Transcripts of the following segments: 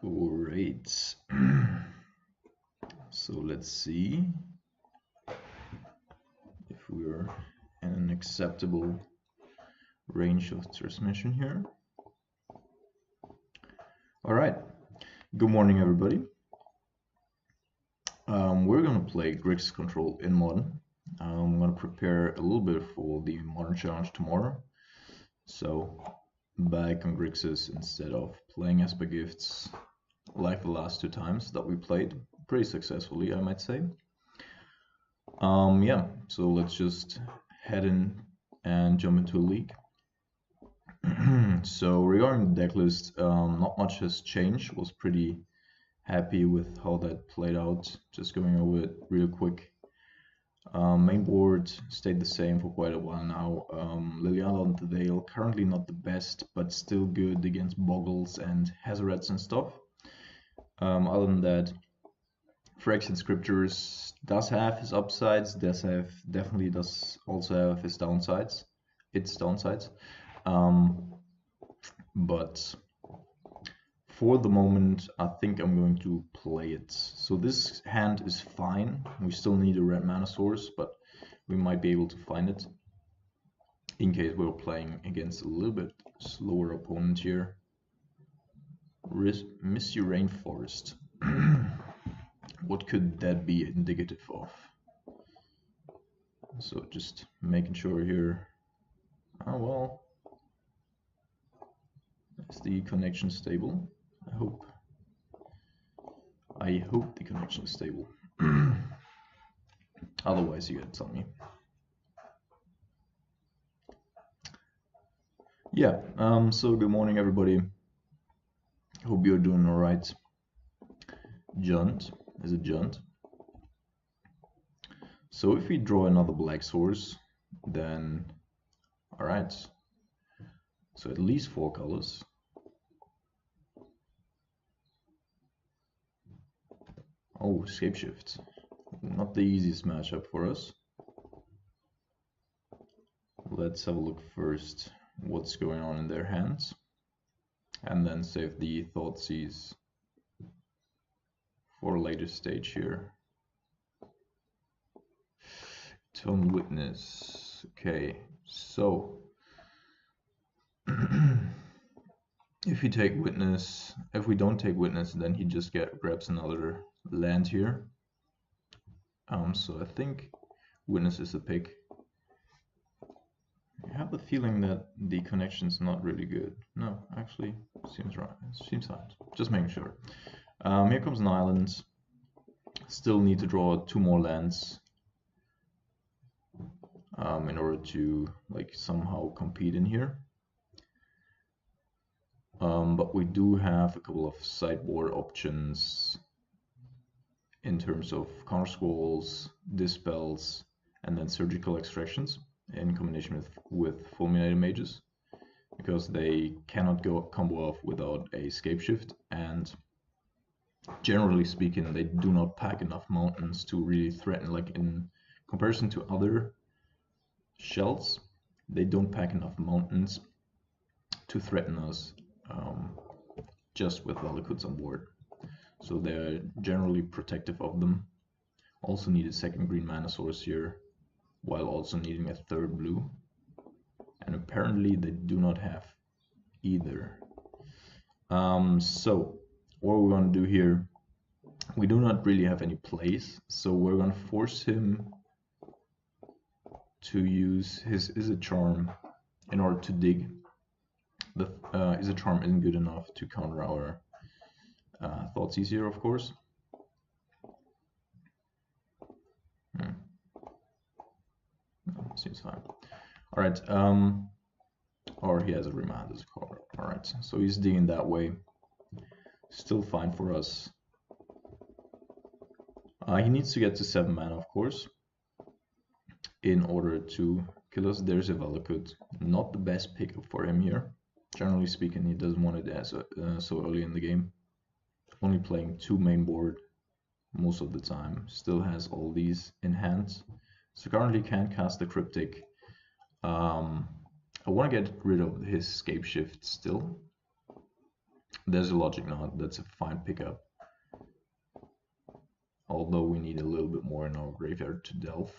Great. So let's see if we're in an acceptable range of transmission here. All right. Good morning, everybody. We're gonna play Grixis Control in Modern. I'm gonna prepare a little bit for the Modern Challenge tomorrow. So back on Grixis instead of playing Esper Gifts like the last two times that we played pretty successfully, I might say. Yeah, so let's just head in and jump into a league. So regarding the decklist, not much has changed. Was pretty happy with how that played out. Just going over it real quick. Main board stayed the same for quite a while now. Liliana on the Veil, currently not the best, but still good against Boggles and Hazards and stuff. Other than that, Phyrexian Scriptures does have his upsides, definitely does also have his downsides. But for the moment, I think I'm going to play it. So this hand is fine. We still need a red mana source, but we might be able to find it in case we're playing against a little bit slower opponent here. Misty Rainforest. What could that be indicative of? So just making sure here. Oh well. Is the connection stable? I hope the connection is stable. Otherwise, you gotta tell me. Yeah, so good morning, everybody. Hope you're doing all right. Junt, is it Junt? So if we draw another black source, then all right. So at least 4 colors. Oh, Scapeshift. Not the easiest matchup for us. Let's have a look first what's going on in their hands. And then save the Thoughtseize for a later stage here. Tone Witness. Okay, so if we take Witness, if we don't take Witness, then he just grabs another land here. So I think Witness is the pick. I have the feeling that the connection's not really good. No, actually, seems right. Seems right. Just making sure. Here comes an island. Still need to draw 2 more lands in order to like somehow compete in here. But we do have a couple of sideboard options in terms of counter scrolls, dispels, and then surgical extractions in combination with fulminated mages, because they cannot go combo off without a Scapeshift, and generally speaking, they do not pack enough mountains to really threaten. Like in comparison to other shells, they don't pack enough mountains to threaten us just with Valakut's on board. So they're generally protective of them. Also need a second green mana source here, while also needing a third blue. And apparently they do not have either. So what we're going to do here, we do not really have any plays, so we're going to force him to use his Izzet Charm in order to dig. The Izzet Charm isn't good enough to counter our Thoughtseize here, of course. Seems fine. All right. Or he has a remand as a cover. All right. So he's digging that way. Still fine for us. He needs to get to 7 mana, of course, in order to kill us. There's a Valakut. Not the best pickup for him here. Generally speaking, he doesn't want it as so early in the game. Only playing 2 main board most of the time. Still has all these in hand. So currently can't cast the Cryptic. I want to get rid of his Scapeshift still. There's a logic now. That's a fine pickup. Although we need a little bit more in our graveyard to delve.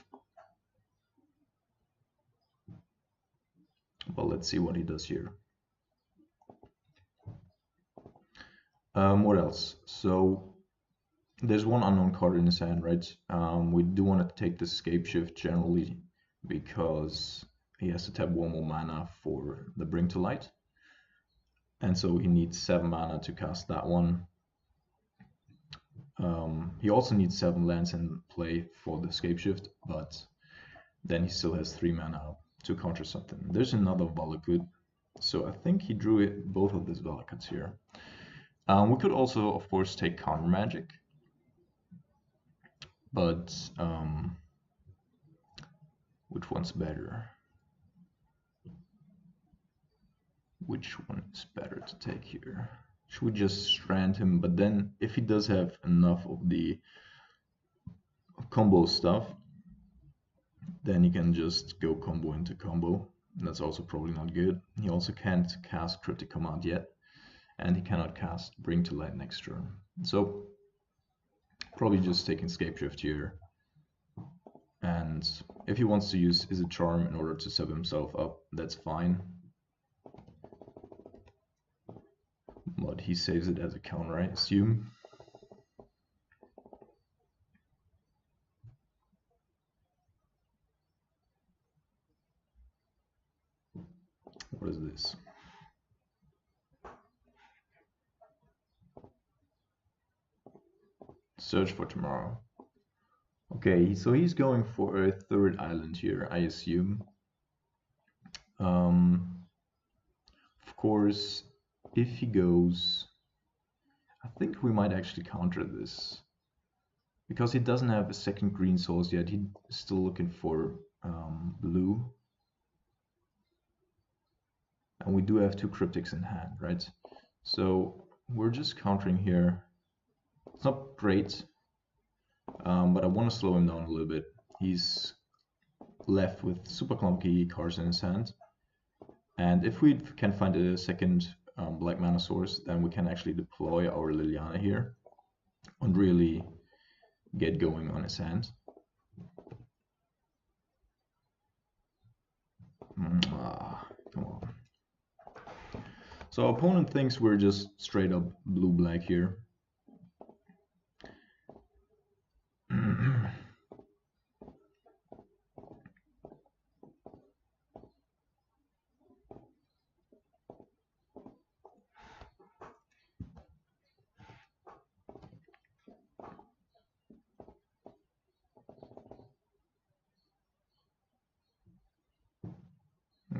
But let's see what he does here. What else? So there's one unknown card in his hand, right? We do want to take the Scapeshift generally because he has to tap one more mana for the Bring to Light. And so he needs 7 mana to cast that one. He also needs 7 lands in play for the Scapeshift, but then he still has 3 mana to counter something. There's another Valakut, so I think he drew both of these Valakuts here. We could also, of course, take Counter Magic, but which one's better? Which one is better to take here? Should we just strand him? But then if he does have enough of the combo stuff, then he can just go combo into combo. That's also probably not good. He also can't cast Cryptic Command yet, and he cannot cast Bring to Light next turn. So probably just taking Scapeshift here. And if he wants to use Is a Charm in order to sub himself up, that's fine. But he saves it as a counter, I assume. What is this? Search for Tomorrow. Okay, so he's going for a 3rd island here, I assume. Of course, if he goes, I think we might actually counter this. Because he doesn't have a 2nd green source yet, he's still looking for blue. And we do have 2 cryptics in hand, right? So we're just countering here. It's not great, but I want to slow him down a little bit. He's left with super clunky cards in his hand. And if we can find a 2nd black mana source, then we can actually deploy our Liliana here and really get going on his hand. Come on. So our opponent thinks we're just straight up blue-black here.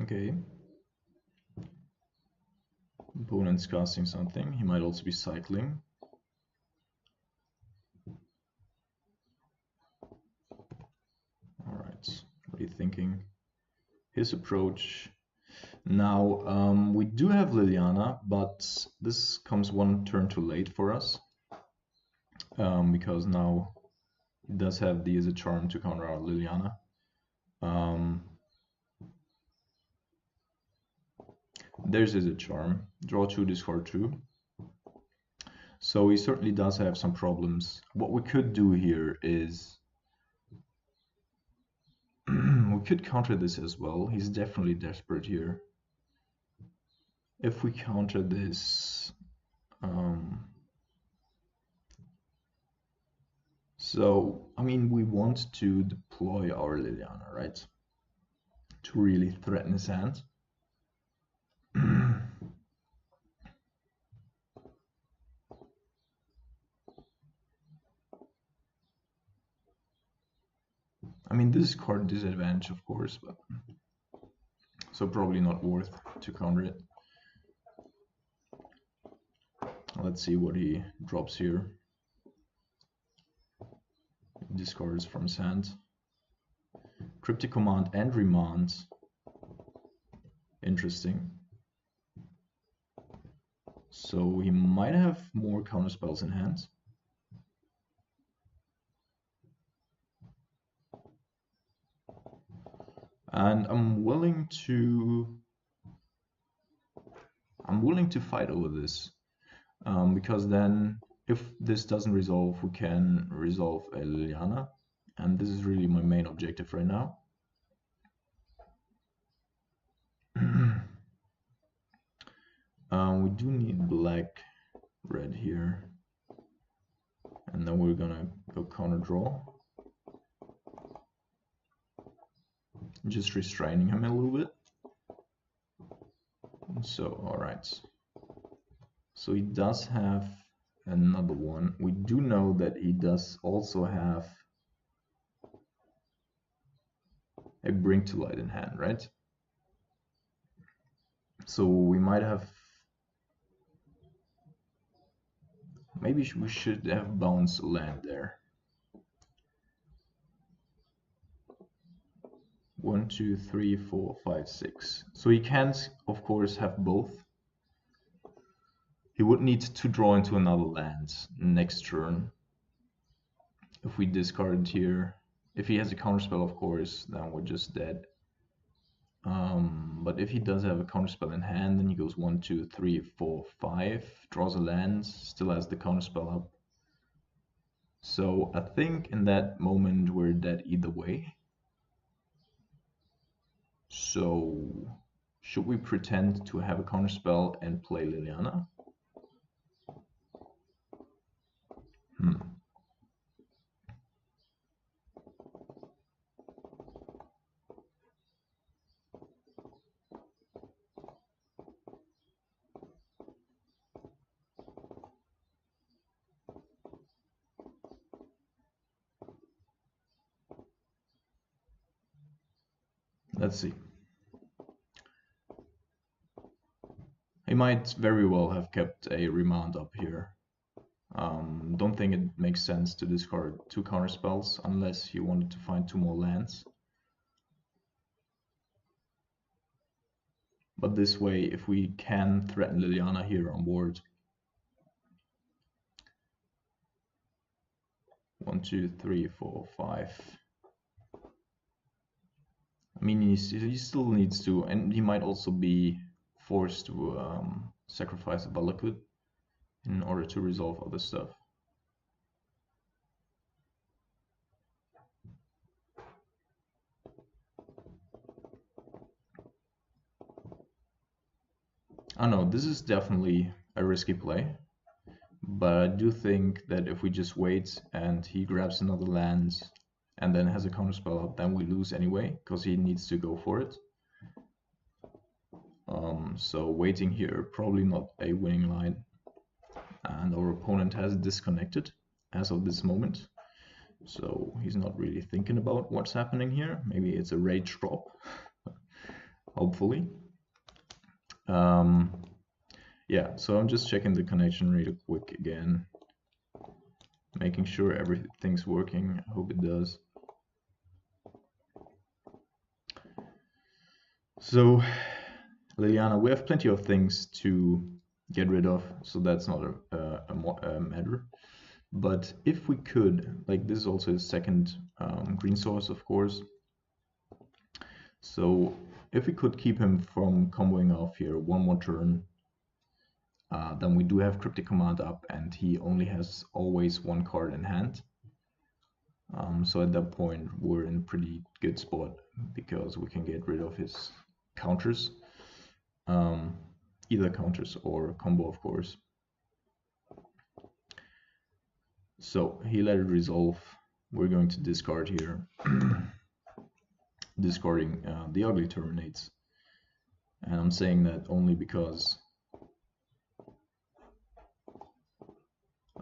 Okay. Opponent's casting something. He might also be cycling. Alright, what are you thinking? His approach. Now, we do have Liliana, but this comes 1 turn too late for us. Because now he does have the Is a Charm to counter our Liliana. There's Is a Charm. Draw 2, discard 2. So he certainly does have some problems. What we could do here is we could counter this as well. He's definitely desperate here. If we counter this, so I mean we want to deploy our Liliana, right? To really threaten his hand. I mean, this is card disadvantage, of course, but so probably not worth to counter it. Let's see what he drops here. Discards from his hand. Cryptic Command and Remand. Interesting. So he might have more counter spells in hand. And I'm willing to fight over this. because then if this doesn't resolve, we can resolve a Liliana, and this is really my main objective right now. We do need black, red here, and then we're gonna go counter draw, just restraining him a little bit. So, all right. So he does have another one. We do know that he does also have a Bring to Light in hand, right? So we might have, maybe we should have bounced land there. 1, 2, 3, 4, 5, 6. So he can't, of course, have both. He would need to draw into another land next turn. If we discard it here, if he has a counterspell, of course, then we're just dead. But if he does have a counterspell in hand, then he goes 1, 2, 3, 4, 5, draws a land, still has the counterspell up. So I think in that moment we're dead either way. So should we pretend to have a counterspell and play Liliana? Let's see. He might very well have kept a remand up here. Don't think it makes sense to discard 2 counterspells unless he wanted to find 2 more lands. But this way, if we can threaten Liliana here on board, 1, 2, 3, 4, 5. I mean, he still needs to, and he might also be forced to sacrifice a Valakut in order to resolve other stuff. I know this is definitely a risky play, but I do think that if we just wait and he grabs another land and then has a counterspell up, then we lose anyway, because he needs to go for it. So waiting here, probably not a winning line. And our opponent has disconnected as of this moment. So he's not really thinking about what's happening here. Maybe it's a rage drop, hopefully. Yeah, so I'm just checking the connection really quick again, making sure everything's working. I hope it does. So Liliana, we have plenty of things to get rid of, so that's not a matter. But if we could, like, this is also a second green source, of course. So if we could keep him from comboing off here one more turn, then we do have Cryptic Command up, and he only has always 1 card in hand. So at that point, we're in a pretty good spot because we can get rid of his counters, either counters or combo, of course. So he let it resolve. We're going to discard here. Discarding the ugly terminates. And I'm saying that only because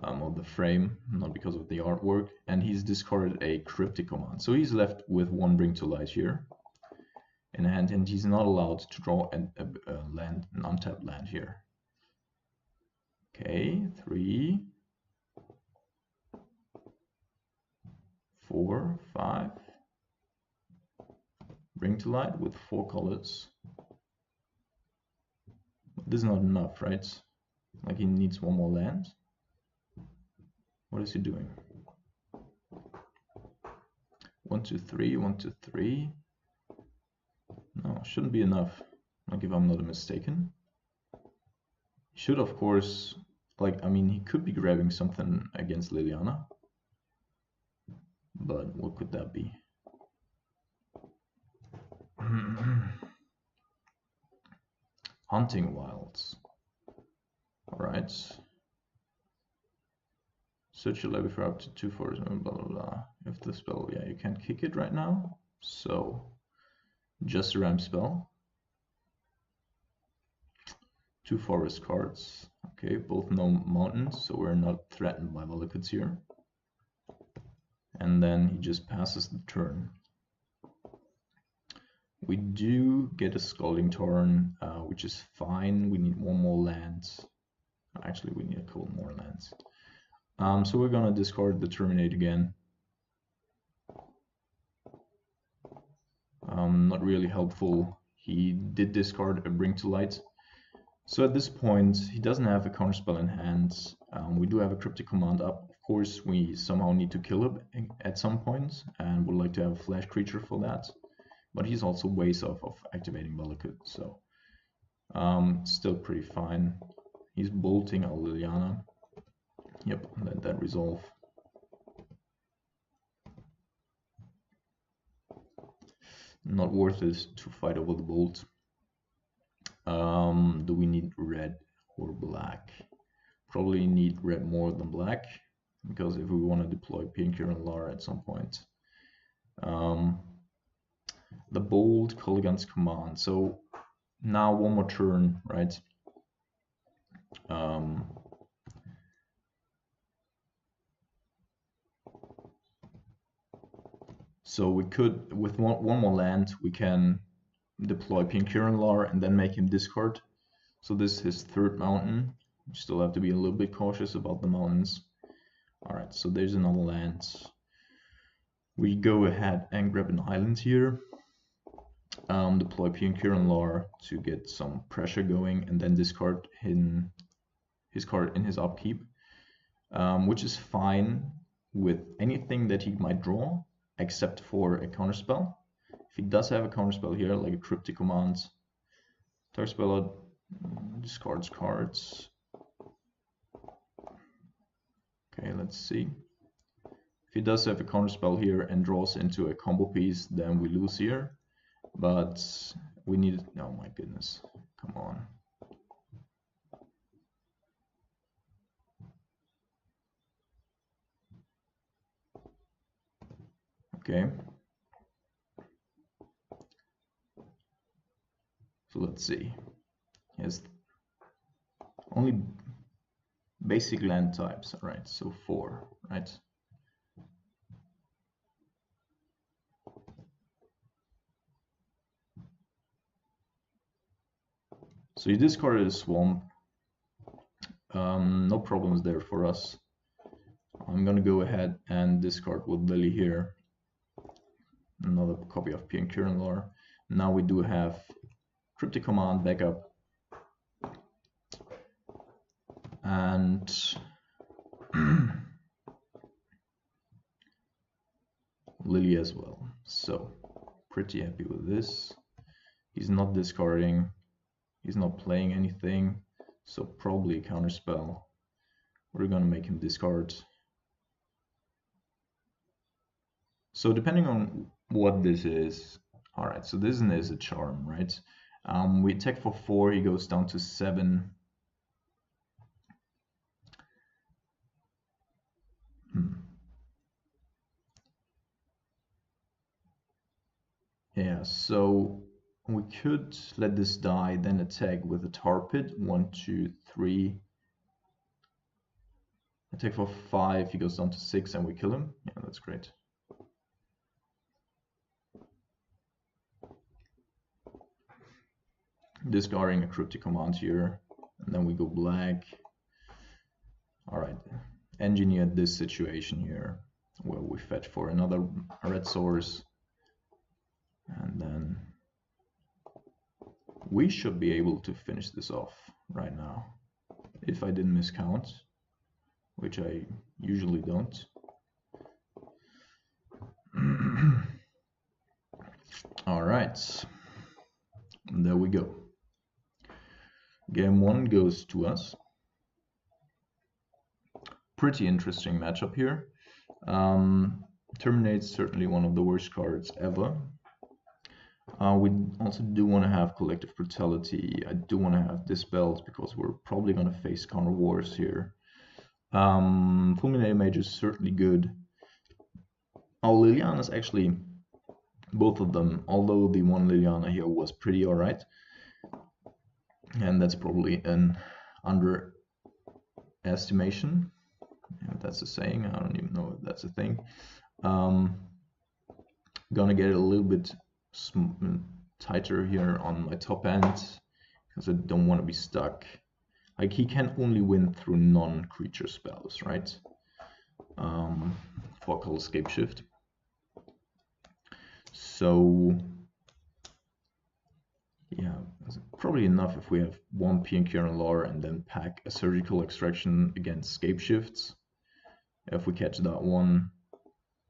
of the frame, not because of the artwork. And he's discarded a Cryptic Command. So he's left with 1 Bring to Light here in hand, and he's not allowed to draw an untapped land here. Okay, 3, 4, 5. Bring to Light with 4 colors. This is not enough, right? Like, he needs 1 more land. What is he doing? 1, 2, 3, 1, 2, 3. No, shouldn't be enough. Like, if I'm not mistaken. Should, of course, Like, I mean, he could be grabbing something against Liliana, but what could that be? Hunting Wilds. Alright. Search your library for up to 2 forests, blah blah blah. If the spell, yeah, you can't kick it right now. So, just a ramp spell. 2 forest cards. Okay, both no mountains, so we're not threatened by Valakuts here. And then he just passes the turn. We do get a Scalding Torrent, which is fine. We need one more land. Actually, we need a couple more lands. So we're gonna discard the Terminate again. Not really helpful. He did discard a Bring to Light. So at this point, he doesn't have a counterspell in hand. We do have a Cryptic Command up. Of course, we somehow need to kill him at some point, and would like to have a flash creature for that. But he's also ways off of activating Valakut, so still pretty fine. He's bolting our Liliana. Yep, let that resolve. Not worth it to fight over the bolt. Do we need red or black? Probably need red more than black, because if we want to deploy Pinker and Lara at some point. The bold Kolaghan's command. So now one more turn, right? So we could, with one more land, we can deploy Pinker and then make him discard. So this is his third mountain. You still have to be a little bit cautious about the mountains. Alright, so there's another land. We go ahead and grab an island here. Deploy Pinker to get some pressure going, and then discard his card in his upkeep, which is fine with anything that he might draw, except for a counterspell. If he does have a counterspell here, like a Cryptic Command, target spell discards cards. Okay, let's see. If he does have a counterspell here and draws into a combo piece, then we lose here. But we need, oh my goodness, come on. Okay. So let's see. He has only basic land types, right? So 4, right? So you discarded a swamp. No problems there for us. I'm gonna go ahead and discard with Lily here. Another copy of Pinker Lore. Now we do have Cryptic Command backup. And Lily as well. So pretty happy with this. He's not discarding. He's not playing anything. So probably a counterspell. We're gonna make him discard. So depending on what this is, all right, so this is a charm, right? We attack for 4, he goes down to 7. Yeah, so we could let this die, then attack with a tar pit. 1, 2, 3. Attack for 5, he goes down to 6, and we kill him. Yeah, that's great. Discarding a Cryptic Command here, and then we go black. All right, engineered this situation here, where we fetch for another red source, and then we should be able to finish this off right now, if I didn't miscount, which I usually don't. All right, there we go. Game 1 goes to us. pretty interesting matchup here. Terminate's certainly one of the worst cards ever. We also do want to have Collective Brutality. I do want to have Dispelled because we're probably going to face Counter Wars here. Fulminator Mage is certainly good. Liliana's actually both of them, although the one Liliana here was pretty alright. And that's probably an underestimation. If that's a saying, I don't even know if that's a thing. Gonna get it a little bit tighter here on my top end because I don't want to be stuck. Like, he can only win through non-creature spells, right? For Color Scapeshift. So yeah, it's probably enough if we have one Pioneer Lore and then pack a Surgical Extraction against Scapeshifts. If we catch that one,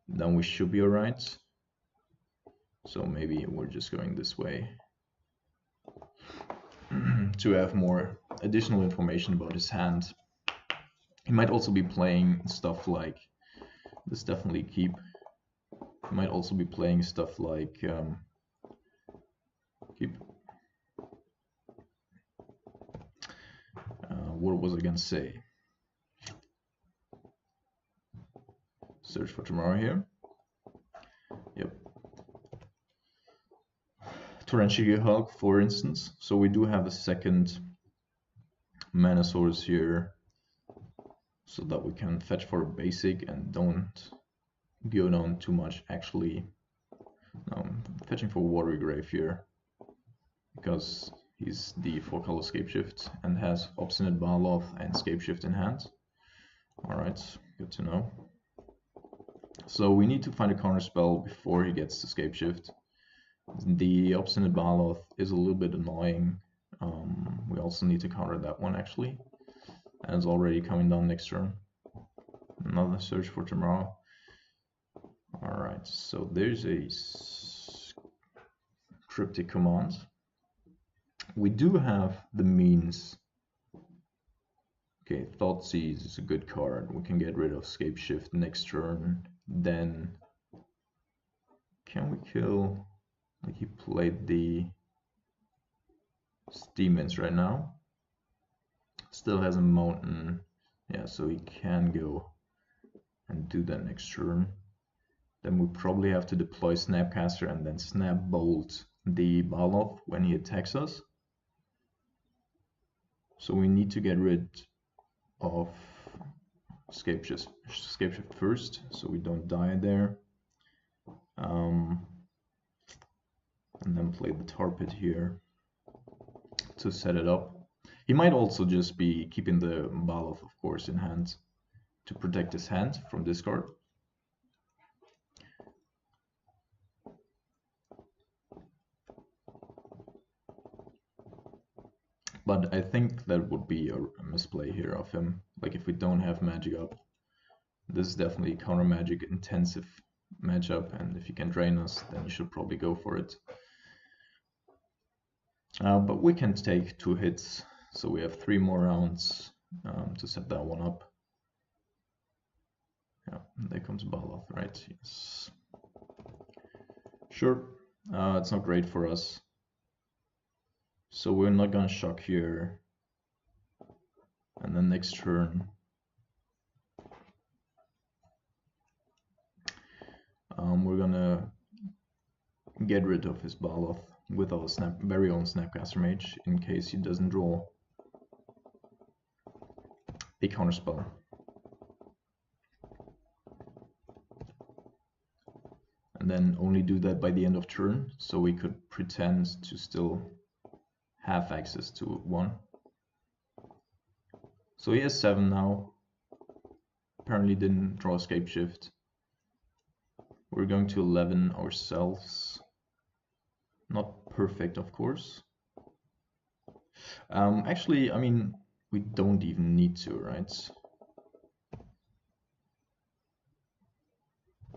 then we should be alright. So maybe we're just going this way to have more additional information about his hand. He might also be playing stuff like this, definitely keep. He might also be playing stuff like keep. What was I gonna say? Search for Tomorrow here. Yep. Torrential Hug, for instance. So we do have a second mana source here, so that we can fetch for a basic and don't go down too much. Actually, no, I'm fetching for Watery Grave here because he's the 4-color Scapeshift and has Obstinate Baloth and Scapeshift in hand. Alright, good to know. So we need to find a counter spell before he gets to Scapeshift. The Obstinate Baloth is a little bit annoying. We also need to counter that one actually. And it's already coming down next turn. Another Search for Tomorrow. Alright, so there's a cryptic command. We do have the means. Okay, Thoughtseize is a good card. We can get rid of Scapeshift next turn. Then can we kill? Like, he played the Demons right now. Still has a mountain. Yeah, so he can go and do that next turn. Then we probably have to deploy Snapcaster and then Snap Bolt the Baloth when he attacks us. So we need to get rid of Scapeshift first, so we don't die there. And then play the Tar Pit here to set it up. He might also just be keeping the Baloth, of course, in hand to protect his hand from discard. But I think that would be a misplay here of him. Like, if we don't have magic up, this is definitely a counter magic intensive matchup, and if you can drain us, then you should probably go for it. But we can take 2 hits, so we have 3 more rounds to set that one up. Yeah, there comes Baloth, right? Yes. Sure, it's not great for us. So we're not gonna shock here. And then next turn, we're gonna get rid of his Baloth with our very own Snapcaster Mage in case he doesn't draw a counterspell. And then only do that by the end of turn, so we could pretend to still have access to 1. So he has 7 now. Apparently didn't draw Scapeshift. We're going to 11 ourselves. Not perfect, of course. Actually, I mean, we don't even need to, right?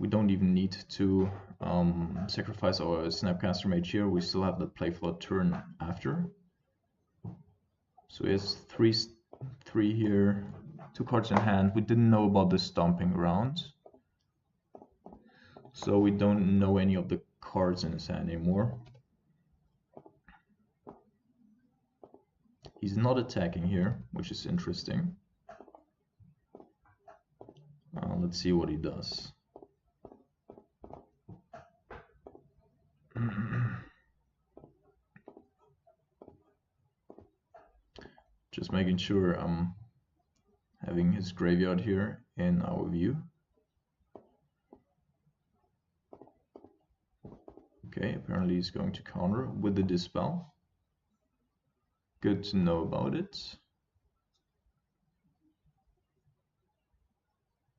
We don't even need to sacrifice our Snapcaster Mage here. We still have the play flood turn after. So he has 3 here 2 cards in hand. We didn't know about the stomping round, so we don't know any of the cards in his hand anymore. He's not attacking here, which is interesting. Let's see what he does. Just making sure I'm having his graveyard here in our view. Okay, apparently he's going to counter with the Dispel. Good to know about it.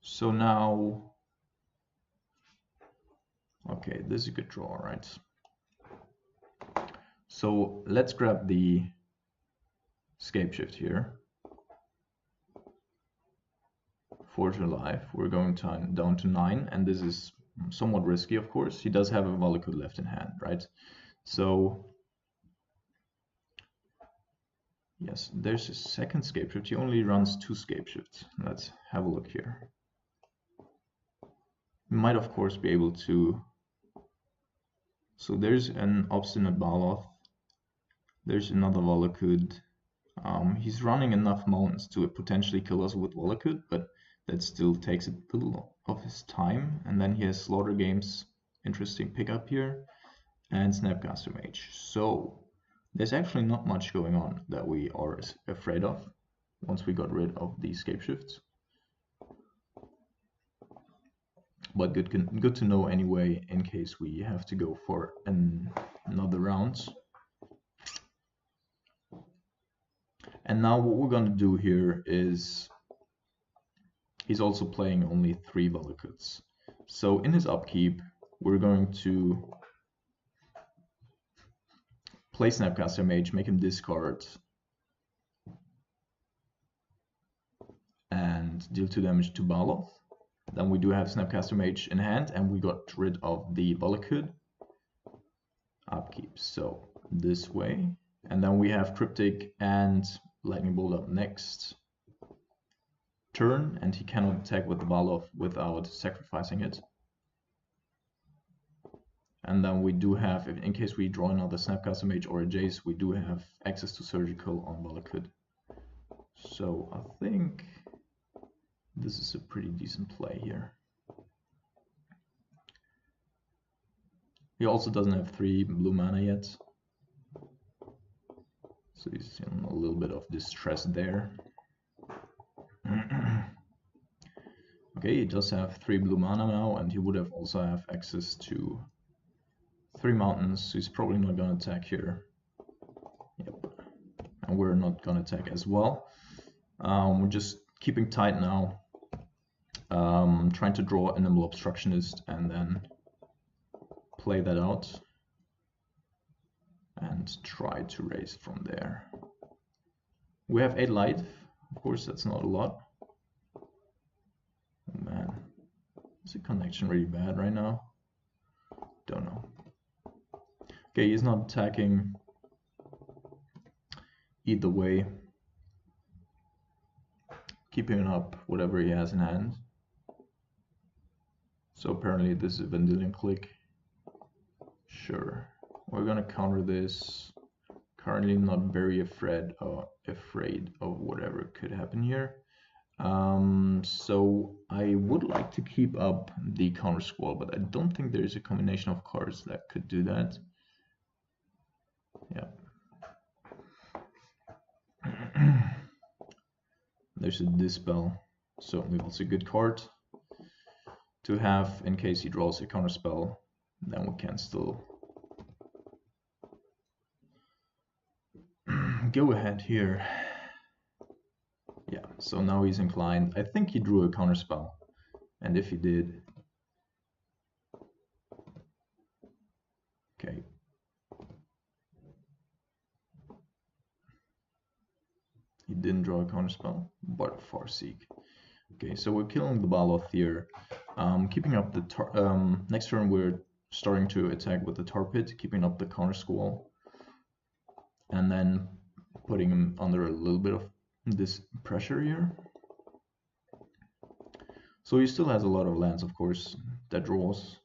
So now, okay, this is a good draw, right? So let's grab the Scapeshift here. Forge Alive, we're going down to 9, and this is somewhat risky, of course. He does have a Valakut left in hand, right? So yes, there's a second Scapeshift. He only runs 2 Scapeshifts. Let's have a look here. We might, of course, be able to. So there's an Obstinate Baloth. There's another Valakut. He's running enough mountains to potentially kill us with Valakut, but that still takes a little of his time. And then he has Slaughter Games, interesting pickup here, and Snapcaster Mage. So there's actually not much going on that we are afraid of once we got rid of these Scapeshifts. But good to know anyway, in case we have to go for another round. And now what we're going to do here is, he's also playing only 3 Valakuts. So in his upkeep, we're going to play Snapcaster Mage, make him discard, and deal 2 damage to Baloth. Then we do have Snapcaster Mage in hand, and we got rid of the Valakut upkeep. So this way, and then we have Cryptic and Lightning Bolt up next turn, and he cannot attack with the Baloth without sacrificing it. And then we do have, in case we draw another Snapcaster Mage or a Jace, we do have access to Surgical on Valakut. So I think this is a pretty decent play here. He also doesn't have 3 blue mana yet, so he's in a little bit of distress there. Okay, he does have 3 blue mana now, and he would have also have access to 3 mountains, so he's probably not going to attack here. Yep. And we're not going to attack as well. We're just keeping tight now. Trying to draw Animal Obstructionist and then play that out and try to raise from there. We have 8 life. Of course, that's not a lot. Oh man, is the connection really bad right now? Don't know. Okay, he's not attacking either way. Keeping up whatever he has in hand. So apparently this is a Vendilion Click. Sure, we're gonna counter this. Currently not very afraid of whatever could happen here. So I would like to keep up the counter squall, but I don't think there's a combination of cards that could do that. Yeah. There's a Dispel, certainly also a good card to have in case he draws a counter spell. Then we can still go ahead here. Yeah, so now he's inclined. I think he drew a counter spell, and if he did, okay. He didn't draw a counter spell, but Farseek. Okay, so we're killing the Baloth here. Keeping up the next turn we're starting to attack with the Tar Pit, keeping up the counter squall, and then putting him under a little bit of this pressure here. So he still has a lot of lands, of course, that draws.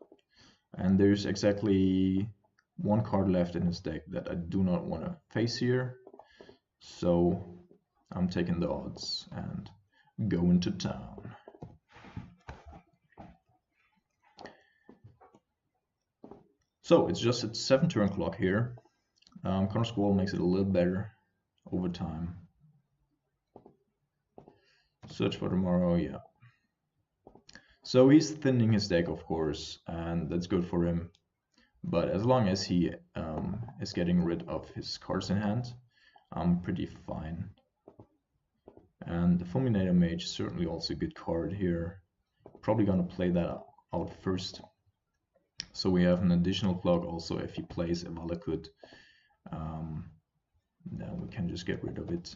And there's exactly one card left in his deck that I do not want to face here. So I'm taking the odds and going to town. So it's just at 7 turn clock here. Color Squall makes it a little better over time. Search for tomorrow, yeah. So he's thinning his deck, of course, and that's good for him. But as long as he is getting rid of his cards in hand, I'm pretty fine. And the Fulminator Mage is certainly also a good card here. Probably gonna play that out first. So we have an additional clock also if he plays a Valakut. Then we can just get rid of it.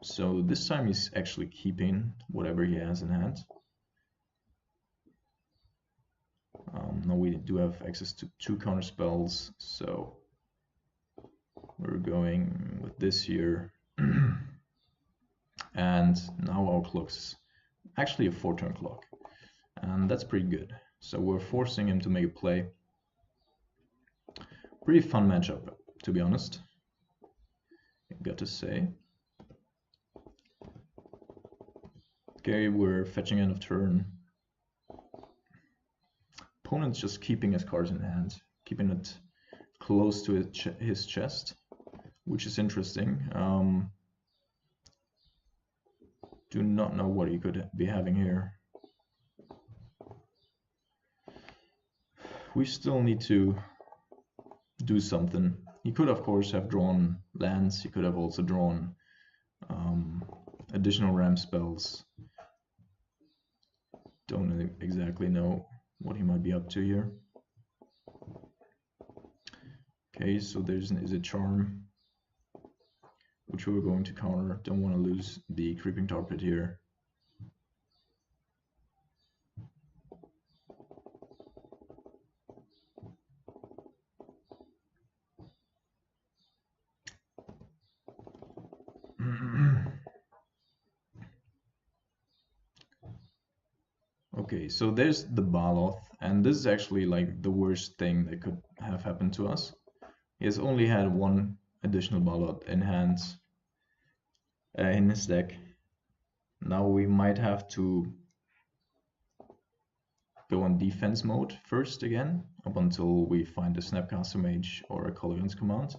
So this time he's actually keeping whatever he has in hand. Now we do have access to 2 counter spells, so we're going with this here. And now our clock's actually a 4-turn clock, and that's pretty good. So we're forcing him to make a play. Pretty fun matchup, to be honest, I've got to say. Okay, we're fetching end of turn. Opponent's just keeping his cards in hand, keeping it close to his chest, which is interesting. Do not know what he could be having here. We still need to do something. He could, of course, have drawn lands. He could have also drawn additional ram spells. Don't exactly know what he might be up to here. Okay, so there's is a charm, which we're going to counter. Don't want to lose the Creeping Tar Pit here. Okay, so there's the Baloth, and this is actually like the worst thing that could have happened to us. He has only had 1 additional Baloth in hand in his deck. Now we might have to go on defense mode first again, up until we find a Snapcaster Mage or a Colorlens command.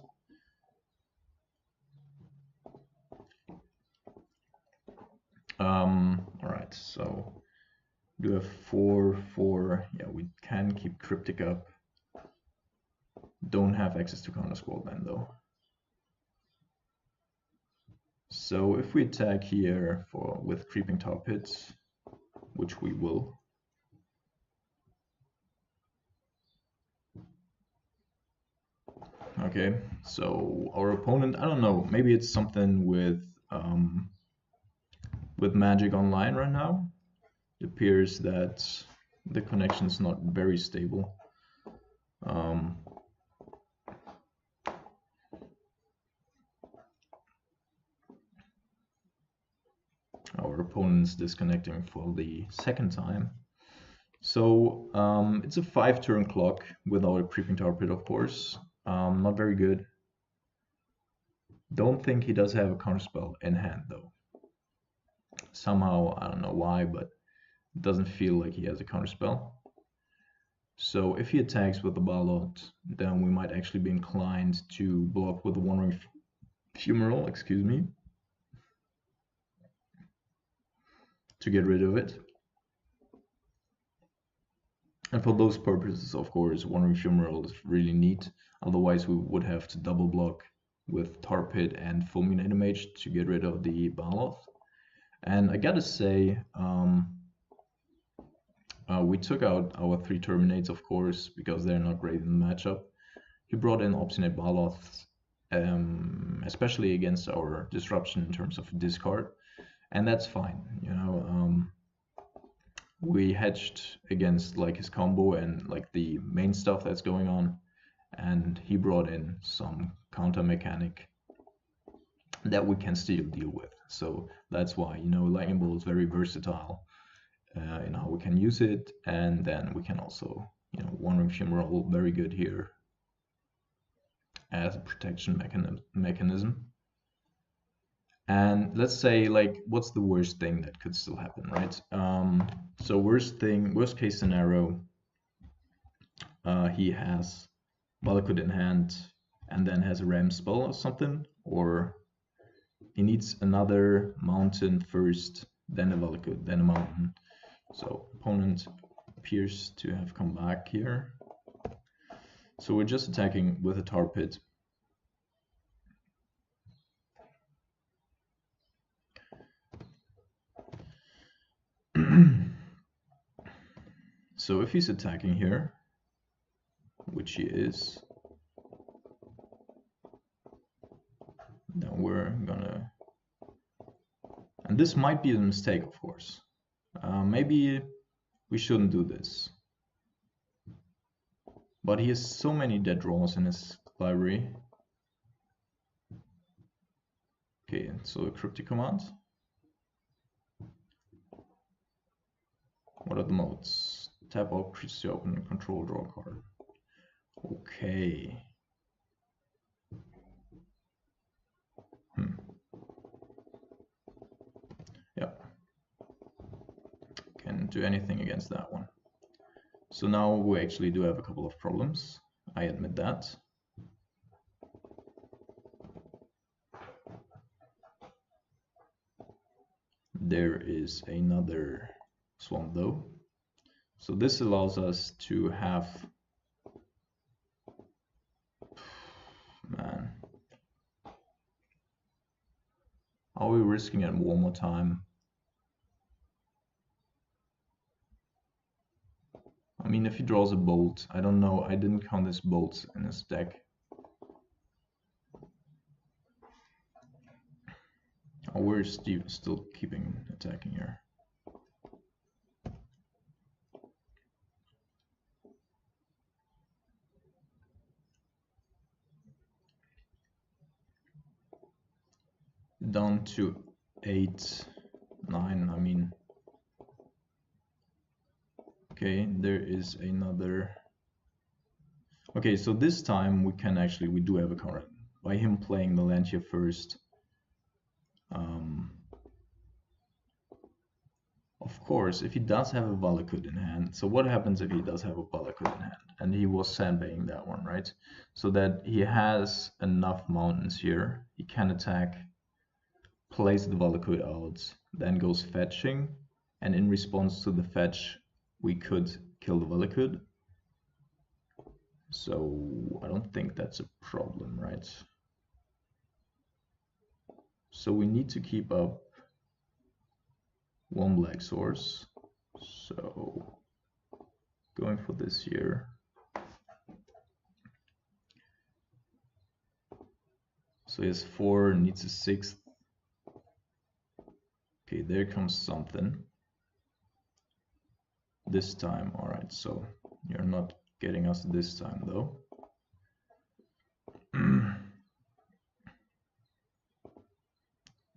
Alright, so do have 4/4. Yeah, we can keep Cryptic up. Don't have access to Counter Squall then though. So if we attack here with Creeping Tar Pit, which we will. Okay, so our opponent, I don't know, maybe it's something with Magic Online right now. It appears that the connection is not very stable. Our opponent's disconnecting for the 2nd time. So it's a 5-turn clock without a Creeping Tar Pit, of course. Not very good. Don't think he does have a counterspell in hand though. Somehow, I don't know why, but it doesn't feel like he has a counterspell. So if he attacks with the Baloth, then we might actually be inclined to block with the Wandering Fumarole, excuse me, to get rid of it. And for those purposes, of course, Wandering Fumarole is really neat. Otherwise, we would have to double block with Tar Pit and Fulminator Mage to get rid of the Baloth. And I gotta say, we took out our 3 Terminates, of course, because they're not great in the matchup. He brought in Obstinate Baloths, especially against our Disruption in terms of discard, and that's fine, you know. We hedged against like his combo and like the main stuff that's going on, and he brought in some counter mechanic. that we can still deal with. So that's why, you know, Lightning Bolt is very versatile in how we can use it, and then we can also, you know, Wandering Shimmer very good here as a protection mechanism. And let's say, like, what's the worst thing that could still happen, right? So worst case scenario, he has Valakut in hand and then has a Ram spell or something, or he needs another mountain first, then a Valakut, then a mountain. So opponent appears to have come back here. So we're just attacking with a tar pit. So if he's attacking here, which he is, then we're gonna, and this might be a mistake, of course. Maybe we shouldn't do this. But he has so many dead draws in his library. Okay, so a cryptic command. What are the modes? Tap out, creature to open, control, draw a card. Okay. Yeah. Can't do anything against that one. So now we actually do have a couple of problems. I admit that. There is another swamp though. So this allows us to have, man, are we risking it one more time? I mean, if he draws a bolt, I don't know, I didn't count his bolts in his deck. Oh, we're still keeping attacking here. Down to 8, 9, I mean. Okay, there is another. Okay, so this time we can actually, we do have a counter. By him playing the land here first. Of course, if he does have a Valakut in hand, so what happens if he does have a Valakut in hand? And he was sandbagging that one, right? So that he has enough mountains here. He can attack, plays the Valakut out, then goes fetching, and in response to the fetch, we could kill the Valakut. So I don't think that's a problem, right? So we need to keep up one black source. So going for this here. So he has 4, needs a 6th. Okay, there comes something. This time, all right, so you're not getting us this time though.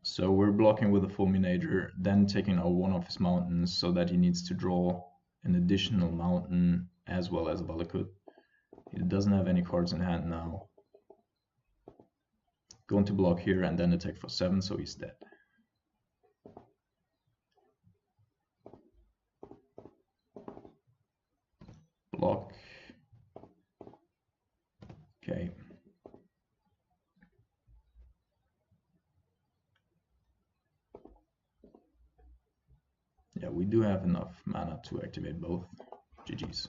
So we're blocking with a Fulminator, then taking out one of his mountains so that he needs to draw an additional mountain as well as a Valakut. He doesn't have any cards in hand now. Going to block here and then attack for 7, so he's dead. Block. Okay. Yeah, we do have enough mana to activate both. GG's.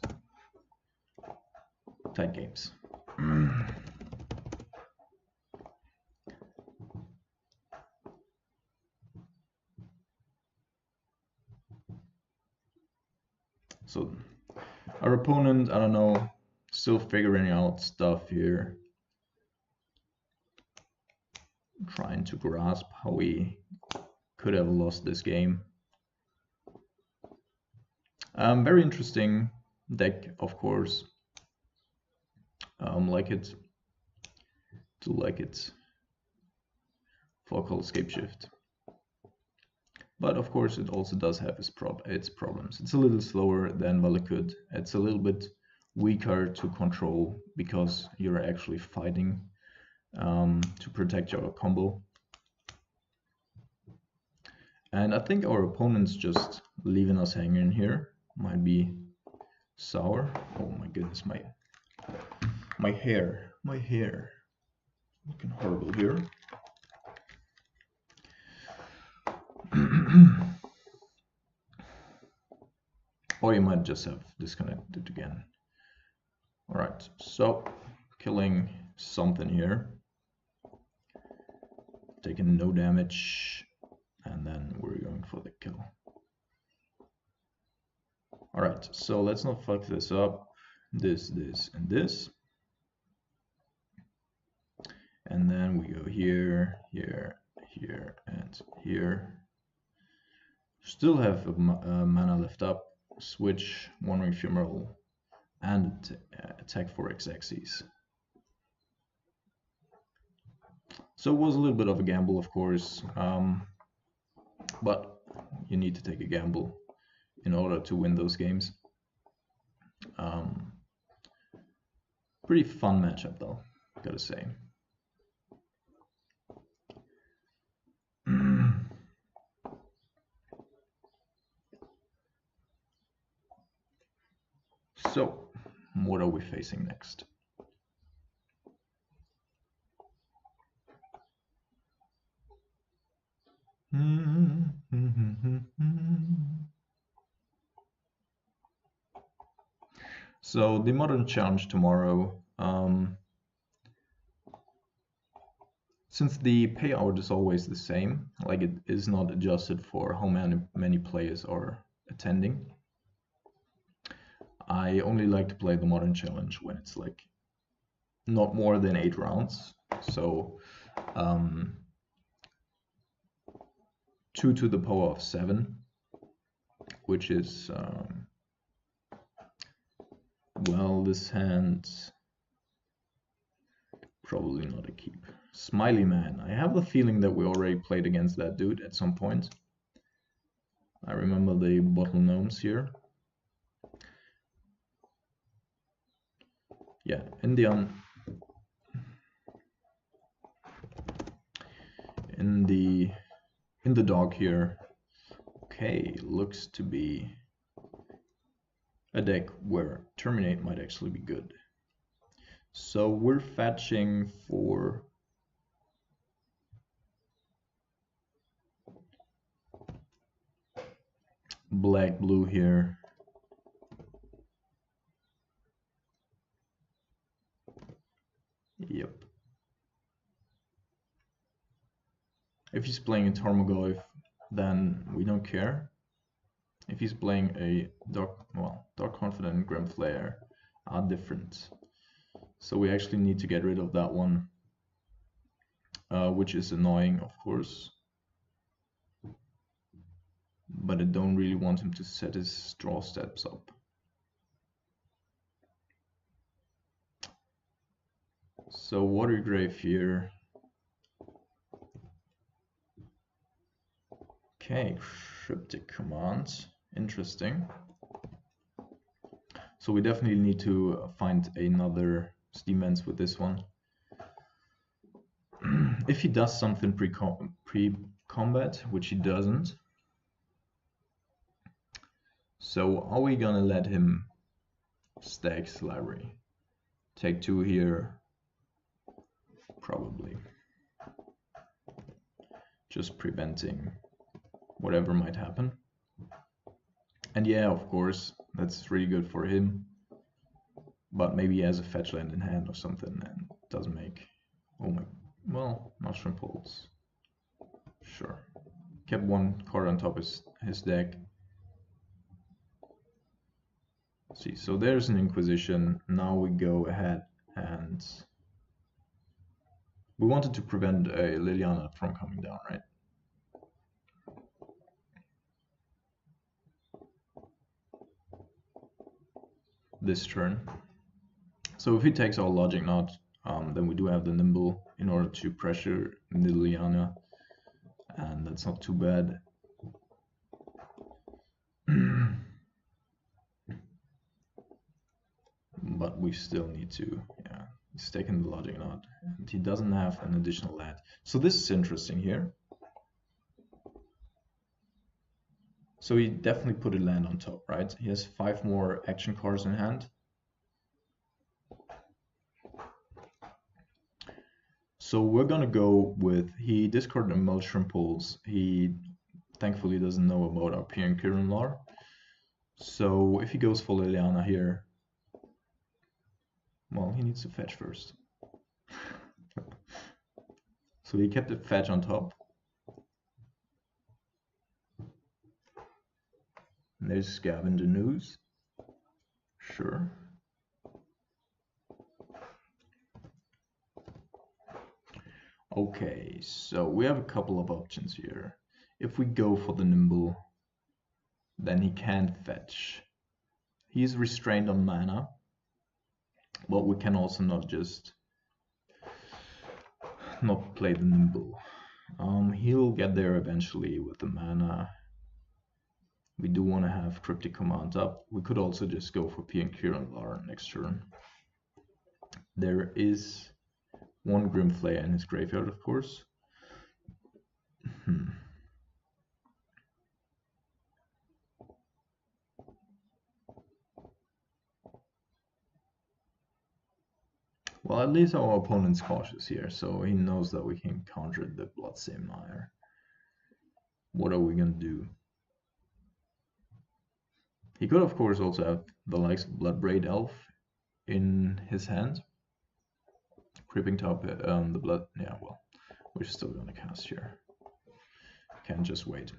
Tight games. So our opponent, I don't know, still figuring out stuff here. Trying to grasp how we could have lost this game. Very interesting deck, of course. Like it. Do like it. for Color Scapeshift. But of course it also does have its problems. It's a little slower than Valakut. It's a little bit weaker to control because you're actually fighting to protect your combo. And I think our opponent's just leaving us hanging here. Might be sour. Oh my goodness, my hair. Looking horrible here. Or you might just have disconnected again. Alright, so killing something here. Taking no damage. And then we're going for the kill. Alright, so let's not fuck this up. This, and this. And then we go here, here, here, and here. Still have mana left up. Switch, one ephemeral, and attack for X-axis. So it was a little bit of a gamble, of course, but you need to take a gamble in order to win those games. Pretty fun matchup though, gotta say. So, what are we facing next? So the modern challenge tomorrow, since the payout is always the same, like it is not adjusted for how many players are attending, I only like to play the modern challenge when it's like not more than 8 rounds. So 2 to the power of 7, which is well, this hand probably not a keep. Smiley Man. I have the feeling that we already played against that dude at some point. I remember the bottle gnomes here. Yeah, in the dog here. Okay, looks to be a deck where Terminate might actually be good. So we're fetching for black blue here. Yep. If he's playing a Tarmogoyf, then we don't care. If he's playing a Dark Confident and Grim Flare are different. So we actually need to get rid of that one, which is annoying, of course. But I don't really want him to set his draw steps up. So Watergrave here. Okay, Cryptic Command. Interesting. So we definitely need to find another Steamens with this one. If he does something pre-combat, which he doesn't. So are we gonna let him stack his library? Take 2 here, probably. Just preventing whatever might happen. And yeah, of course, that's really good for him. But maybe he has a fetch land in hand or something and doesn't make... Oh my... Well, Mushroom Pulse. Sure. Kept 1 card on top of his deck. See, so there's an Inquisition. Now we go ahead and... We wanted to prevent a Liliana from coming down, right? This turn. So if he takes our Logic Knot, then we do have the Nimble in order to pressure Liliana. and that's not too bad. But we still need to, yeah, he's taking the logic node, and he doesn't have an additional land. So this is interesting here. So he definitely put a land on top, right? He has 5 more action cards in hand. So we're gonna go with, he discarded a Maelstrom Pulse. He thankfully doesn't know about our Pian Kiran lore. So if he goes for Liliana here, well, he needs to fetch first. So he kept the fetch on top. And there's Scavenger News. Sure. Okay, so we have a couple of options here. If we go for the Nimble, then he can't fetch. He's restrained on mana, but we can also not just not play the Nimble. He'll get there eventually with the mana. We do want to have Cryptic Command up. We could also just go for Pian Kiran Lar next turn. There is one Grimflayer in his graveyard, of course. Well, at least our opponent's cautious here, so he knows that we can counter the Bloodstained Mire. What are we gonna do? He could, of course, also have the likes of Bloodbraid Elf in his hand. Creeping Top, the blood. Yeah, well, we're still gonna cast here. Can't just wait.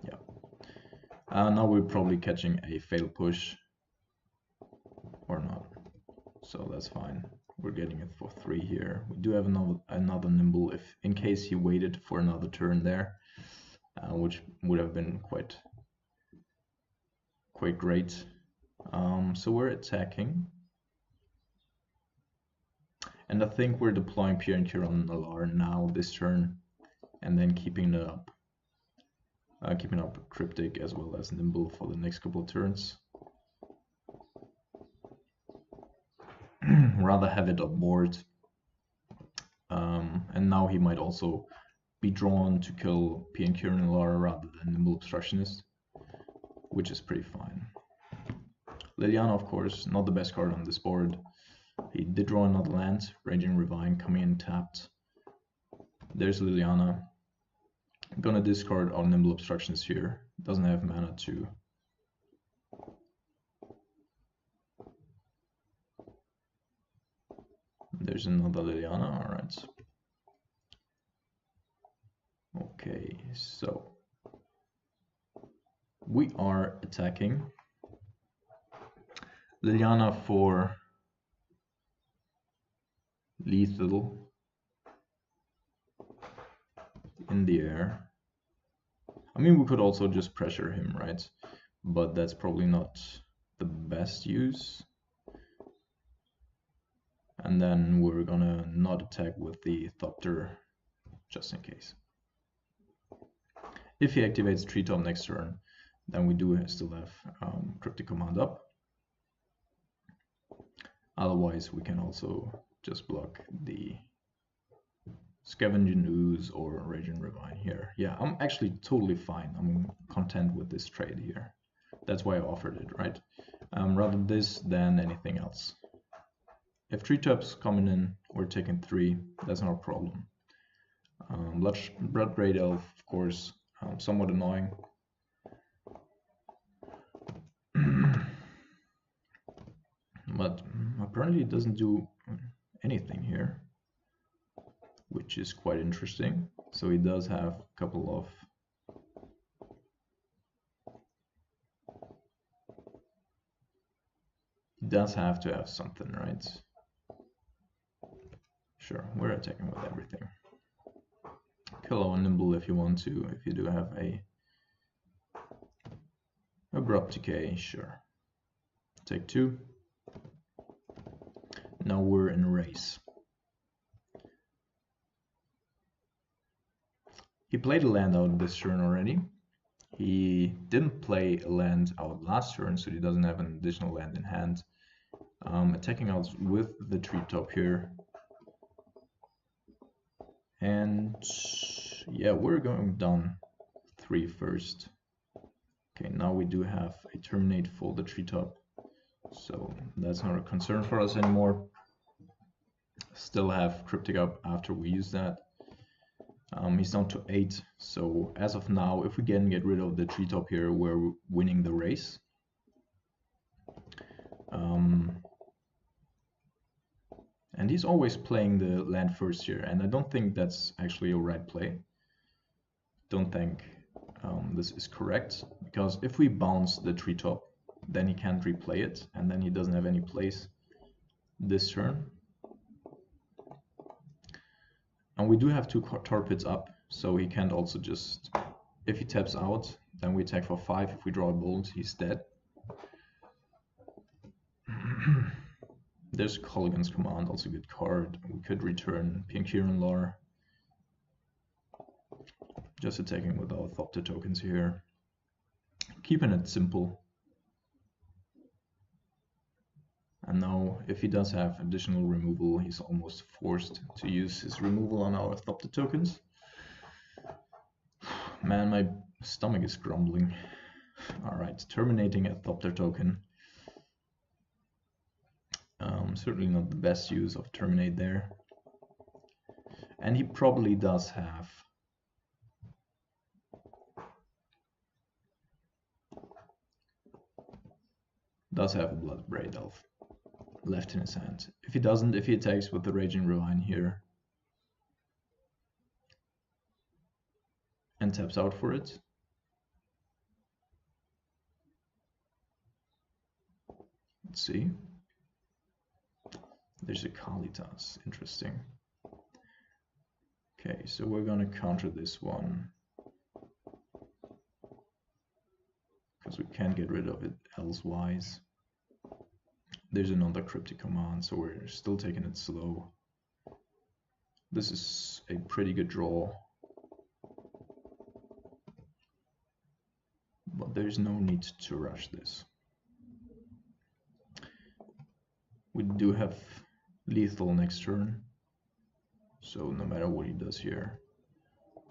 Yeah. Now we're probably catching a fail push or not, so that's fine. We're getting it for 3 here. We do have another Nimble if in case he waited for another turn there, which would have been quite great. So we're attacking, and I think we're deploying Pian Kiran Nalar now this turn, and then keeping it up. Keeping up Cryptic as well as Nimble for the next couple of turns. Rather have it on board. And now he might also be drawn to kill Pian Kiran Lara rather than Nimble Obstructionist, which is pretty fine. Liliana, of course, not the best card on this board. He did draw another land, Raging Ravine coming in tapped. There's Liliana. I'm gonna discard our Nimble Obstructionist here. Doesn't have mana to. There's another Liliana, alright. Okay, so we are attacking Liliana for lethal in the air. I mean, we could also just pressure him, right? But that's probably not the best use. And then we're gonna not attack with the Thopter just in case. If he activates Treetop next turn, then we do still have Cryptic Command up. Otherwise, we can also just block the Scavenging Ooze or Raging Ravine here. Yeah, I'm actually totally fine. I'm content with this trade here. That's why I offered it, right? Rather this than anything else. If Treetop's coming in, we're taking 3. That's not a problem. Bloodbraid Elf, of course, somewhat annoying. But apparently it doesn't do anything here, which is quite interesting. So he does have a couple of he does have to have something, right? Sure, we're attacking with everything. Kill our Nimble if you want to, if you do have a Abrupt Decay, sure. Take 2. Now we're in a race. He played a land out this turn already. He didn't play a land out last turn, so he doesn't have an additional land in hand. Attacking out with the treetop here. And yeah, we're going down 3 first. Okay, now we do have a terminate for the treetop, so that's not a concern for us anymore. Still have Cryptic up after we use that. He's down to 8, so as of now, if we can get rid of the treetop here, we're winning the race. And he's always playing the land first here, and I don't think that's actually a right play. Don't think this is correct, because if we bounce the treetop, then he can't replay it, and then he doesn't have any place this turn. And we do have 2 tar pits up, so he can't also just, if he taps out, then we attack for 5. If we draw a bolt, he's dead. There's Colligan's Command, also a good card. We could return Piankiran Lore. Just attacking with our Thopter tokens here. Keeping it simple. And now, if he does have additional removal, he's almost forced to use his removal on our Thopter tokens. Man, my stomach is grumbling. Alright, terminating a Thopter token. Certainly not the best use of terminate there. And he probably does have a Bloodbraid Elf left in his hand. If he doesn't, if he attacks with the Raging Ravine here and taps out for it, let's see. There's a Kalitas, interesting. Okay, so we're gonna counter this one because we can't get rid of it elsewise. There's another Cryptic Command, so we're still taking it slow. This is a pretty good draw, but there's no need to rush this. We do have lethal next turn, so no matter what he does here.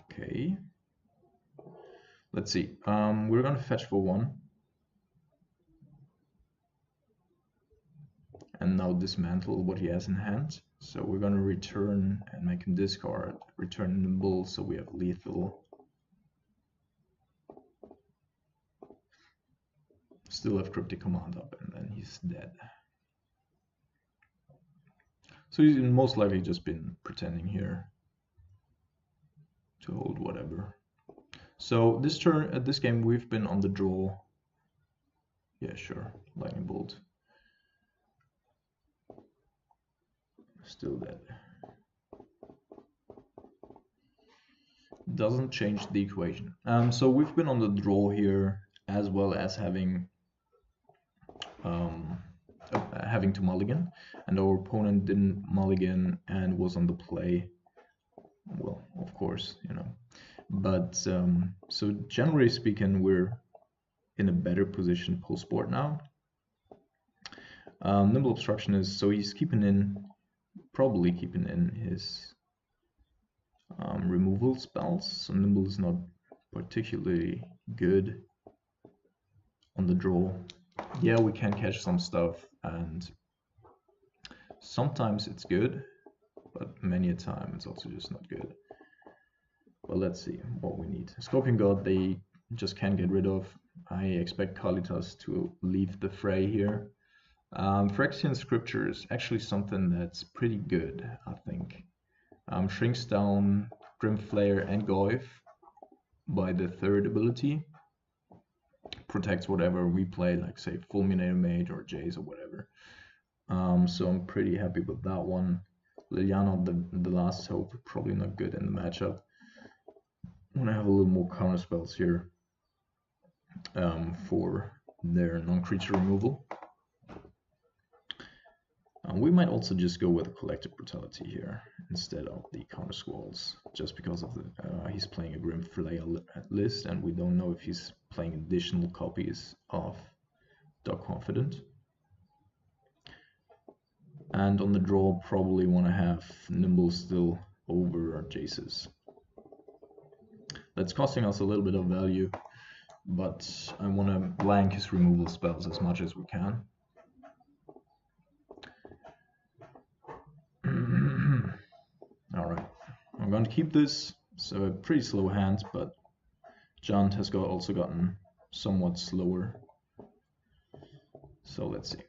Okay, let's see. We're gonna fetch for 1, and now dismantle what he has in hand. So we're gonna return and make him discard, return Nimble, so we have lethal. Still have Cryptic Command up, and then he's dead. So he's most likely just been pretending here to hold whatever. So this turn, at this game, we've been on the draw. Yeah, sure, Lightning Bolt. Still dead. Doesn't change the equation. So we've been on the draw here, as well as having to mulligan, and our opponent didn't mulligan and was on the play. Well, of course, you know. But so generally speaking, we're in a better position post-board now. Nimble Obstruction is, so he's probably keeping in his removal spells. So Nimble is not particularly good on the draw. Yeah, we can catch some stuff, and sometimes it's good, but many a time it's also just not good. Well, let's see what we need. Scorpion God, they just can't get rid of. I expect Kalitas to leave the fray here. Phyrexian Scripture is actually something that's pretty good, I think. Shrinks down Grimflayer and Goyf by the 3rd ability. Protects whatever we play, like say Fulminator Mage or Jace or whatever. So I'm pretty happy with that one. Liliana, the Last Hope, probably not good in the matchup. I'm gonna have a little more counter spells here for their non-creature removal. We might also just go with a Collective Brutality here instead of the counter squalls, just because of the he's playing a Grim Flayer list, and we don't know if he's playing additional copies of Dog Confident. And on the draw, probably want to have Nimble still over Jace's. That's costing us a little bit of value, but I want to blank his removal spells as much as we can. Alright, I'm going to keep this. So a pretty slow hand, but Jant has also gotten somewhat slower. So let's see.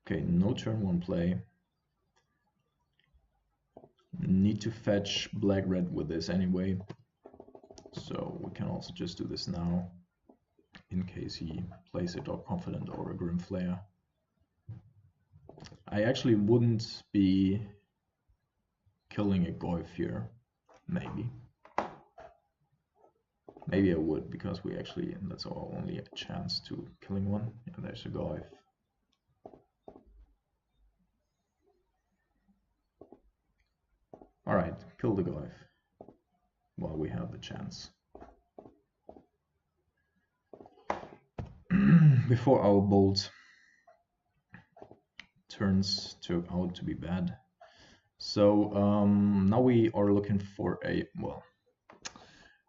Okay, no turn 1 play. Need to fetch black-red with this anyway. So we can also just do this now, in case he plays a Dog Confident or a Grim Flayer. I actually wouldn't be killing a Goyf here, maybe. Maybe I would, because we actually, that's our only chance to killing one. Yeah, there's a Goyf. Alright, kill the Goyf while we have the chance. Before our bolt turns out to be bad. So now we are looking for a, well,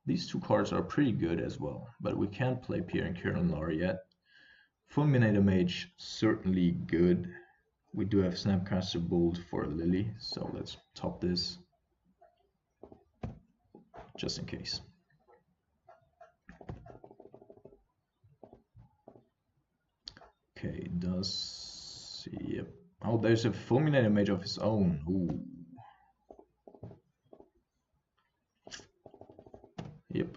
these two cards are pretty good as well, but we can't play Pierre and Kieran yet. Fulminator Mage, certainly good. We do have Snapcaster Bolt for Lily, so let's top this, just in case. Okay, yep. Oh, there's a Fulminator Mage of his own. Ooh. Yep.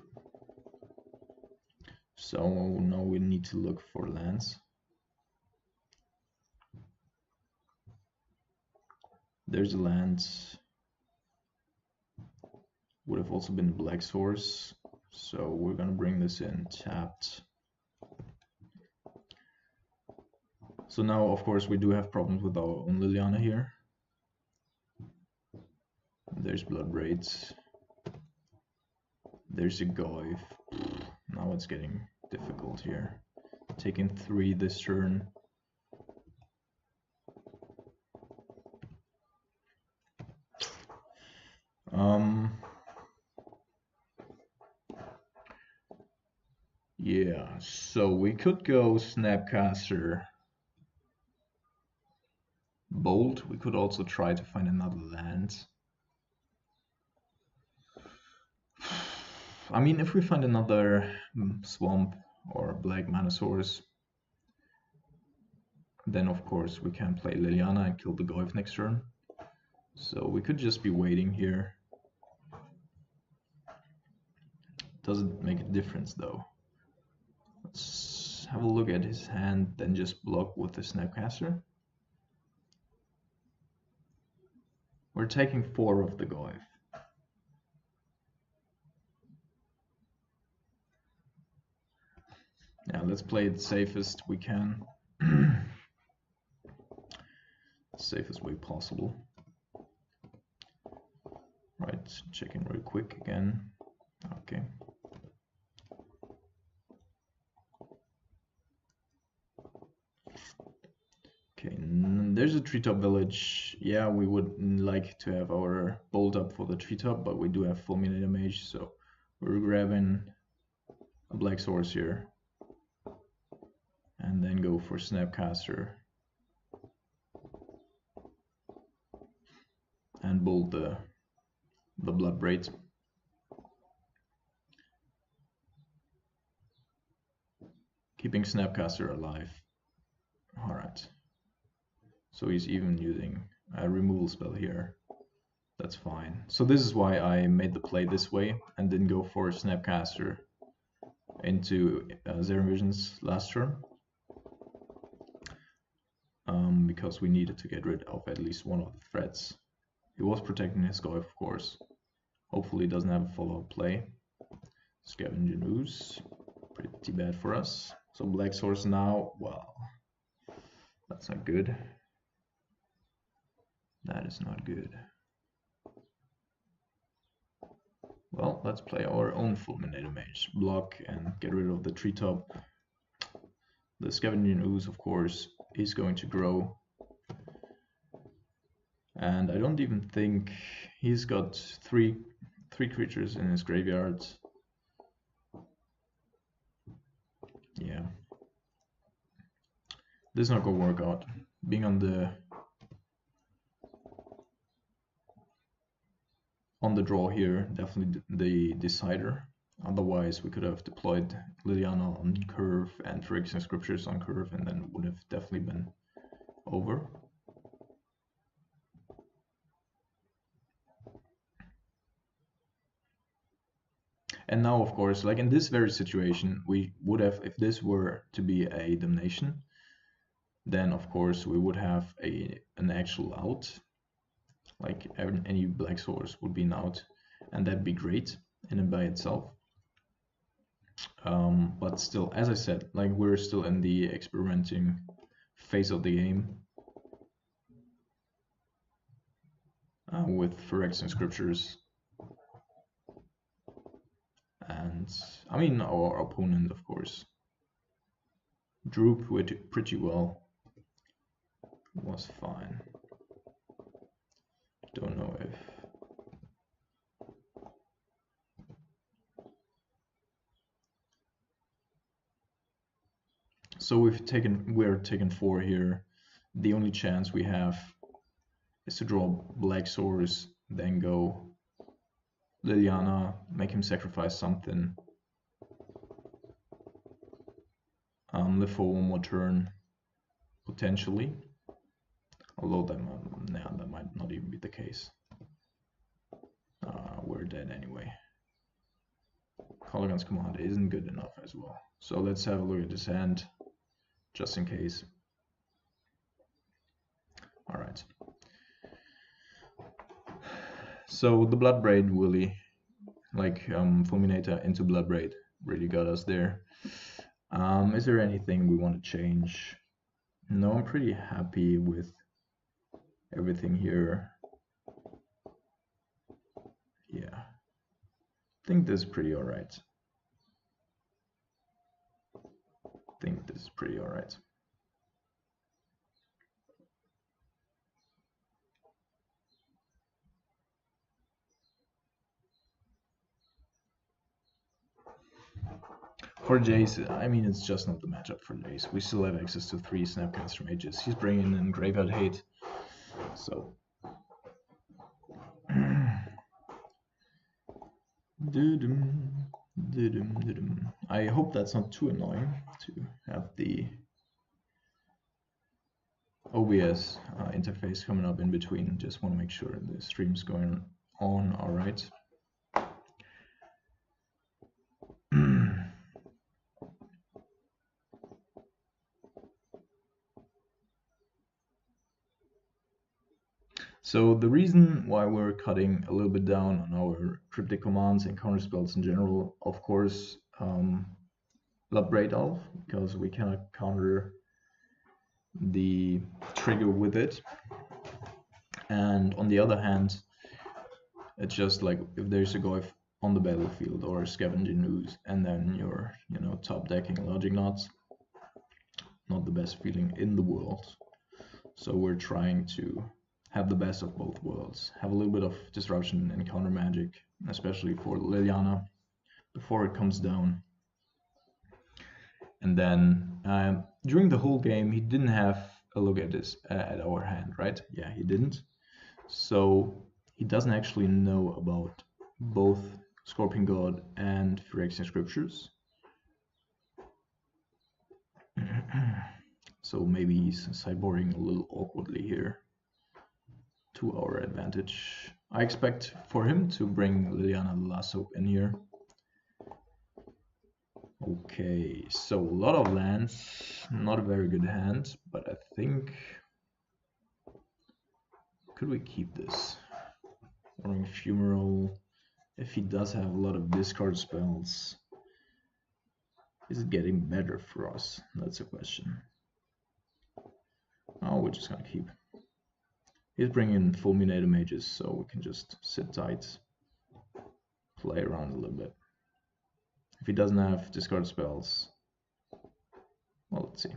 So now we need to look for lands. There's a land. Would have also been Black Source. So we're gonna bring this in tapped. So now, of course, we do have problems with our own Liliana here. There's Blood Raids. There's a Goyf. Now it's getting difficult here. Taking 3 this turn. Yeah, so we could go Snapcaster Bolt. We could also try to find another land. I mean, if we find another Swamp or Black Mana Source, then of course we can play Liliana and kill the Goyf next turn. So we could just be waiting here. Doesn't make a difference though. Let's have a look at his hand, then just block with the Snapcaster. We're taking 4 of the Goyf. Yeah, let's play it safest we can. Safest way possible. Right, checking real quick again. Okay. Okay, there's a treetop village. Yeah, we would like to have our bolt up for the treetop, but we do have Fulminator Mage, so we're grabbing a Black Source here. And then go for Snapcaster. And bolt the Blood Braid. Keeping Snapcaster alive. Alright. So he's even using a removal spell here. That's fine. So this is why I made the play this way and didn't go for a Snapcaster into Zero Visions last turn. Because we needed to get rid of at least one of the threats. He was protecting his Goyf, of course. Hopefully he doesn't have a follow-up play. Scavenger Ooze. Pretty bad for us. So Black Source now, well, That's not good. That is not good. Well, let's play our own Fulminator Mage. Block and get rid of the treetop. The Scavenging Ooze, of course, is going to grow. And I don't even think he's got three creatures in his graveyard. Yeah. This is not gonna work out. Being on the draw here, definitely the decider. Otherwise, we could have deployed Liliana on curve and Phyrexian Scriptures on curve, and then it would have definitely been over. And now, of course, like in this very situation, we would have, if this were to be a Damnation, then of course we would have an actual out. Like any black source would be an out, and that'd be great in and by itself. But still, as I said, like we're still in the experimenting phase of the game with Phyrexian Scriptures. And I mean, our opponent, of course, drew pretty well. Was fine. Don't know if so. We're taking 4 here. The only chance we have is to draw black source, then go Liliana, make him sacrifice something, live for one more turn, potentially. Although that might not even be the case. We're dead anyway. Colorgun's command isn't good enough as well. So let's have a look at this hand, just in case. Alright. So the Bloodbraid really, like Fulminator into Bloodbraid, really got us there. Is there anything we want to change? No, I'm pretty happy with everything here. Yeah, I think this is pretty alright. For Jace, I mean, it's just not the matchup for Jace. We still have access to 3 Snapcaster Mages. He's bringing in Graveyard Hate, so... I hope that's not too annoying to have the OBS interface coming up in between. Just want to make sure the stream's going on alright. So the reason why we're cutting a little bit down on our cryptic commands and counter spells in general, of course, Bloodbraid Elf, because we cannot counter the trigger with it. And on the other hand, it's just like if there's a Goyf on the battlefield or a Scavenging Ooze, and then you're, top decking Logic Knots, not the best feeling in the world. So we're trying to have the best of both worlds, have a little bit of disruption and counter magic, especially for Liliana before it comes down. And then during the whole game, he didn't have a look at this at our hand, right? Yeah, he didn't. So he doesn't actually know about both Scorpion God and Phyrexian Scriptures. So maybe he's sideboarding a little awkwardly here to our advantage. I expect for him to bring Liliana the Last Hope in here. Okay, so a lot of lands, not a very good hand, but I think... Could we keep this? Roaring Fumarole, if he does have a lot of discard spells, is it getting better for us? That's a question. we're just gonna keep. He's bringing fulminator mages, so we can just sit tight, play around a little bit. If he doesn't have discard spells, well, let's see.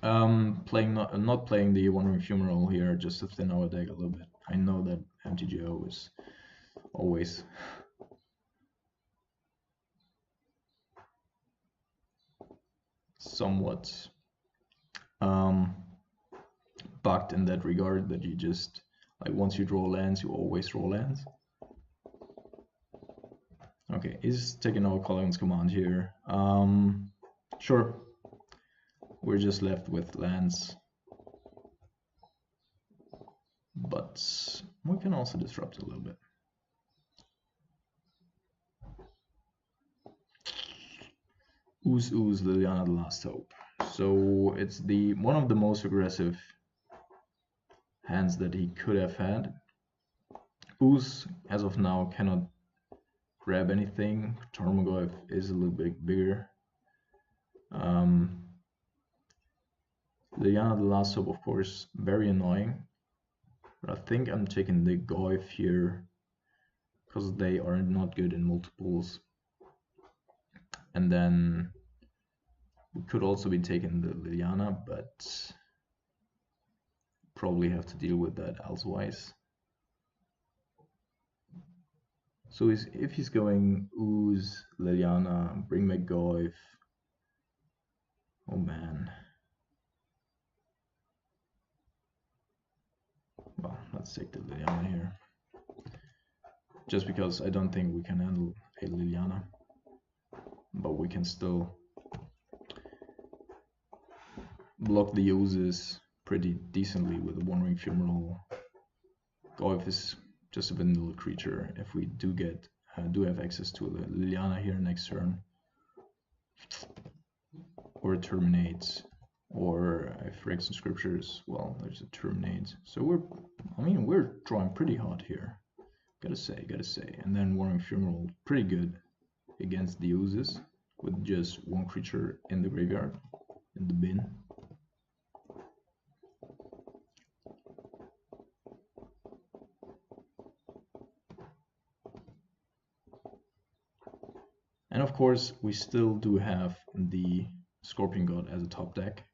Playing not playing the Wandering Funeral here just to thin our deck a little bit. I know that MTGO is always somewhat bugged in that regard, that you just, like, once you draw lands, you always draw lands. Okay, he's taking our Color's command here. Sure. We're just left with lands. But we can also disrupt a little bit. Ooze, Liliana, the Last Hope. So it's one of the most aggressive hands that he could have had. Ooze, as of now, cannot grab anything. Tarmogoyf is a little bit bigger. Liliana, the Last Hope, of course, very annoying. But I think I'm taking the Goyf here because they are not good in multiples. And then we could also be taking the Liliana, but probably have to deal with that elsewise. So if he's going Ooze, Liliana, bring back Goyf, oh man. Well, let's take the Liliana here. Just because I don't think we can handle a Liliana. But we can still block the uses pretty decently with the Wandering Funeral. Goyf is just a vanilla creature. If we do have access to the Liliana here next turn, or a Terminate, or if Grixis Scriptures, well, there's a Terminate. So we're drawing pretty hot here. Gotta say. And then Wandering Funeral, pretty good against the uses with just one creature in the graveyard, in the bin. And of course, we still do have the Scorpion God as a top deck.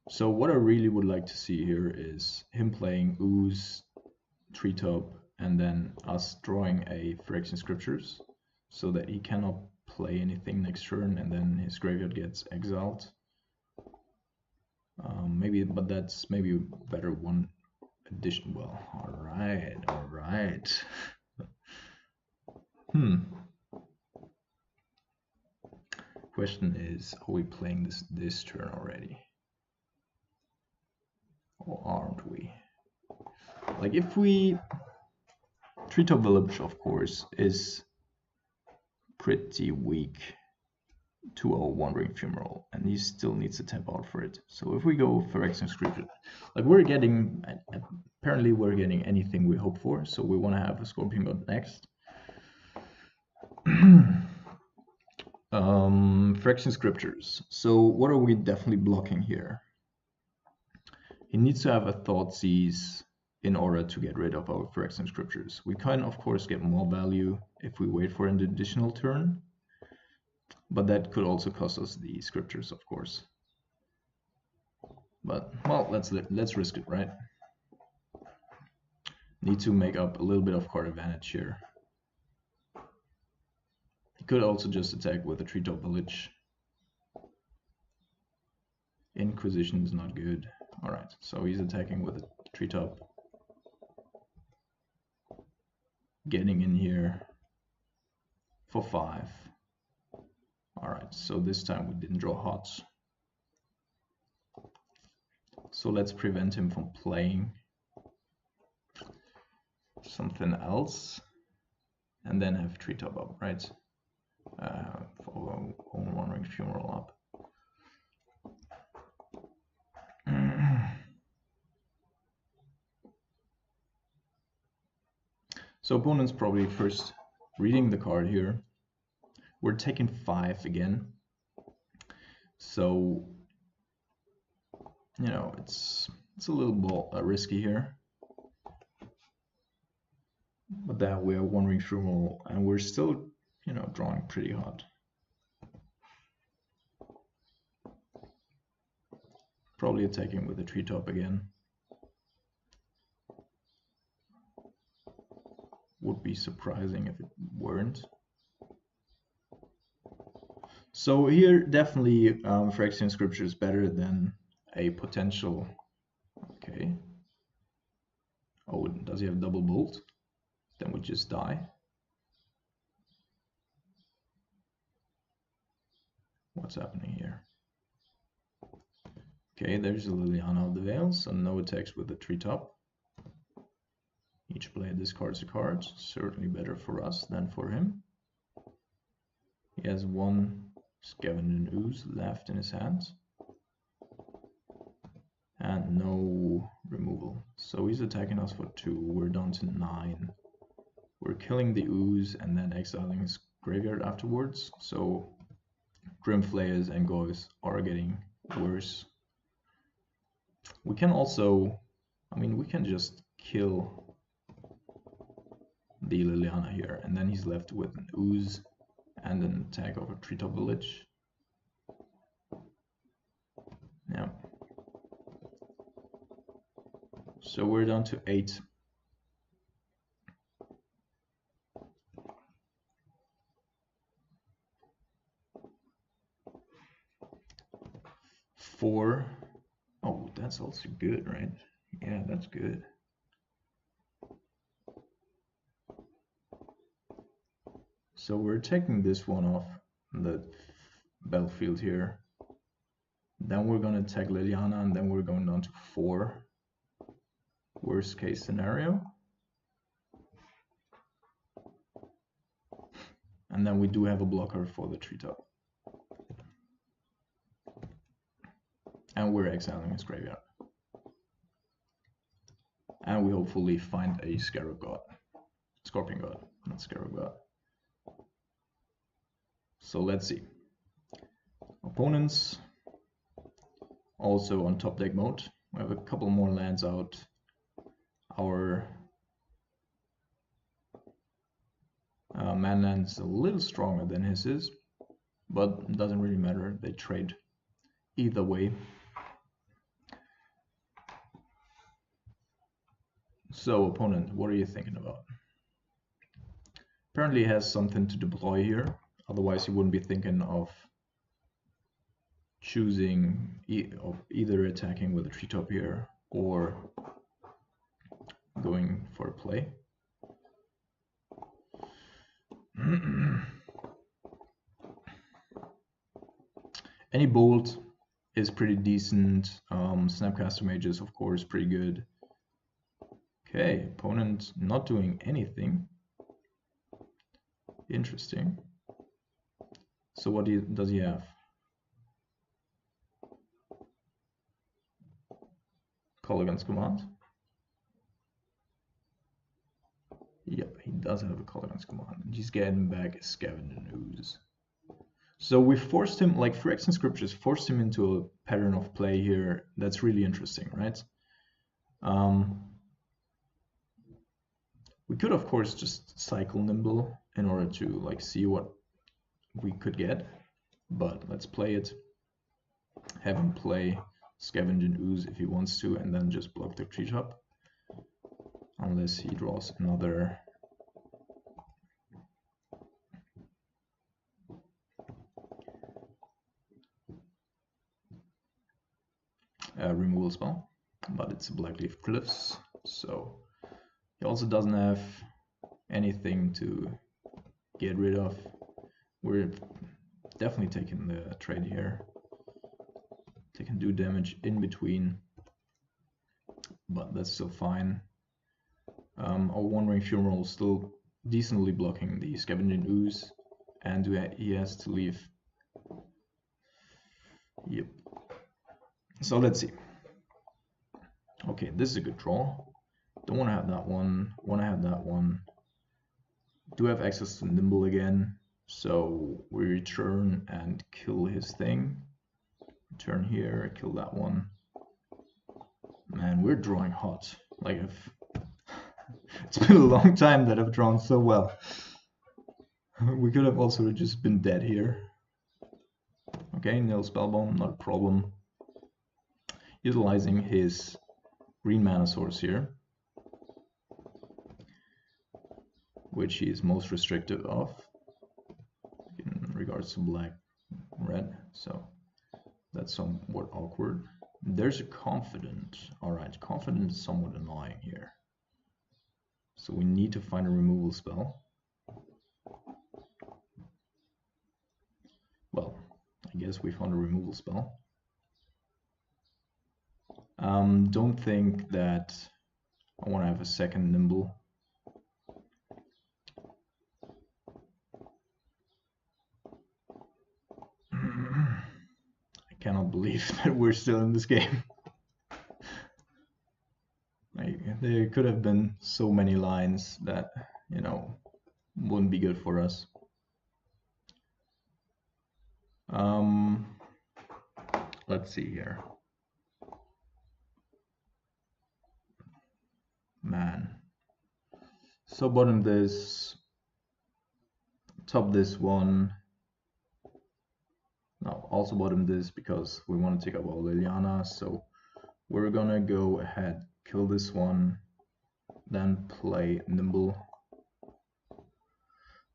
So what I really would like to see here is him playing Ooze, Treetop, and then us drawing a Phyrexian Scriptures, so that he cannot play anything next turn, and then his graveyard gets exiled. But that's maybe better one addition. Well, all right. Question is, are we playing this turn already? Or aren't we? Like, if we... Treetop Village, of course, is pretty weak to our Wandering Funeral, and he still needs to tap out for it. So if we go Phyrexian Scripture, like, apparently we're getting anything we hope for, so we want to have a Scorpion God next. Phyrexian Scriptures. So what are we definitely blocking here? He needs to have a Thoughtseize in order to get rid of our Phyrexian Scriptures. We can, of course, get more value if we wait for an additional turn, but that could also cost us the Scriptures, of course. But, well, let's risk it, right? Need to make up a little bit of card advantage here. He could also just attack with a Treetop Village. Inquisition is not good. Alright, so he's attacking with a Treetop. Getting in here for 5. Alright, so this time we didn't draw hots. So let's prevent him from playing something else. And then have Treetop up, right? For Wandering Funeral up. So opponent's probably first reading the card here. We're taking 5 again. So you know, it's a little risky here. But that we are wandering through all, and we're still, you know, drawing pretty hot. Probably attacking with the treetop again. Would be surprising if it weren't. So here, definitely, Phyrexian Scripture is better than a potential. Okay. Oh, does he have double bolt? Then we just die. What's happening here? Okay, there's a Liliana of the Veil, so no attacks with the treetop. Each player discards a card, certainly better for us than for him. He has one Scavenging Ooze left in his hands. And no removal. So he's attacking us for 2, we're down to 9. We're killing the Ooze and then exiling his graveyard afterwards. So Grimflayers and Goys are getting worse. We can also, I mean, we can just kill the Liliana here, and then he's left with an Ooze and an attack of a Treetop Village. Yeah. So we're down to 8. Four. Oh, that's also good, right? Yeah, that's good. So we're taking this one off the battlefield here. Then we're going to attack Liliana, and then we're going down to 4. Worst case scenario. And then we do have a blocker for the treetop. And we're exiling his graveyard. And we hopefully find a Scarab God. Scorpion God, not Scarab God. So let's see. Opponents also on top deck mode. We have a couple more lands out. Our man is a little stronger than his is, but it doesn't really matter. They trade either way. So opponent, what are you thinking about? Apparently he has something to deploy here. Otherwise he wouldn't be thinking of choosing either attacking with a treetop here or going for a play. Any bolt is pretty decent. Snapcaster Mage is of course pretty good. Okay, opponent not doing anything. Interesting. So what does he have? Call against command. Yep, he does have a call against command. He's getting back a Scavenging Ooze. So we forced him, like Phyrexian Scriptures, forced him into a pattern of play here. That's really interesting, right? We could, of course, just cycle Nimble in order to like see what we could get, but let's play it. Have him play Scavenging Ooze if he wants to, and then just block the treetop. Unless he draws another removal spell, but it's a Blackleaf Cliffs, so he also doesn't have anything to get rid of. We're definitely taking the trade here. They can do damage in between, but that's still fine. Our Wandering Funeral is still decently blocking the Scavenging Ooze, and he has to leave. Yep. So let's see. Okay, this is a good draw. Don't want to have that one. Want to have that one. Do have access to Nimble again, so we return and kill his thing. Return here, kill that one. Man, we're drawing hot. Like, it's been a long time that I've drawn so well. We could have also just been dead here. Okay, nil spellbomb, not a problem. Utilizing his green mana source here, which he is most restrictive of in regards to black, red, so that's somewhat awkward. There's a confident. Alright, confident is somewhat annoying here. So we need to find a removal spell. Well, I guess we found a removal spell. Don't think that I want to have a second nimble. I cannot believe that we're still in this game. Like, there could have been so many lines that, you know, wouldn't be good for us. Let's see here. Man. So bottom this, top this one. No, also bottom this because we want to take up all Liliana. So we're gonna go ahead, kill this one, then play Nimble,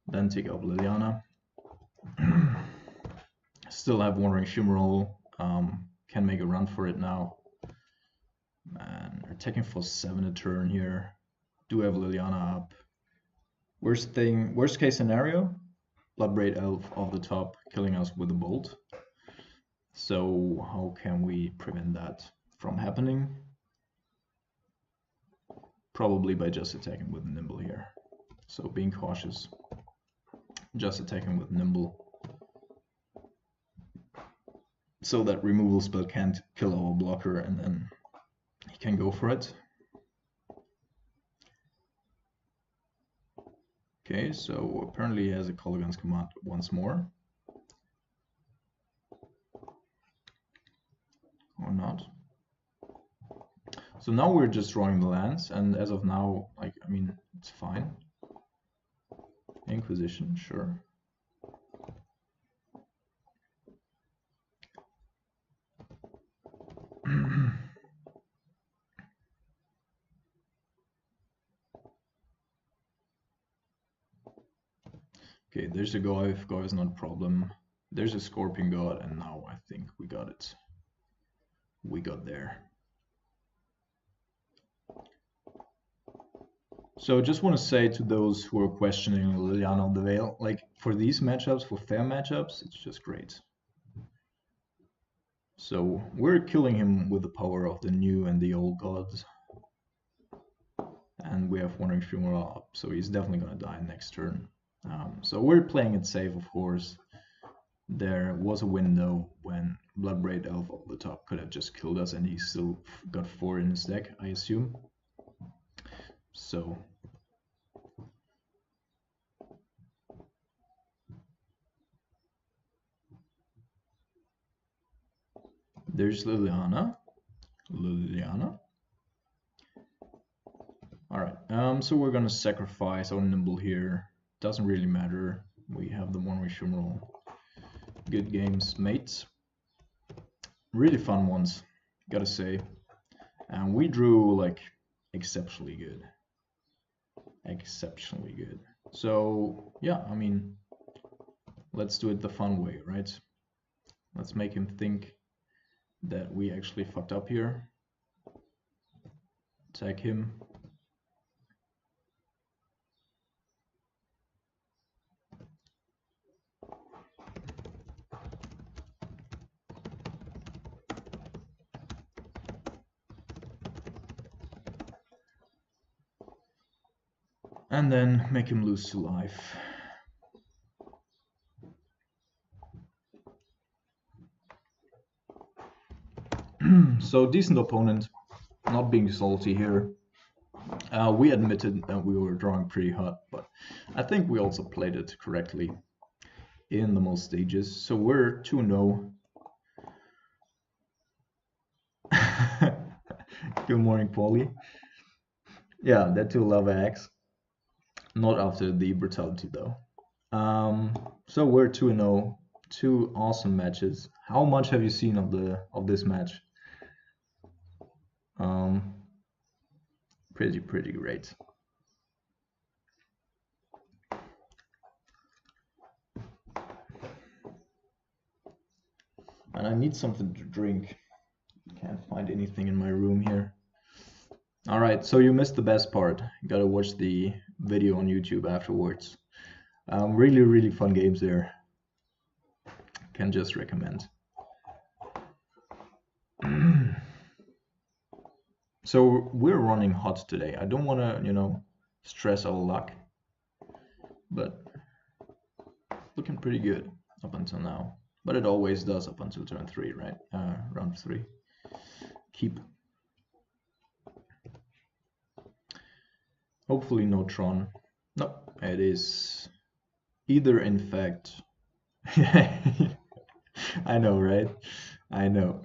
then take up Liliana. Still have Wandering Shimmerl, can make a run for it now. Man, we're taking for 7 a turn here. Do have Liliana up. Worst case scenario, Bloodbraid Elf off the top, killing us with a bolt. So how can we prevent that from happening? Probably by just attacking with Nimble here. So being cautious, just attacking with Nimble. So that removal spell can't kill our blocker and then he can go for it. Okay, so apparently he has a Color Guns command once more. Or not. So now we're just drawing the lands, and as of now, like, I mean, it's fine. Inquisition, sure. Okay, there's a Goyf. Goyf is not a problem. There's a Scorpion God, and now I think we got it. We got there. So just want to say to those who are questioning Liliana of the Veil, like, for these matchups, for fair matchups, it's just great. So we're killing him with the power of the new and the old gods. And we have Wandering Funeral up, so he's definitely going to die next turn. So we're playing it safe, of course. There was a window when Bloodbraid Elf off the top could have just killed us, and he still got 4 in his deck, I assume. So there's Liliana. Alright, so we're gonna sacrifice our Nimble here. Doesn't really matter. We have the Wandering Shimmerl. Good games, mates. Really fun ones, gotta say. And we drew, like, exceptionally good. Exceptionally good. So, yeah, I mean, let's do it the fun way, right? Let's make him think that we actually fucked up here. Attack him. And then make him lose to life. So decent opponent, not being salty here. We admitted that we were drawing pretty hot, but I think we also played it correctly in the most stages. So we're 2-0. Good morning, Paulie. Yeah, that too, Lava X. Not after the brutality though. So we're 2-0, two awesome matches. How much have you seen of this match? Um, pretty great. And I need something to drink. Can't find anything in my room here. All right, so you missed the best part. You gotta watch the video on YouTube afterwards. Really fun games there. Can just recommend. So we're running hot today. I don't want to, stress our luck, but looking pretty good up until now. But it always does up until turn 3, right? Round 3. Keep. Hopefully no Tron. No, it is either in fact. I know, right? I know.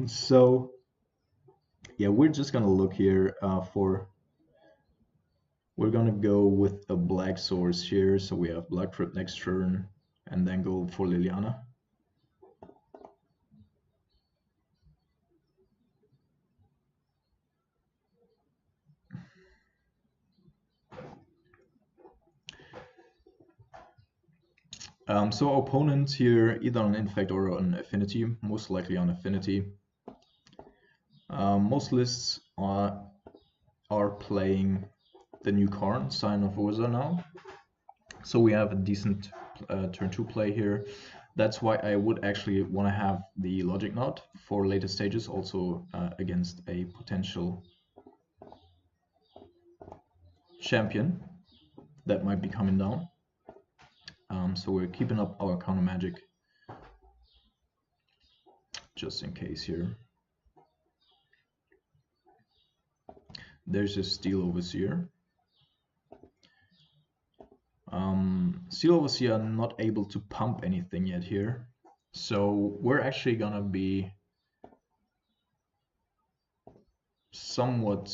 So yeah, we're just gonna look here for. We're gonna go with a black source here, so we have Black Crypt next turn, and then go for Liliana. So opponents here, either on Infect or on Affinity, most likely on Affinity. Most lists are playing the new Karn, Sign of Urza now. So we have a decent turn 2 play here. That's why I would actually want to have the Logic Knot for later stages, also against a potential champion that might be coming down. So we're keeping up our counter magic just in case here. There's a Steel Overseer. Steel Overseer not able to pump anything yet here. So we're actually gonna be somewhat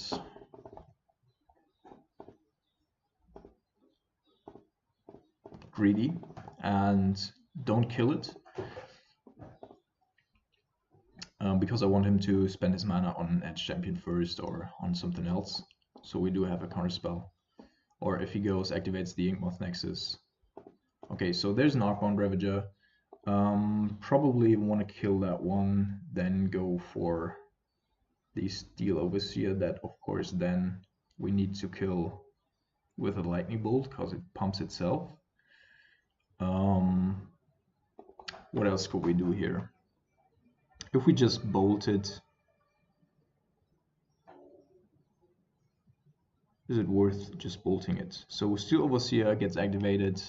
greedy and don't kill it. Because I want him to spend his mana on an edge champion first or on something else. So we do have a counter spell. Or if he goes, activates the Inkmoth Nexus. Okay, so there's an Arcbound Ravager. Probably want to kill that one, then go for the Steel Overseer that of course then we need to kill with a Lightning Bolt because it pumps itself. What else could we do here? If we just bolted, is it worth just bolting it? So Steel Overseer gets activated.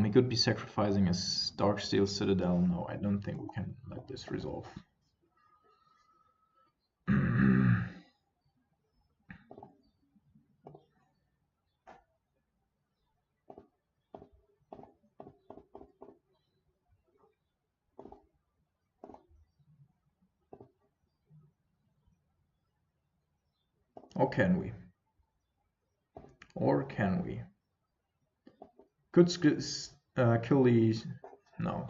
He could be sacrificing a Darksteel Citadel. No, I don't think we can let this resolve. Or can we? Or can we? Could kill these? No.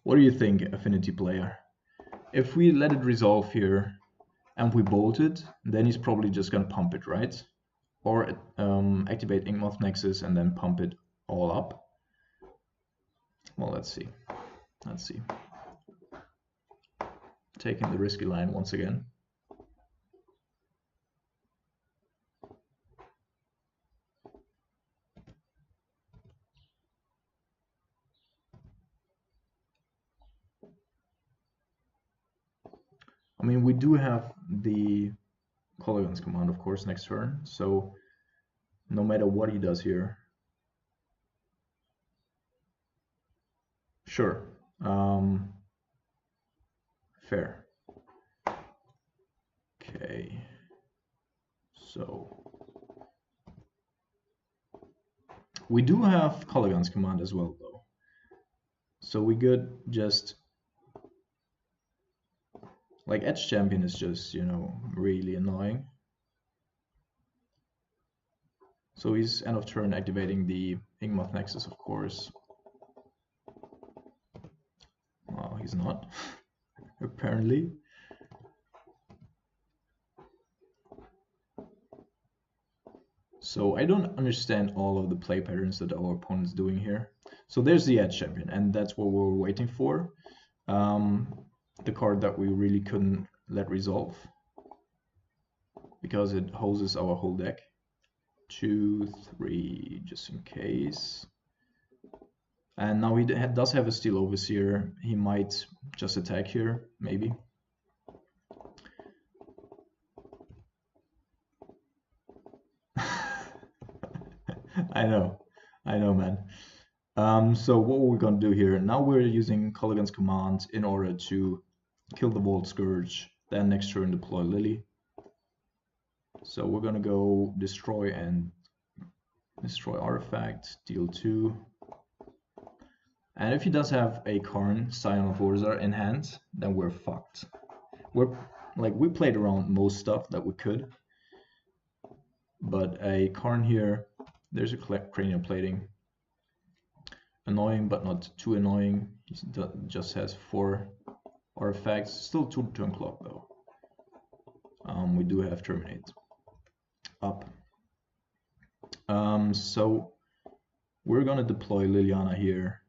What do you think, Affinity player? If we let it resolve here and we bolt it, then he's probably just gonna pump it, right? Or activate Inkmoth Nexus and then pump it all up. Well, let's see. Let's see. Taking the risky line once again. I mean, we do have the Color command, of course, next turn. So no matter what he does here, sure, fair. Okay, so we do have Color command as well, though. So we could just Like Edge Champion is just, you know, really annoying. So he's end of turn activating the Inkmoth Nexus, of course. Well, he's not, apparently. So I don't understand all of the play patterns that our opponent's doing here. So there's the Edge Champion, and that's what we're waiting for. The card that we really couldn't let resolve because it hoses our whole deck. 2, 3, just in case. And now he does have a Steel Overseer. He might just attack here, maybe. I know, man. So what we're gonna do here, now we're using Colligan's command in order to kill the Vault Scourge, then next turn deploy Lily. So we're gonna go destroy artifact, deal 2. And if he does have a Karn, Scion of Urza in hand, then we're fucked. We played around most stuff that we could. But a Karn here, there's a Cranial Plating. Annoying, but not too annoying. He just has 4 artifacts. Still 2 turn clock though. We do have Terminate up. So we're gonna deploy Liliana here,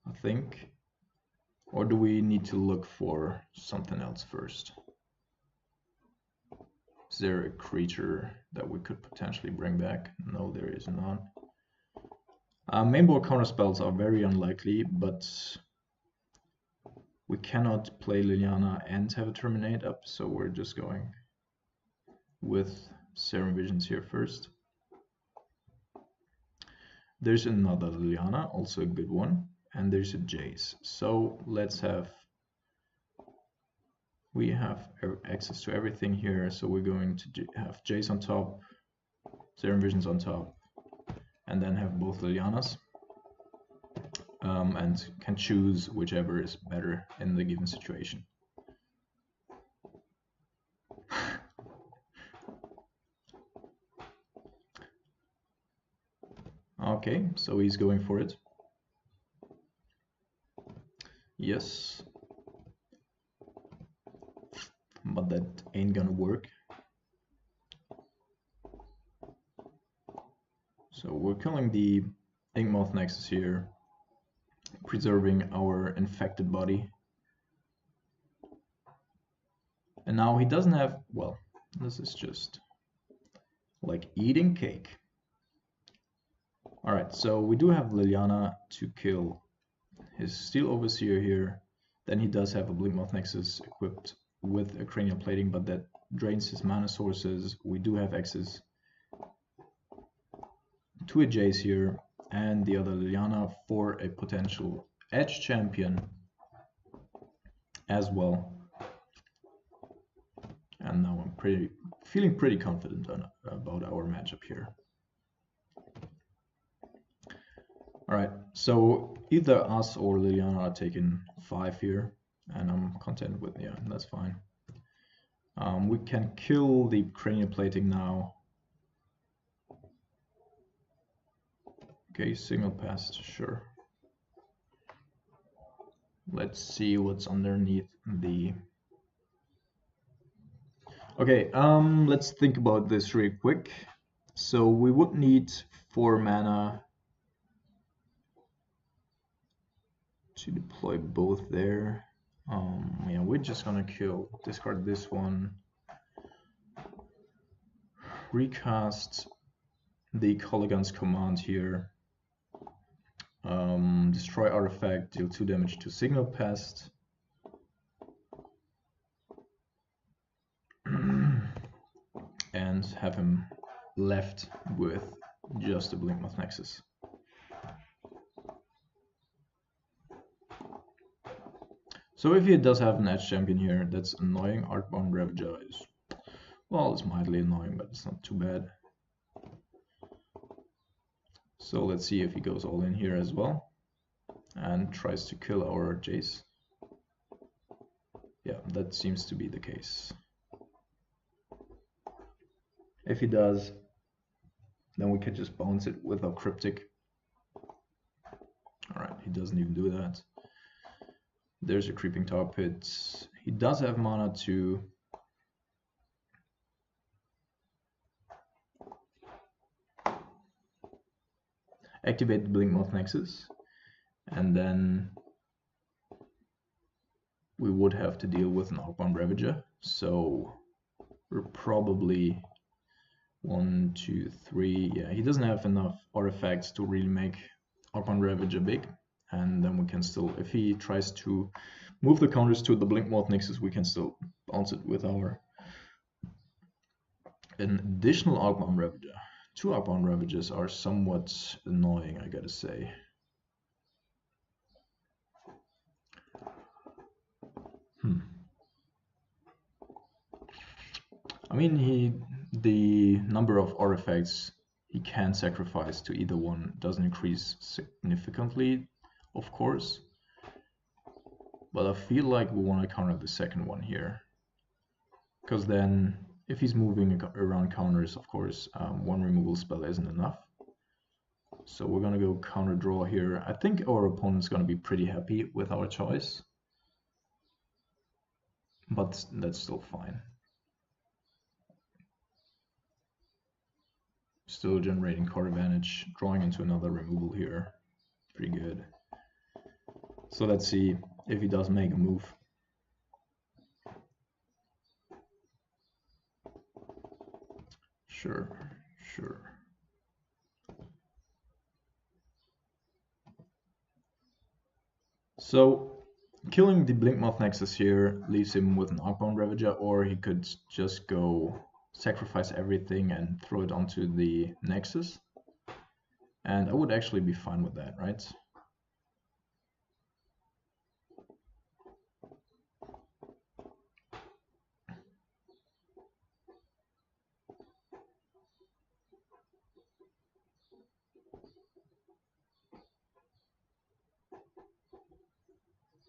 I think. Or do we need to look for something else first? Is there a creature that we could potentially bring back? No, there is none. Mainboard counter spells are very unlikely, but we cannot play Liliana and have a Terminate up, so we're just going with Serum Visions here first. There's another Liliana, also a good one, and there's a Jace. So we have access to everything here, so we're going to have Jace on top, Serum Visions on top, and then have both Lilianas, and can choose whichever is better in the given situation. Okay, so he's going for it. Yes. But that ain't gonna work. So we're killing the Inkmoth Nexus here, preserving our infected body. And now he doesn't have, well, this is just like eating cake. Alright, so we do have Liliana to kill his Steel Overseer here. Then he does have a Blinkmoth Nexus equipped with a Cranial Plating, but that drains his mana sources. We do have access to a Jace here and the other Liliana for a potential Edge Champion as well. And now I'm feeling pretty confident about our matchup here. Alright, so either us or Liliana are taking 5 here, and I'm content with, yeah, that's fine. We can kill the Cranial Plating now. Okay, Signal Pest, sure. Let's see what's underneath the... Okay, let's think about this real quick. So we would need 4 mana to deploy both there. Yeah, we're just gonna discard this one, recast the Colligan's command here, destroy artifact, deal 2 damage to Signal Pest, and have him left with just a Blinkmoth Nexus. So if he does have an Edge Champion here, that's annoying. Arcbound Ravager is, well, it's mildly annoying, but it's not too bad. So let's see if he goes all in here as well and tries to kill our Jace. Yeah, that seems to be the case. If he does, then we can just bounce it with our Cryptic. Alright, he doesn't even do that. There's a Creeping Tar Pit. He does have mana to activate the Blinkmoth Nexus, and then we would have to deal with an Arcbound Ravager. So we're probably 1, 2, 3. Yeah, he doesn't have enough artifacts to really make Arcbound Ravager big. And then we can still, if he tries to move the counters to the Blinkmoth Nexus, we can still bounce it with our an additional Arcbound Ravager. 2 Arcbound Ravagers are somewhat annoying, I gotta say. I mean, the number of artifacts he can sacrifice to either one doesn't increase significantly, of course. But I feel like we want to counter the second one here. Because then, if he's moving around counters, of course, one removal spell isn't enough. So we're going to go counter draw here. I think our opponent's going to be pretty happy with our choice. But that's still fine. Still generating card advantage, drawing into another removal here. Pretty good. So let's see if he does make a move. Sure. So killing the Blinkmoth Nexus here leaves him with an Arcbound Ravager, or he could just go sacrifice everything and throw it onto the Nexus. And I would actually be fine with that, right?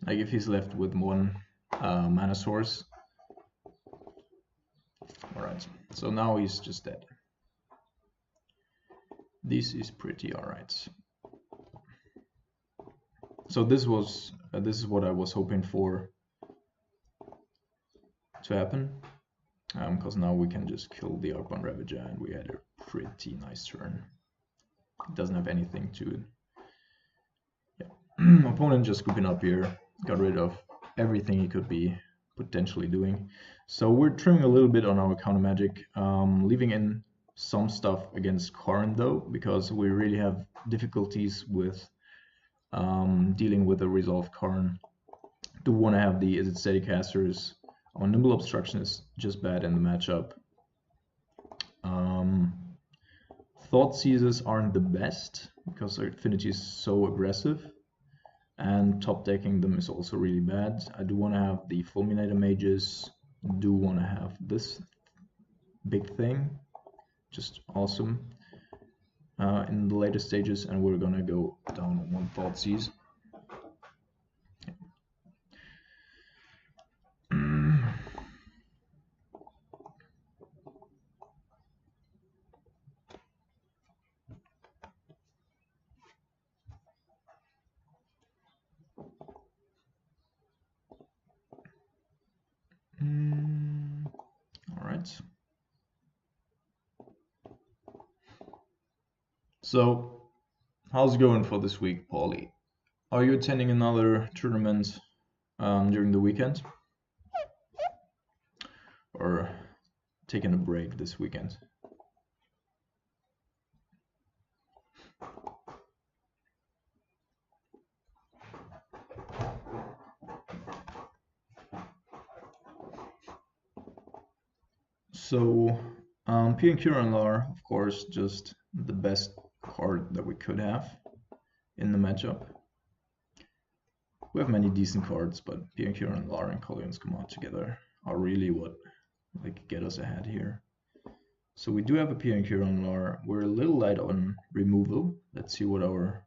Like if he's left with one mana source. Alright, so now he's just dead. This is pretty alright. So this is what I was hoping for to happen, because now we can just kill the Arcbound Ravager and we had a pretty nice turn. It doesn't have anything to it. Yeah. Opponent just scooping up here, got rid of everything he could be potentially doing. So we're trimming a little bit on our counter magic, leaving in some stuff against Karn though, because we really have difficulties with dealing with the resolved Karn. Do want to have the Is It Steady Casters. Our Nimble Obstruction is just bad in the matchup. Thought Seizes aren't the best because our Affinity is so aggressive, and top decking them is also really bad. I do want to have the Fulminator Mages, do want to have this big thing, just awesome in the later stages, and we're gonna go down on 1 Thoughtseize. All right. So, how's it going for this week, Paulie? Are you attending another tournament during the weekend? Or taking a break this weekend? So, Piancuran are, of course, just the best card that we could have in the matchup. We have many decent cards, but Piancuran and Collion's Command together are really what get us ahead here. So we do have a Piancuran Lar. We're a little light on removal. Let's see what our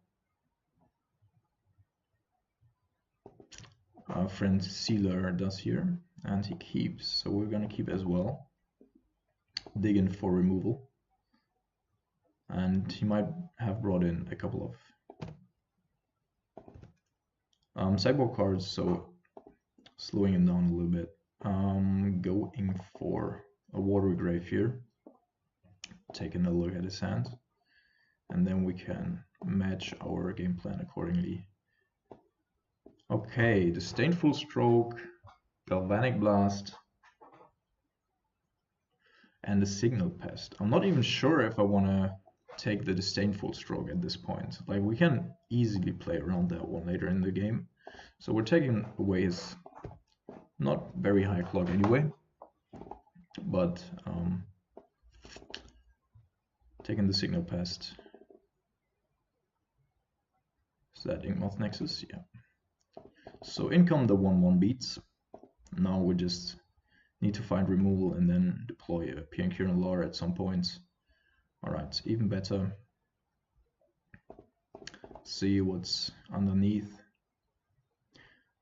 our friend Sealer does here, and he keeps, so we're gonna keep as well. Dig in for removal, and he might have brought in a couple of sideboard cards, so slowing him down a little bit. Going for a Watery Grave here, taking a look at his hand, and then we can match our game plan accordingly. Okay, Disdainful Stroke, Galvanic Blast, and the Signal Pest. I'm not even sure if I want to take the Disdainful Stroke at this point. Like, we can easily play around that one later in the game. So we're taking away his not very high clock anyway, but taking the Signal Pest. Is that Inkmoth Nexus? Yeah. So in come the 1/1 beats. Now we just need to find removal and then deploy a Piankiran Lar at some point. Alright, even better. See what's underneath.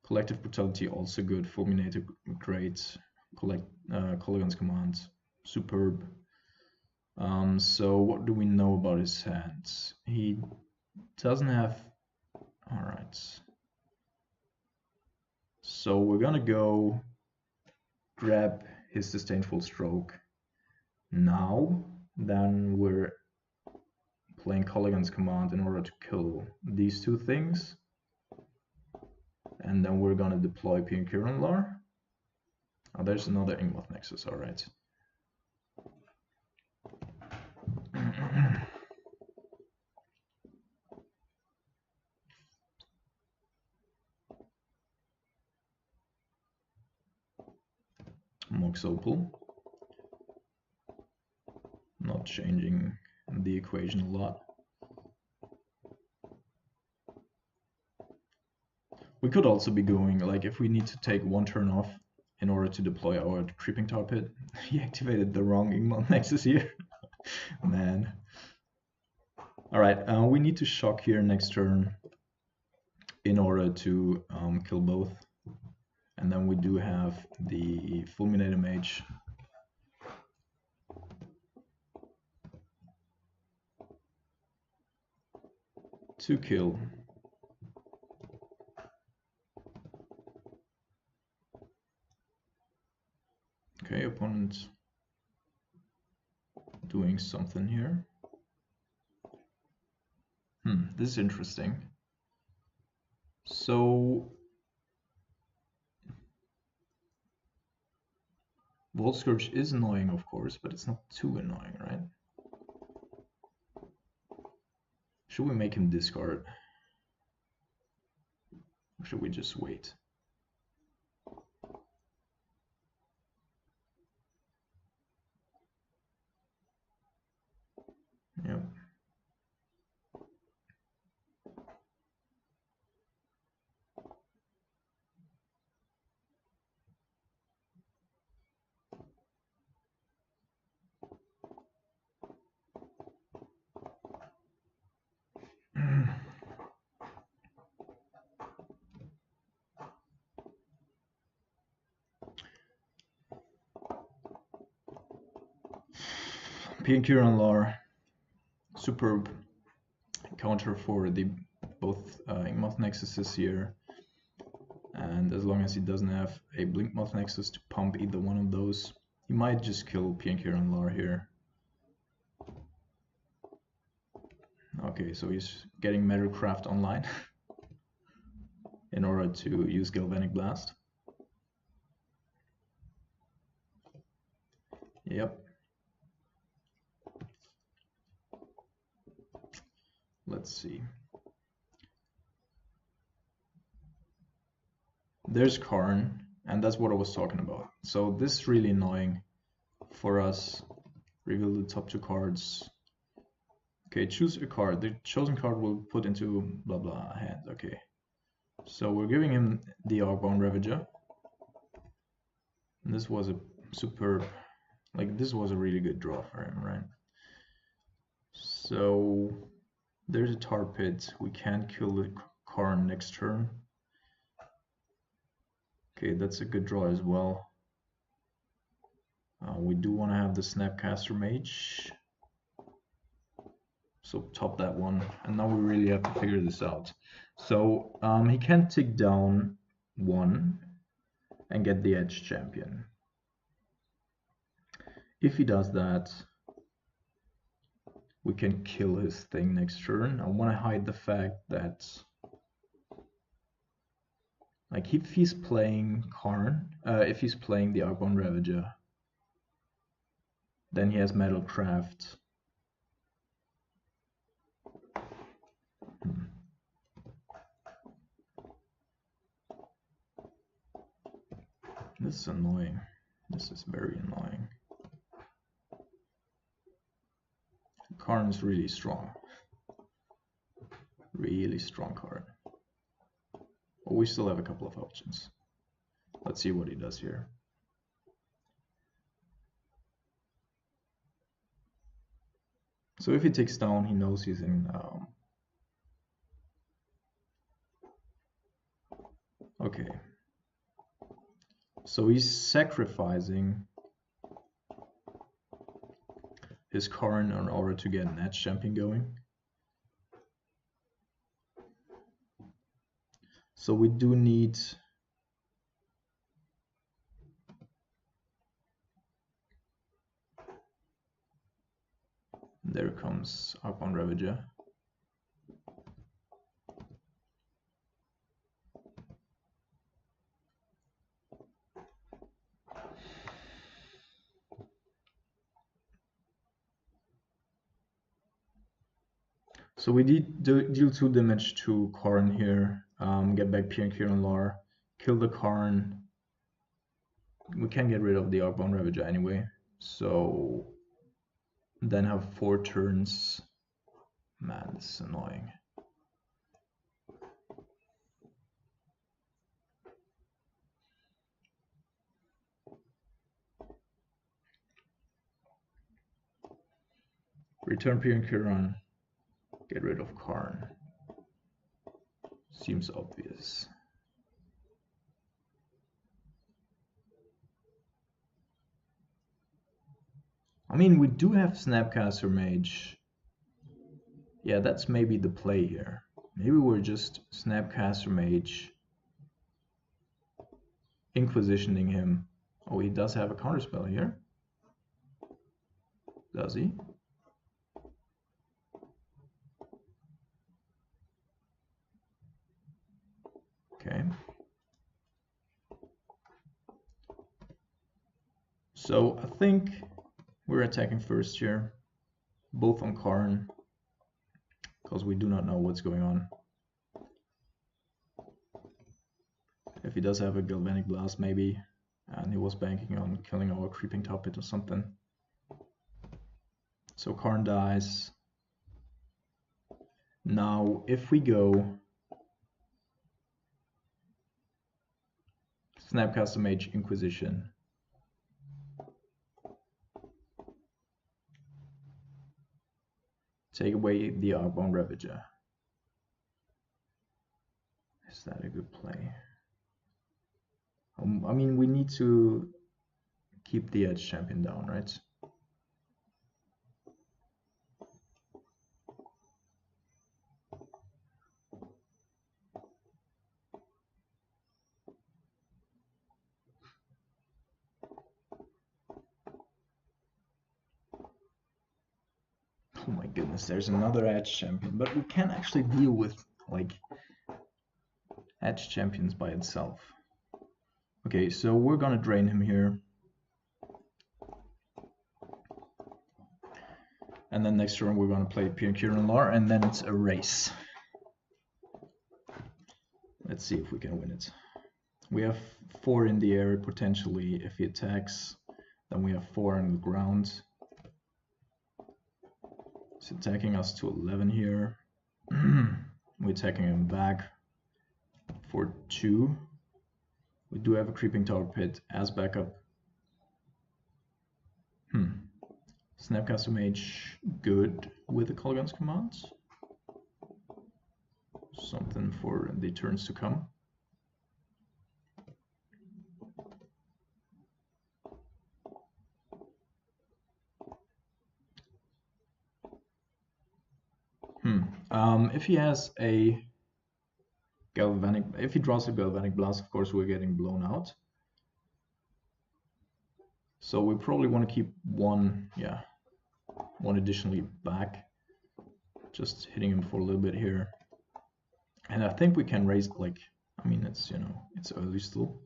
Collective Brutality also good. Fulminator great. Colligan's Command superb. So what do we know about his hands? He doesn't have... Alright. So we're gonna go grab his Disdainful Stroke now. Then we're playing Colligan's Command in order to kill these two things. And then we're gonna deploy Piankiran Lar. Oh, there's another Inkmoth Nexus, alright. Mox Opal. Not changing the equation a lot. We could also be going, like, if we need to take one turn off in order to deploy our Creeping Tar Pit. He activated the wrong Inkmoth Nexus here. Man. Alright, we need to shock here next turn in order to kill both. And then we do have the Fulminator Mage. To kill. Okay, opponent doing something here. This is interesting. So Volt Scourge is annoying, of course, but it's not too annoying, right? Should we make him discard? Or should we just wait? Yep. Piankiran Lar, superb counter for the both Inkmoth Nexuses here, and as long as he doesn't have a Blinkmoth Nexus to pump either one of those, he might just kill Piankiran Lar here. Okay, so he's getting Metalcraft online in order to use Galvanic Blast. Yep. Let's see. There's Karn, and that's what I was talking about. So this is really annoying for us. Reveal the top two cards. Okay, choose a card. The chosen card will put into blah blah hand. Okay. So we're giving him the Argborn Ravager. And this was a superb, like this was a really good draw for him, right? So there's a Tar Pit. We can kill the Karn next turn. Okay, that's a good draw as well. We do want to have the Snapcaster Mage. So top that one, and now we really have to figure this out. So he can tick down one and get the Edge Champion. If he does that, we can kill his thing next turn. I want to hide the fact that, like, if he's playing Karn, if he's playing the Archbone Ravager, then he has Metalcraft. This is annoying. This is very annoying. Karn is really strong. Really strong card. But we still have a couple of options. Let's see what he does here. So if he takes down, he knows he's in. Okay. So he's sacrificing his Karn in order to get an Edge Champion going. So we do need there comes Archbone Ravager. So we did deal 2 damage to Karn here, get back Pian Lar, kill the Karn. We can get rid of the Archbone Ravager anyway, so then have 4 turns. Man, this is annoying. Return Pian, get rid of Karn. Seems obvious. I mean, we do have Snapcaster Mage. Yeah, that's maybe the play here. Maybe we're just Snapcaster Mage, Inquisitioning him. Oh, he does have a counterspell here. Does he? Okay. So I think we're attacking first here, both on Karn, because we do not know what's going on. If he does have a Galvanic Blast, maybe, and he was banking on killing our Creeping Top Pit or something. So Karn dies. Now, if we go Snapcaster Mage Inquisition, take away the Archbone Ravager. Is that a good play? I mean, we need to keep the Edge Champion down, right? Oh my goodness, there's another Edge Champion, but we can actually deal with, like, Edge Champions by itself. Okay, so we're gonna drain him here. And then next turn we're gonna play Pian Lar, and then it's a race. Let's see if we can win it. We have 4 in the air potentially if he attacks. Then we have 4 on the ground. He's attacking us to 11 here. We're attacking him back for 2. We do have a Creeping Tower Pit as backup. Snapcaster Mage good with the Colgan's commands. Something for the turns to come. If he has a galvanic, if he draws a galvanic blast, of course we're getting blown out. So we probably want to keep one additionally back, just hitting him for a little bit here. And I think we can raise, like, I mean, it's, it's early still,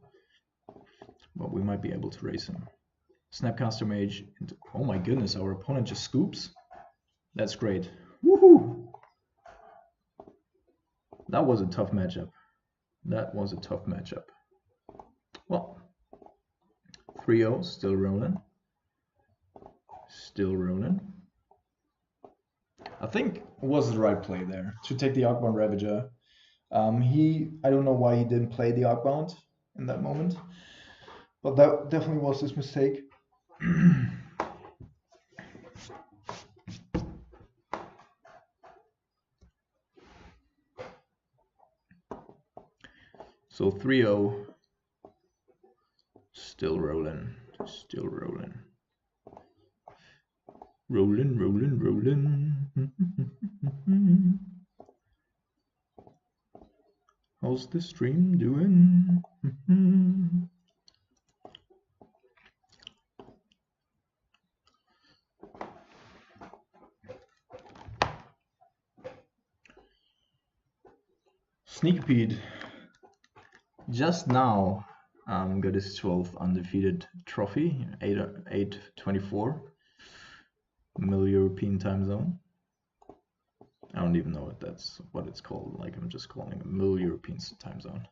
but we might be able to raise him. Snapcaster Mage into, oh my goodness, our opponent just scoops. That's great. Woohoo! That was a tough matchup. That was a tough matchup. Well, 3-0, still rolling. Still rolling. I think it was the right play there to take the Arcbound Ravager. I don't know why he didn't play the Arcbound in that moment, but that definitely was his mistake. So 3-0, still rolling, still rolling. Rolling, rolling, rolling. How's the stream doing? Sneak peek. Just now got his 12th undefeated trophy, 824 Middle European time zone. I don't even know what it's called. Like, I'm just calling it Middle European time zone.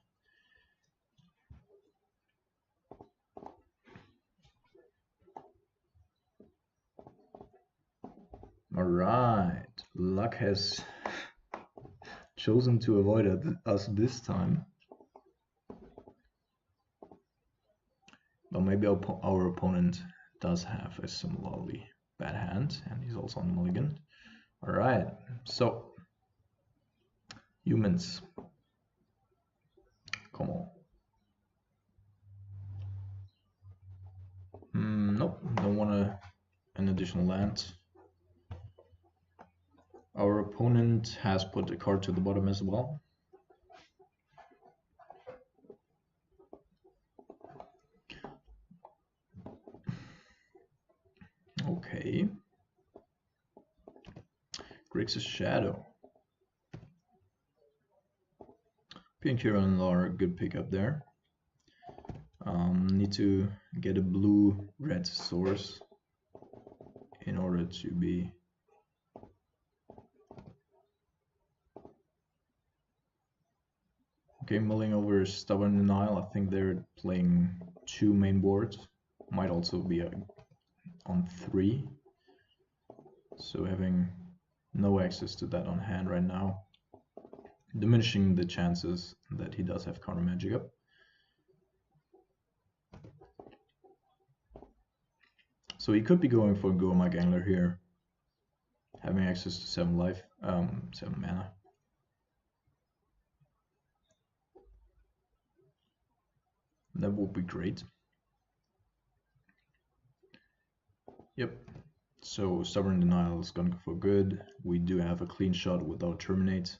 All right, luck has chosen to avoid us this time. But maybe our opponent does have a similarly bad hand, and he's also on the mulligan. All right, so humans, come on. Nope, don't want an additional land. Our opponent has put a card to the bottom as well. Okay. Grixis Shadow. Pink Huron are a good pickup there. Need to get a blue-red source in order to be okay. Mulling over Stubborn Denial. I think they're playing 2 main boards. Might also be on 3. So having no access to that on hand right now, diminishing the chances that he does have counter magic up. So he could be going for Gormag Angler here, having access to 7 life, 7 mana. That would be great. Yep. So Stubborn Denial is going for good. We do have a clean shot without Terminate.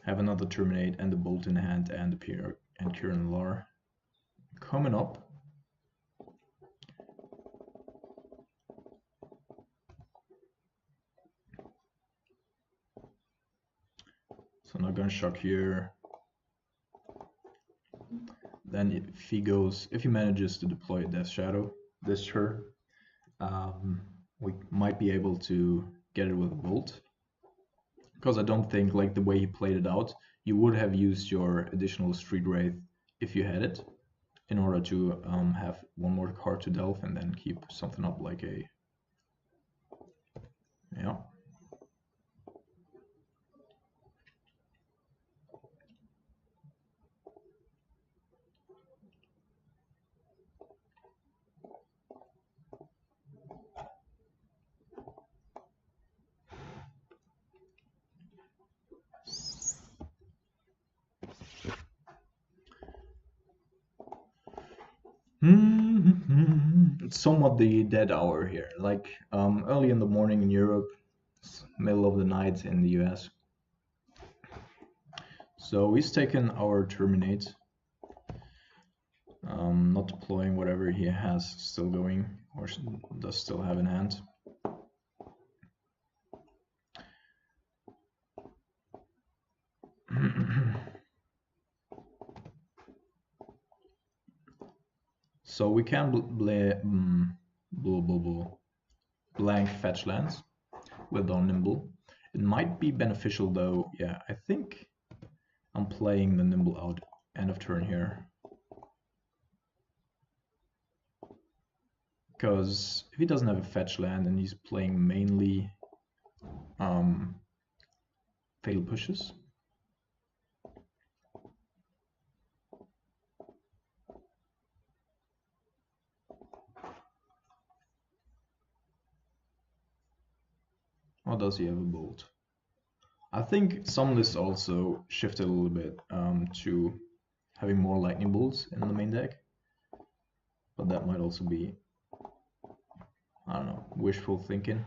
Have another Terminate and the Bolt in hand and the Pierre and Kieran Lar coming up. So not gonna shock here. Then if he manages to deploy a Death Shadow this turn, we might be able to get it with a Bolt. Because I don't think, like the way he played it out, you would have used your additional Street Wraith if you had it, in order to have 1 more card to delve and then keep something up like a, yeah. It's somewhat the dead hour here. Like early in the morning in Europe, It's middle of the night in the US. So he's taken our Terminate, not deploying whatever he has still going or does still have in hand. So we can blank fetch lands with our Nimble. It might be beneficial though. Yeah, I think I'm playing the Nimble out end of turn here. Because if he doesn't have a fetch land and he's playing mainly fatal pushes. Or does he have a bolt? I think some lists also shifted a little bit to having more lightning bolts in the main deck. But that might also be, I don't know, wishful thinking.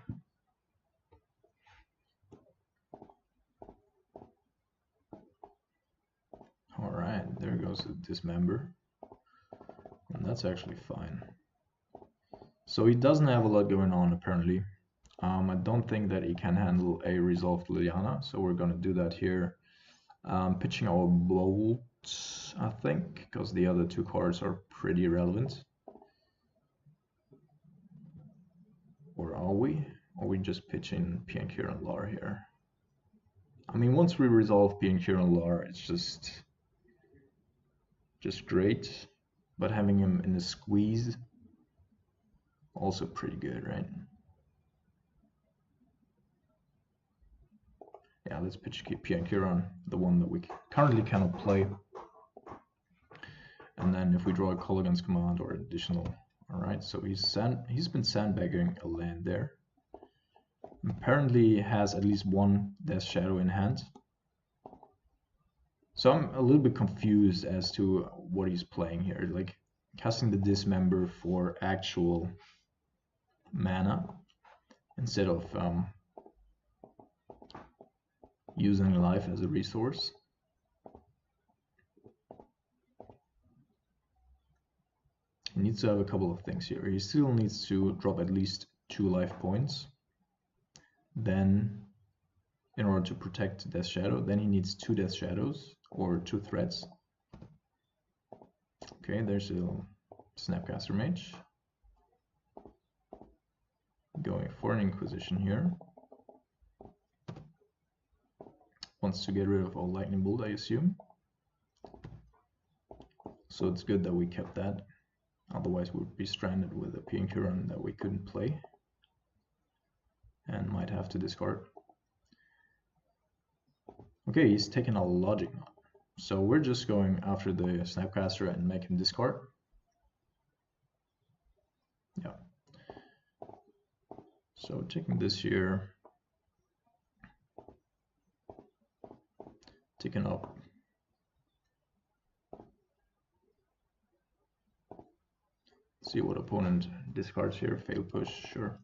Alright, there goes the Dismember. And that's actually fine. So he doesn't have a lot going on apparently. I don't think that he can handle a resolved Liliana, so we're gonna do that here. Pitching our Bolt, I think, because the other two cards are pretty relevant. Or are we? Or are we just pitching Piankir and Lar here? I mean, once we resolve Piankir and Lar, it's just great. But having him in the squeeze, also pretty good, right? Yeah, let's pitch Piankiran, the one that we currently cannot play. And then if we draw a Colligan's Command or additional, all right, so he's been sandbagging a land there. Apparently has at least one Death Shadow in hand. So I'm a little bit confused as to what he's playing here. Like casting the Dismember for actual mana instead of using life as a resource. He needs to have a couple of things here. He still needs to drop at least 2 life points. Then, in order to protect Death Shadow, then he needs 2 Death Shadows or 2 threats. Okay, there's a Snapcaster Mage. Going for an Inquisition here. Wants to get rid of all Lightning Bolt, I assume. So it's good that we kept that. Otherwise we'd be stranded with a Piankiran that we couldn't play. And might have to discard. Okay, he's taken a Logic Knot. So we're just going after the Snapcaster and make him discard. Yeah. So taking this here. Taking up. See what opponent discards here. Fail push, sure.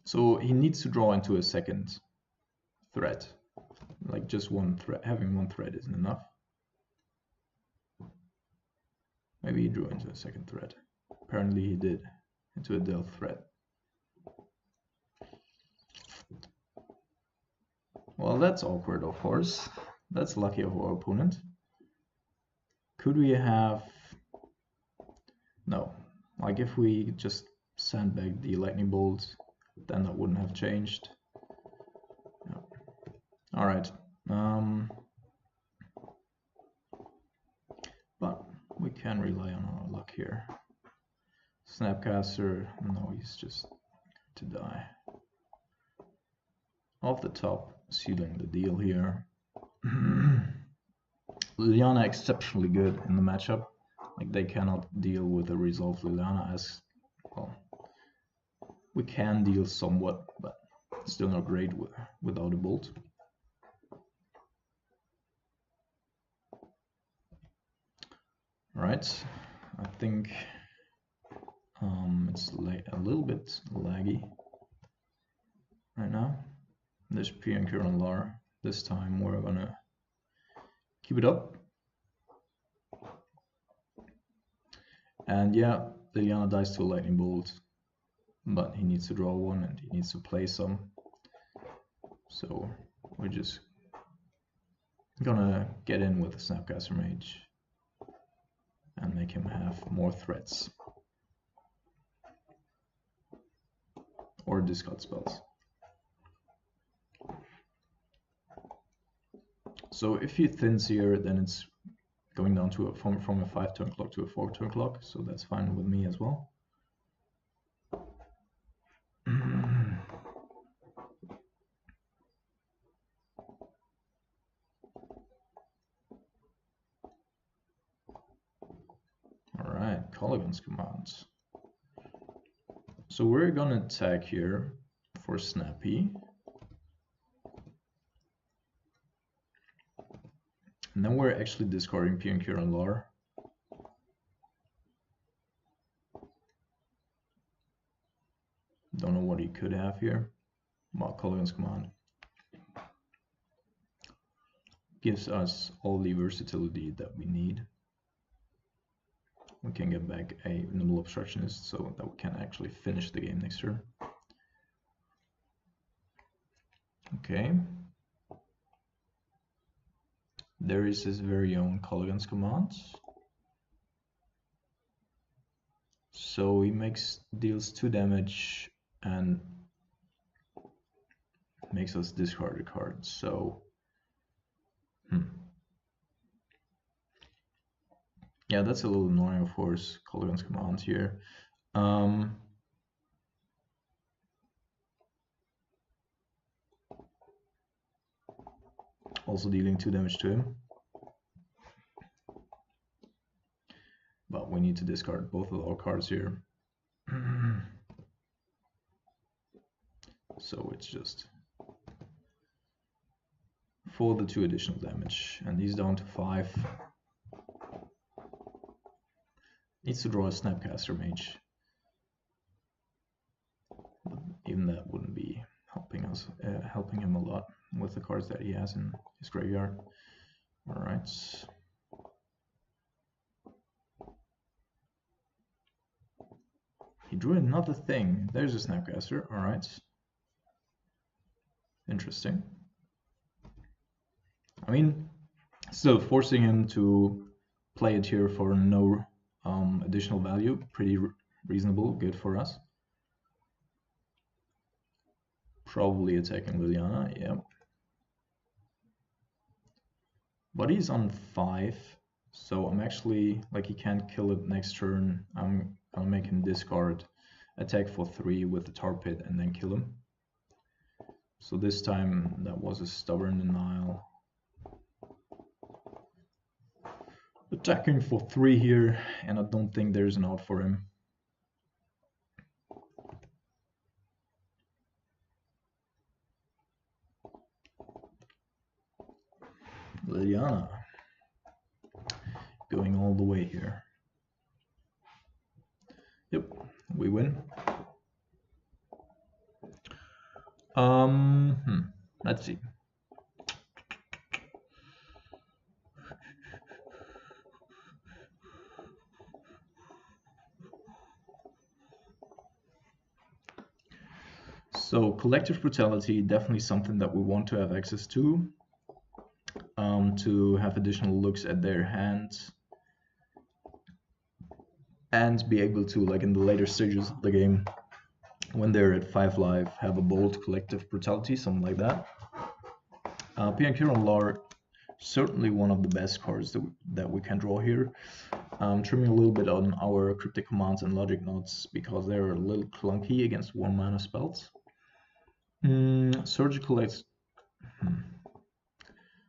So he needs to draw into a second threat. Like just one threat, having one threat isn't enough. Maybe he drew into a second threat. Apparently he did, into a Delph threat. Well, that's awkward, of course. That's lucky of our opponent. Could we have... No. Like if we just sandbag the Lightning Bolt, then that wouldn't have changed. Yeah. Alright. But we can rely on our luck here. Snapcaster, no, he's just to die. Off the top, sealing the deal here. Liliana exceptionally good in the matchup. Like they cannot deal with a resolved Liliana as well. We can deal somewhat, but still not great without a bolt. Alright, I think it's a little bit laggy right now. There's P and Q and LAR. This time we're gonna keep it up. And yeah, Liliana dies to a lightning bolt, but he needs to draw one and he needs to play some. So we're just gonna get in with the Snapcaster Mage and make him have more threats. Or discard spells. So if he thins here, then it's going down to from a 5-turn clock to a 4-turn clock, so that's fine with me as well. Alright, Colligan's commands. So we're gonna attack here for Snappy. And then we're actually discarding P and Q and LAR. Don't know what he could have here. But Colligan's command gives us all the versatility that we need. We can get back a Nimble Obstructionist so that we can actually finish the game next turn. Okay. There is his very own Colligan's commands. So he deals 2 damage and makes us discard a card. So yeah, that's a little annoying, of course, Colligan's commands here. Also dealing 2 damage to him. But we need to discard both of our cards here. So it's just for the 2 additional damage. And he's down to 5. Needs to draw a Snapcaster Mage. But even that wouldn't be helping him a lot with the cards that he has in his graveyard. Alright. He drew another thing. There's a Snapcaster. Alright. Interesting. I mean, still forcing him to play it here for no additional value. Pretty reasonable, good for us. Probably attacking Liliana, yeah. But he's on 5, so I'm actually, like, he can't kill it next turn. I'm gonna make him discard, attack for 3 with the Tar Pit, and then kill him. So this time that was a stubborn denial. Attacking for 3 here, and I don't think there's an out for him. Liliana going all the way here. Yep, we win. Let's see. So collective brutality, definitely something that we want to have access to have additional looks at their hands and be able to, like in the later stages of the game, when they're at 5 life, have a bold collective brutality, something like that. P&Q and LAR, certainly one of the best cards that we can draw here. Trimming a little bit on our cryptic commands and logic notes because they're a little clunky against 1 mana spells. Surgical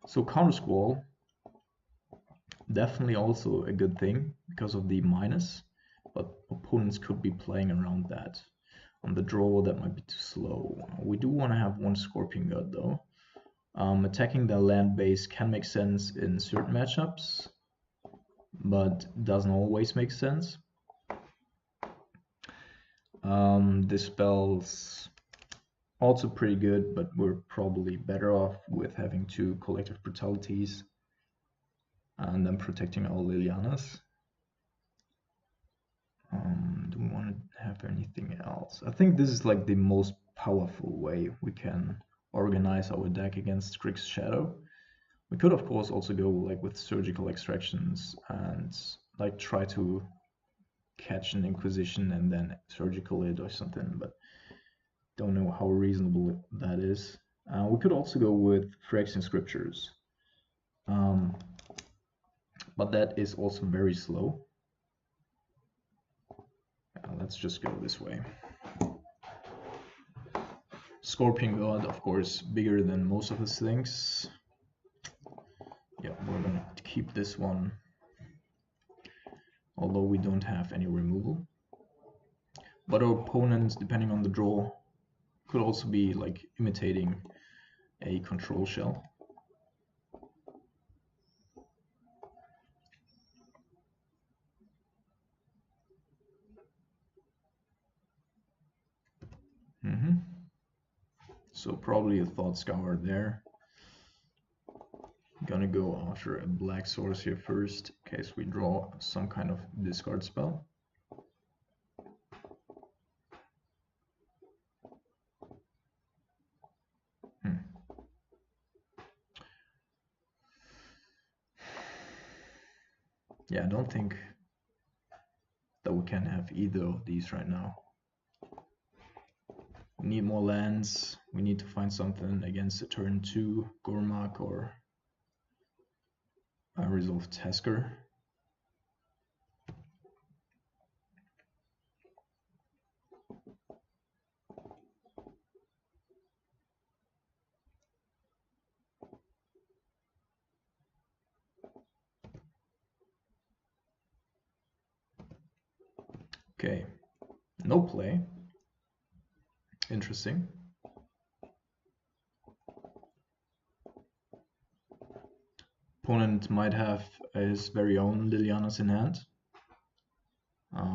So Counter Squall, definitely also a good thing because of the minus, but opponents could be playing around that. On the draw, that might be too slow. We do want to have 1 Scorpion God though. Attacking the land base can make sense in certain matchups, but doesn't always make sense. Dispel's also pretty good, but we're probably better off with having 2 collective brutalities and then protecting our Lilianas. Do we want to have anything else? I think this is like the most powerful way we can organize our deck against Grixis Shadow. We could of course also go like with surgical extractions and like try to catch an Inquisition and then surgical it or something, but don't know how reasonable that is. We could also go with Phyrexian Scriptures, but that is also very slow. Let's just go this way. Scorpion God, of course, bigger than most of his things. Yeah, we're gonna keep this one, although we don't have any removal. But our opponent, depending on the draw, could also be like imitating a control shell. So probably a Thought Scour there. Gonna go after a black source here first, in case we draw some kind of discard spell. Yeah, I don't think that we can have either of these right now. We need more lands. We need to find something against a turn 2 Gormak or a Resolve Tasker. Okay, no play. Interesting. Opponent might have his very own Lilianas in hand,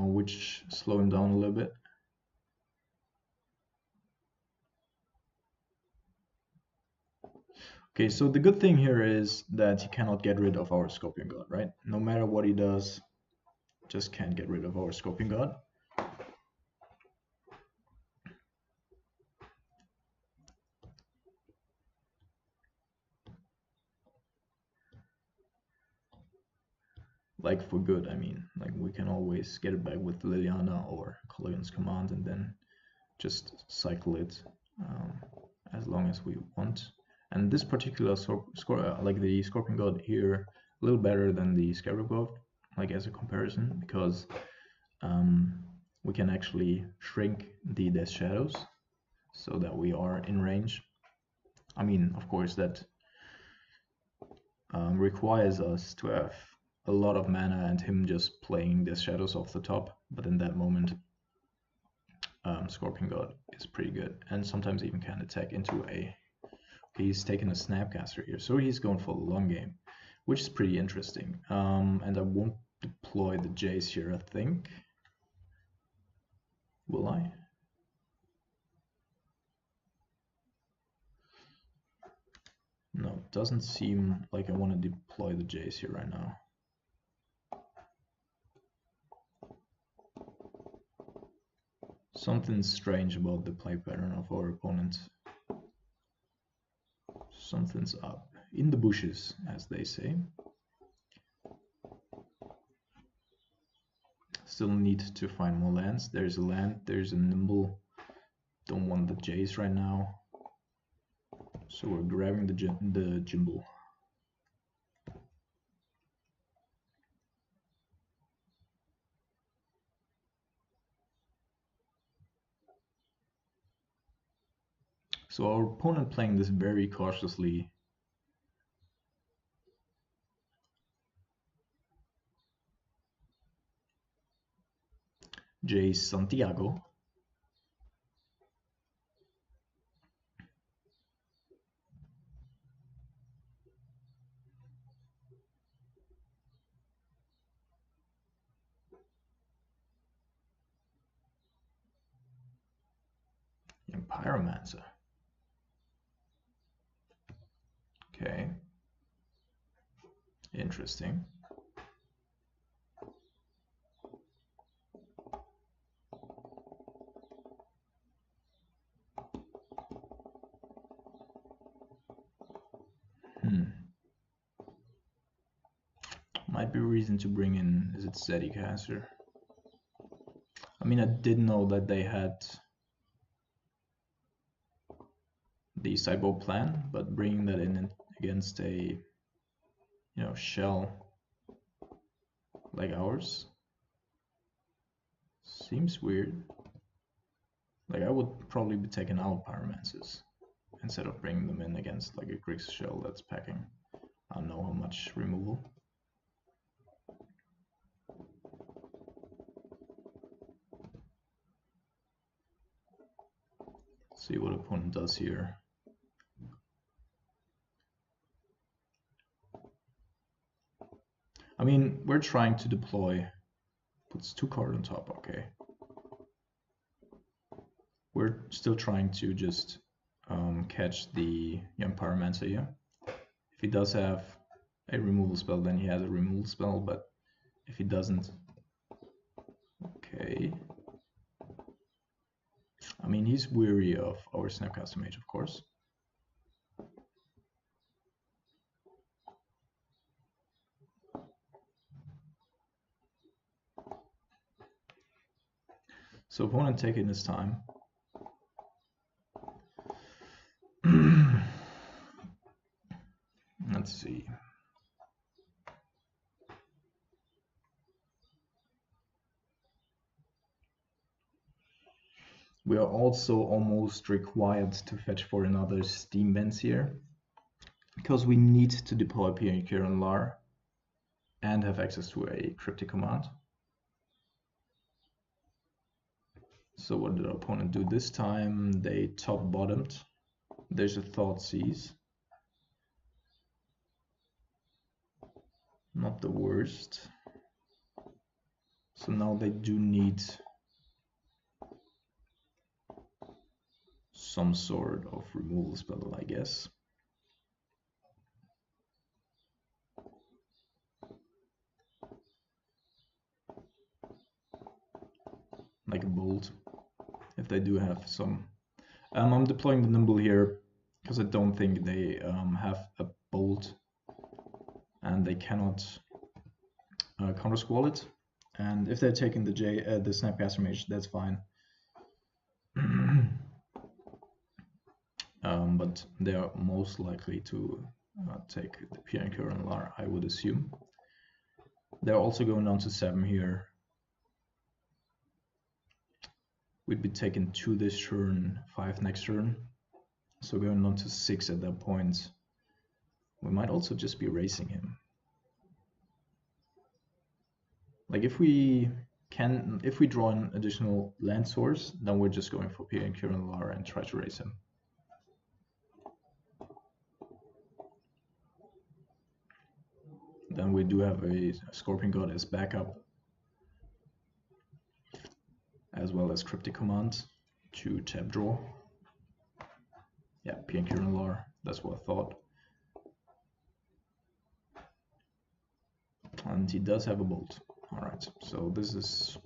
which slow him down a little bit. Okay, so the good thing here is that he cannot get rid of our Scorpion God, right? No matter what he does, just can't get rid of our Scorpion God. Like for good, I mean. Like we can always get it back with Liliana or Colligan's Command and then just cycle it as long as we want. And this particular like the Scorpion God here, a little better than the Scarab God, like as a comparison, because we can actually shrink the Death Shadows so that we are in range. I mean, of course, that requires us to have a lot of mana and him just playing Death Shadows off the top, but in that moment, Scorpion God is pretty good, and sometimes even can attack into a... He's taken a Snapcaster here, so he's going for the long game, which is pretty interesting. And I won't deploy the Jace here, I think. Will I? No, it doesn't seem like I want to deploy the Jace here right now. Something strange about the play pattern of our opponent. Something's up. In the bushes, as they say. Still need to find more lands. There's a land, there's a Nimble. Don't want the Jace right now. So we're grabbing the Jimble. So our opponent playing this very cautiously. Jace Santiago. And Pyromancer. Okay. Interesting. Might be a reason to bring in, is it Zedicaster? I mean, I did know that they had the sideboard plan, but bringing that in against a, shell like ours seems weird. Like, I would probably be taking out Pyromancers instead of bringing them in against like a Grixis shell that's packing I don't know how much removal. Let's see what opponent does here. I mean, we're trying to deploy, puts 2 cards on top, okay. We're still trying to just catch the young Pyromancer here. If he does have a removal spell, then he has a removal spell, but if he doesn't, okay. I mean, he's weary of our Snapcaster Mage, of course. So opponent taking his time. Let's see. We are also almost required to fetch for another Steam Vents here, because we need to deploy Pioneer and Lar and have access to a cryptic command. So what did our opponent do this time? They top-bottomed. There's a Thoughtseize. Not the worst. So now they do need some sort of removal spell, I guess. Like a bolt, if they do have some. I'm deploying the Nimble here because I don't think they have a bolt and they cannot counter squall it. And if they're taking the Snapcaster Mage, that's fine. But they are most likely to take the Pioneer and Lar, I would assume. They're also going down to 7 here. We'd be taking 2 this turn, 5 next turn. So going on to 6 at that point. We might also just be racing him. Like if we draw an additional land source, then we're just going for Pioneer and Lar and try to race him. Then we do have a Scorpion God as backup, as well as Cryptic Command to tap draw. Yeah, Pioneer and Lar, that's what I thought. And he does have a bolt. Alright, so this is...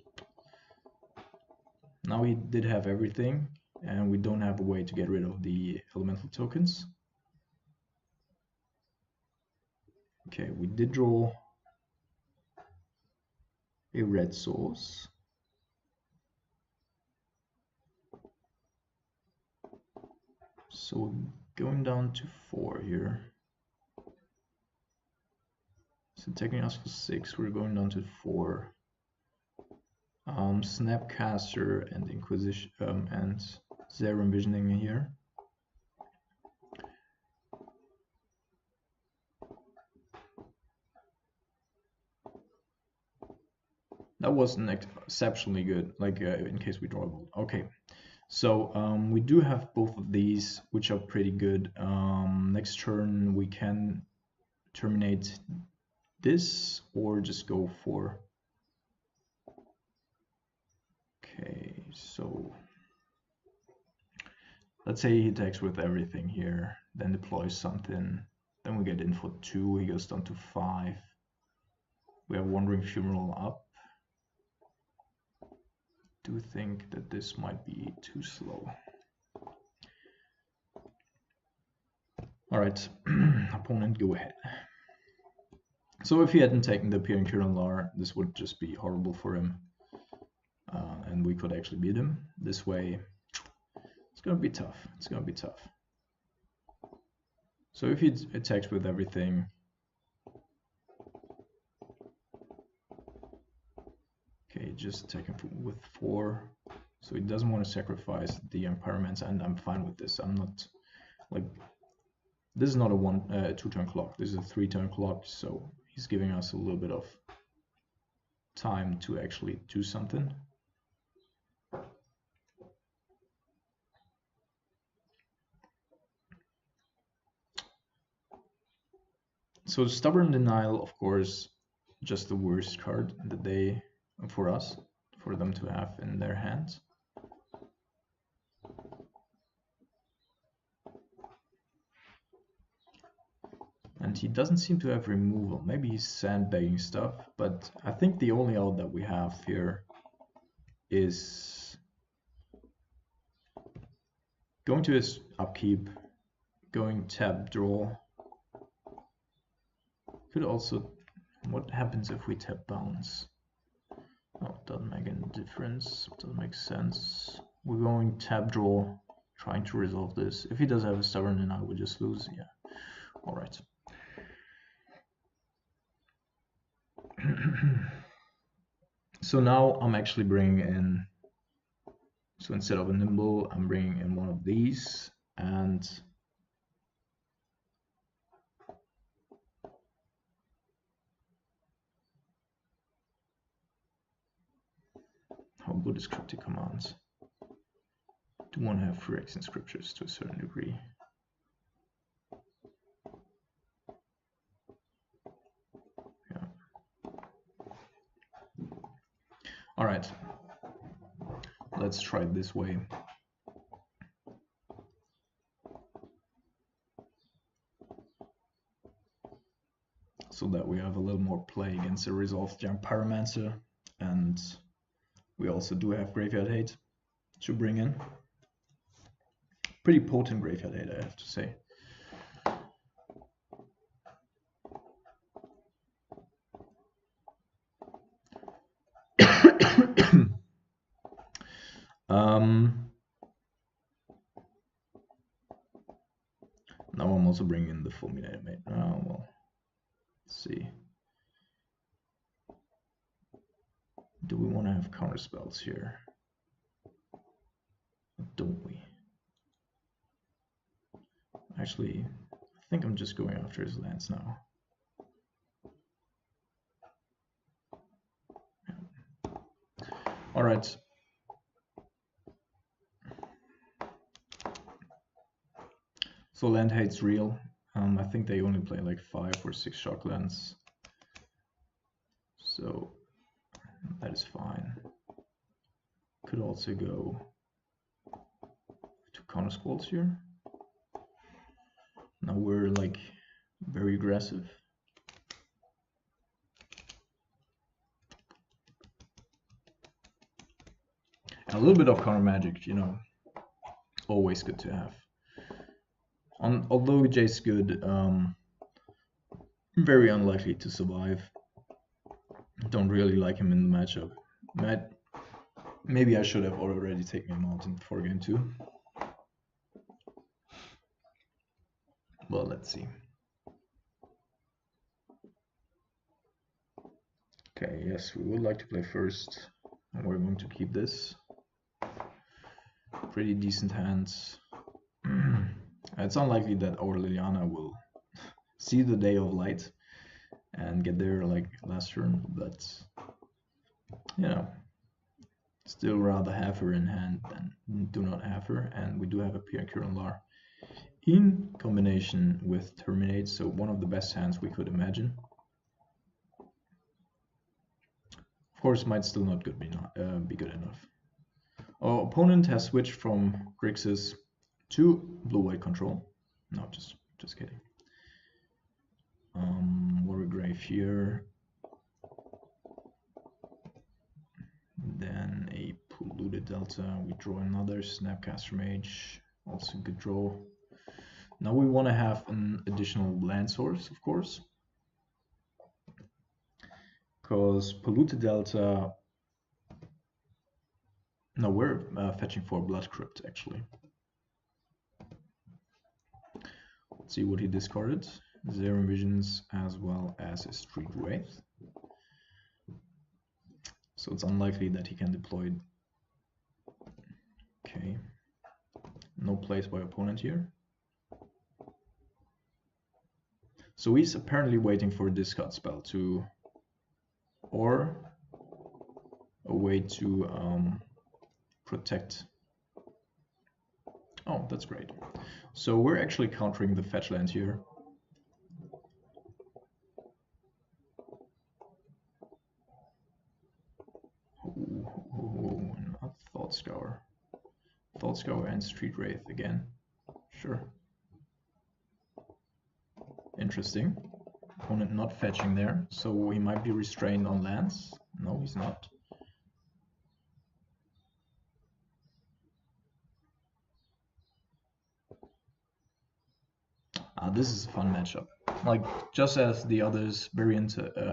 Now he did have everything, and we don't have a way to get rid of the elemental tokens. Okay, we did draw a red source. So going down to 4 here. So taking us for 6, we're going down to 4. Snapcaster and Inquisition and Zero Envisioning here. That wasn't exceptionally good, like in case we draw a bolt. Okay, so we do have both of these, which are pretty good. Next turn we can terminate this or just go for... Okay, so let's say he attacks with everything here, then deploys something, then we get in for 2, he goes down to 5. We have Wandering Funeral up. Do think that this might be too slow. All right, opponent, go ahead. So if he hadn't taken the Appearing Kiralar, this would just be horrible for him. And we could actually beat him. This way, it's gonna be tough. It's gonna be tough. So if he attacks with everything, okay, just attacking with 4. So he doesn't want to sacrifice the Young Pyromancer, and I'm fine with this. I'm not like, this is not a 2-turn clock. This is a 3-turn clock. So he's giving us a little bit of time to actually do something. So Stubborn Denial, of course, just the worst card that they, for us, for them to have in their hands. And he doesn't seem to have removal. Maybe he's sandbagging stuff, but I think the only out that we have here is going to his upkeep, going tap draw. Could also, what happens if we tap bounce? Oh, it doesn't make any difference, doesn't make sense. We're going tap draw, trying to resolve this. If he does have a Stubborn Denial, we just lose, yeah. All right. So now I'm actually bringing in, so instead of a Nimble, I'm bringing in one of these, and how good is Cryptic Commands? Do want to have Phyrexian Scriptures to a certain degree. Yeah. All right. Let's try it this way. So that we have a little more play against the Resolved Young Pyromancer, and we also do have Graveyard Hate to bring in. Pretty potent Graveyard Hate, I have to say. Now I'm also bringing in the Fulminator Mate. Oh, well, let's see. Do we want to have counter spells here? Or don't we? Actually, I think I'm just going after his lands now. Yeah. All right. So land hate's real. I think they only play like 5 or 6 shock lands. So that is fine. Could also go to counter squalls here. Now we're like very aggressive. And a little bit of counter magic, you know, always good to have. Although Jay's good, very unlikely to survive. Don't really like him in the matchup. Maybe I should have already taken him out for game 2. Well, let's see. Okay, yes, we would like to play first, and we're going to keep this. Pretty decent hands. It's unlikely that our Liliana will see the day of light and get there like last turn, but you know, still rather have her in hand than do not have her. And we do have a Appearing Kiralar in combination with Terminate, so one of the best hands we could imagine. Of course, might still not be good enough. Our opponent has switched from Grixis 2 blue-white control. No, just kidding. Wargrave here. Then a polluted delta. We draw another Snapcaster Mage. Also good draw. Now we want to have an additional land source, of course, because polluted delta. No, we're fetching for Blood Crypt actually. Let's see what he discarded. Zero Visions as well as a Street Wraith. So it's unlikely that he can deploy it. Okay. No plays by opponent here. So he's apparently waiting for a discard spell to, or a way to protect. Oh, that's great. So we're actually countering the fetch land here. Ooh, not Thought Scour. Thought Scour and Street Wraith again. Sure. Interesting. Opponent not fetching there, so he might be restrained on lands. No, he's not. This is a fun matchup. Like, just as the others, very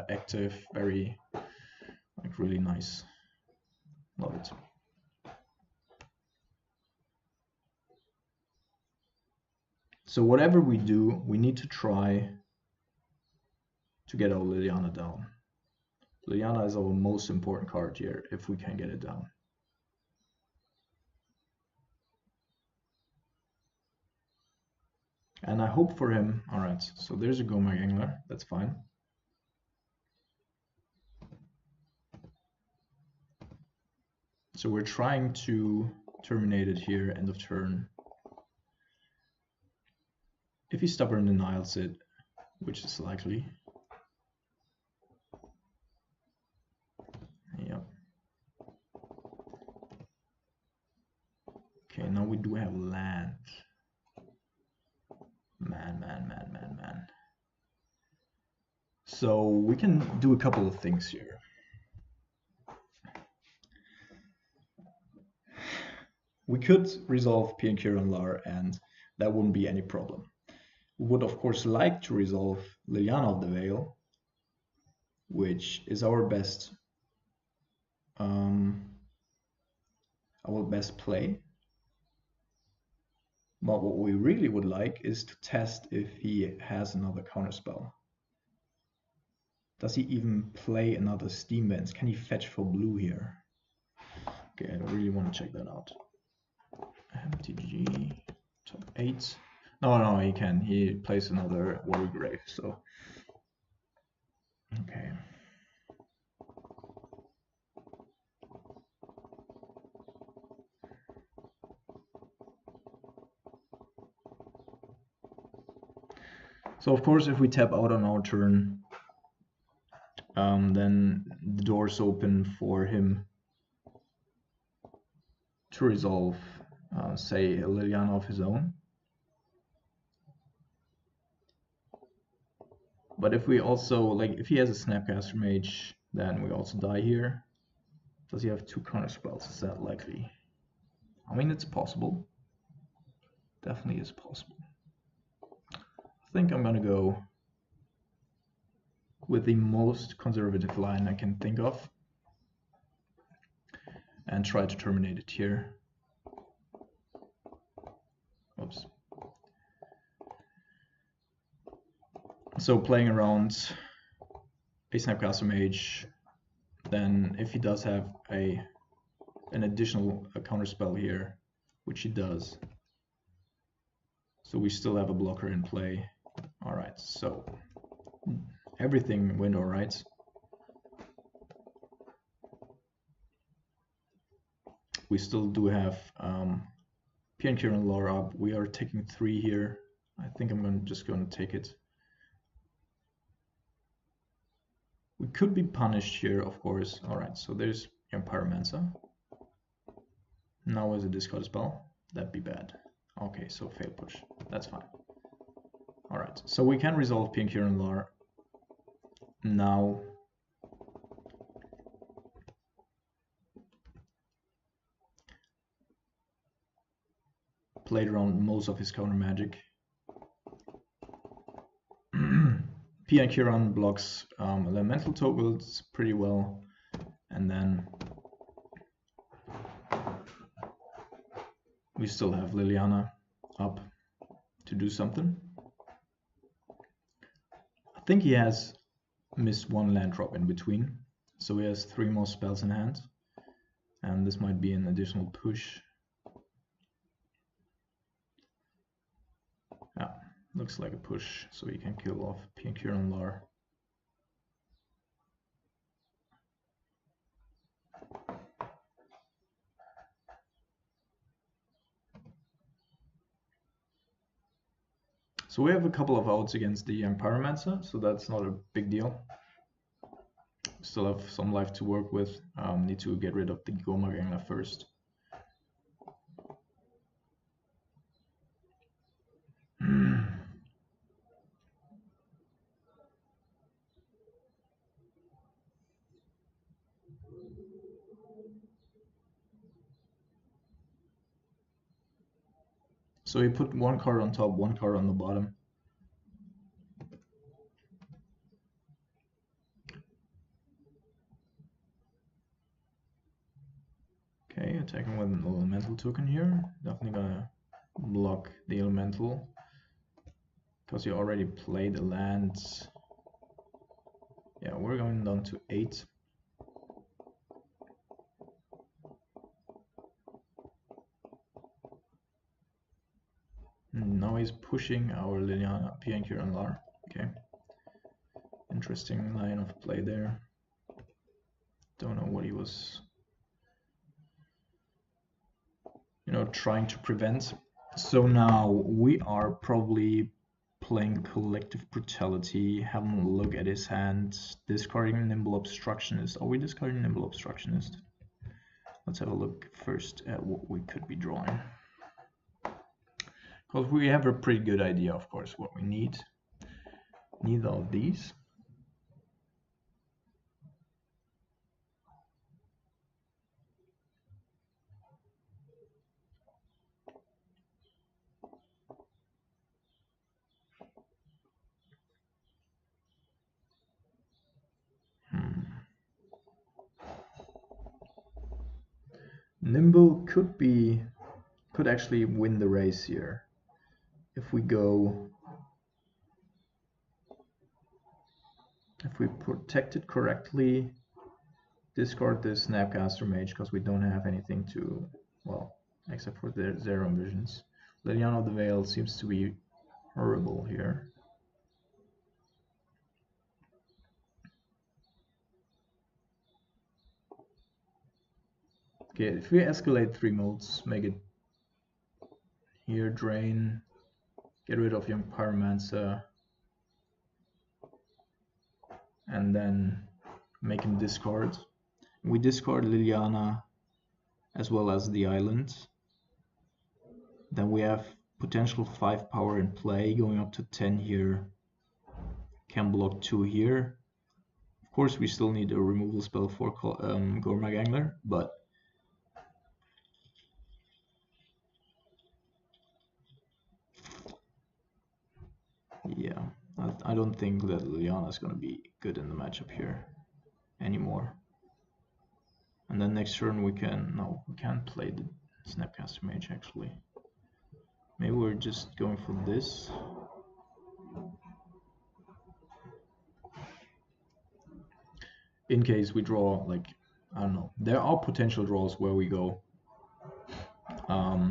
active, very, like, really nice. Love it. So whatever we do, we need to try to get our Liliana down. Liliana is our most important card here, if we can get it down. And I hope for him. All right, so there's a Gomag Angler. That's fine. So we're trying to terminate it here, end of turn. If he stubborn denials it, which is likely. Yep. Okay, now we do have land. Man. So we can do a couple of things here. We could resolve Piankir and Lar, and that wouldn't be any problem. We would of course like to resolve Liliana of the Veil, which is our best play. But what we really would like is to test if he has another counterspell. Does he even play another Steam Vents? Can he fetch for blue here? Okay, I really want to check that out. MTG top 8. No, he can. He plays another Wargrave, so okay. So of course, if we tap out on our turn, then the door's open for him to resolve, say, a Liliana of his own. But if we also, like, if he has a Snapcaster Mage, then we also die here. Does he have 2 counter spells? Is that likely? I mean, it's possible. Definitely is possible. I think I'm gonna go with the most conservative line I can think of and try to terminate it here. Oops. So playing around a Snapcaster Mage, then if he does have an additional counterspell here, which he does, so we still have a blocker in play. All right, so everything went all right. We still do have Piankir and Lar up. We are taking 3 here. I think I'm just going to take it. We could be punished here, of course. All right, so there's Pyromancer. Now as a discard spell, that'd be bad. Okay, so fail push. That's fine. Alright, so we can resolve Pink here and Lar now. Played around most of his counter magic. Pia Kiran blocks elemental toggles pretty well, and then we still have Liliana up to do something. I think he has missed one land drop in between, so he has 3 more spells in hand, and this might be an additional push. Yeah, looks like a push, so he can kill off Pia Kiran Lar. So we have a couple of outs against the Young Pyromancer, so that's not a big deal. Still have some life to work with. Need to get rid of the Gomag Angler first. So he put 1 card on top, 1 card on the bottom. Okay, attacking with an elemental token here. Definitely gonna block the elemental because you already played a land. Yeah, we're going down to 8. Now he's pushing our Liliana, Piankir, and Lar. Okay. Interesting line of play there. Don't know what he was, trying to prevent. So now we are probably playing Collective Brutality, having a look at his hand, discarding Nimble Obstructionist. Are we discarding Nimble Obstructionist? Let's have a look first at what we could be drawing. Because we have a pretty good idea, of course, what we need. Neither of these. Nimble could actually win the race here. If we protect it correctly, discard this Snapcaster Mage because we don't have anything to, well, except for the Zero Visions. Liliana of the Veil seems to be horrible here. Okay, if we escalate 3 modes, make it here, drain, get rid of Young Pyromancer, and then make him discard. We discard Liliana as well as the island. Then we have potential 5 power in play, going up to 10 here. Can block 2 here. Of course, we still need a removal spell for Gormag Angler, but yeah, I don't think that Liliana is going to be good in the matchup here anymore. And then next turn we can't play the Snapcaster Mage actually. Maybe we're just going for this. In case we draw, like, I don't know, there are potential draws where we go,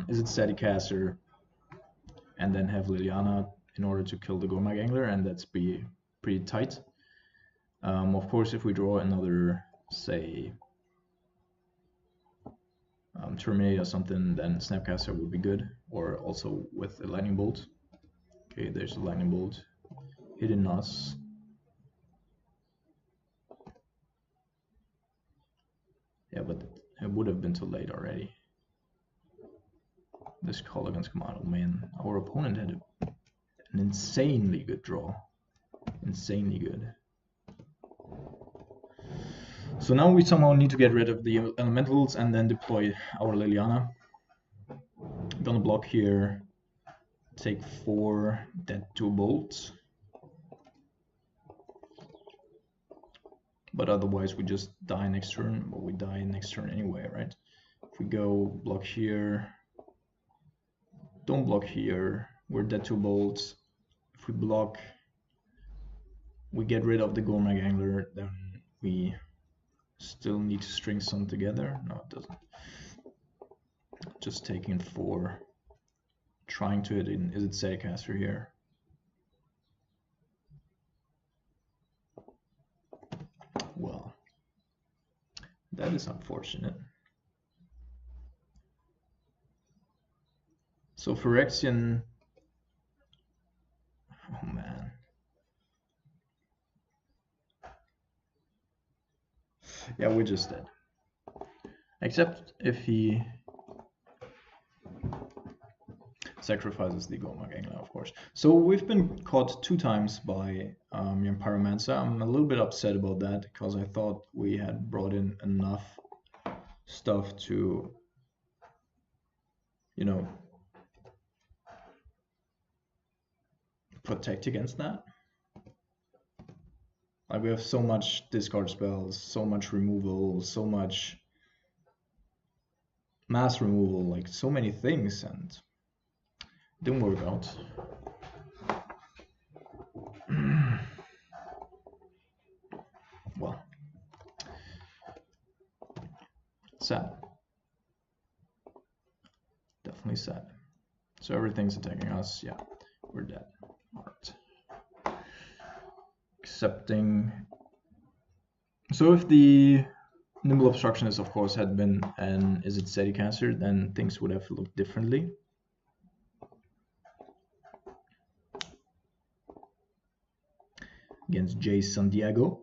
is it Staticaster and then have Liliana in order to kill the Gormag Angler, and that's be pretty tight. Of course, if we draw another, say, Terminate or something, then Snapcaster would be good, or also with a Lightning Bolt. Okay, there's a Lightning Bolt hitting us. Yeah, but it would have been too late already. this color against command. Oh man, our opponent had an insanely good draw. Insanely good. So now we somehow need to get rid of the elementals and then deploy our Liliana. Gonna block here, take 4, dead to a bolt. But otherwise we just die next turn. Well, we die next turn anyway, right? If we go block here, don't block here, we're dead to a bolt. If we block, we get rid of the Gormag Angler, then we still need to string some together. No, it doesn't. Just taking 4, trying to hit in. Is it Zetacaster here? Well, that is unfortunate. So Phyrexian, oh man. Yeah, we're just dead. Except if he sacrifices the Gormag Angler, of course. So we've been caught 2 times by young Pyromancer. I'm a little bit upset about that because I thought we had brought in enough stuff to, you know, protect against that. Like we have so much discard spells, so much removal, so much mass removal, like so many things, and it didn't work out. Well, sad. Definitely sad. So everything's attacking us. Yeah, we're dead. Alright. Accepting. So if the Nimble Obstructionist, of course, had been an Is It Zetacaster, then things would have looked differently. Against Jay San Diego.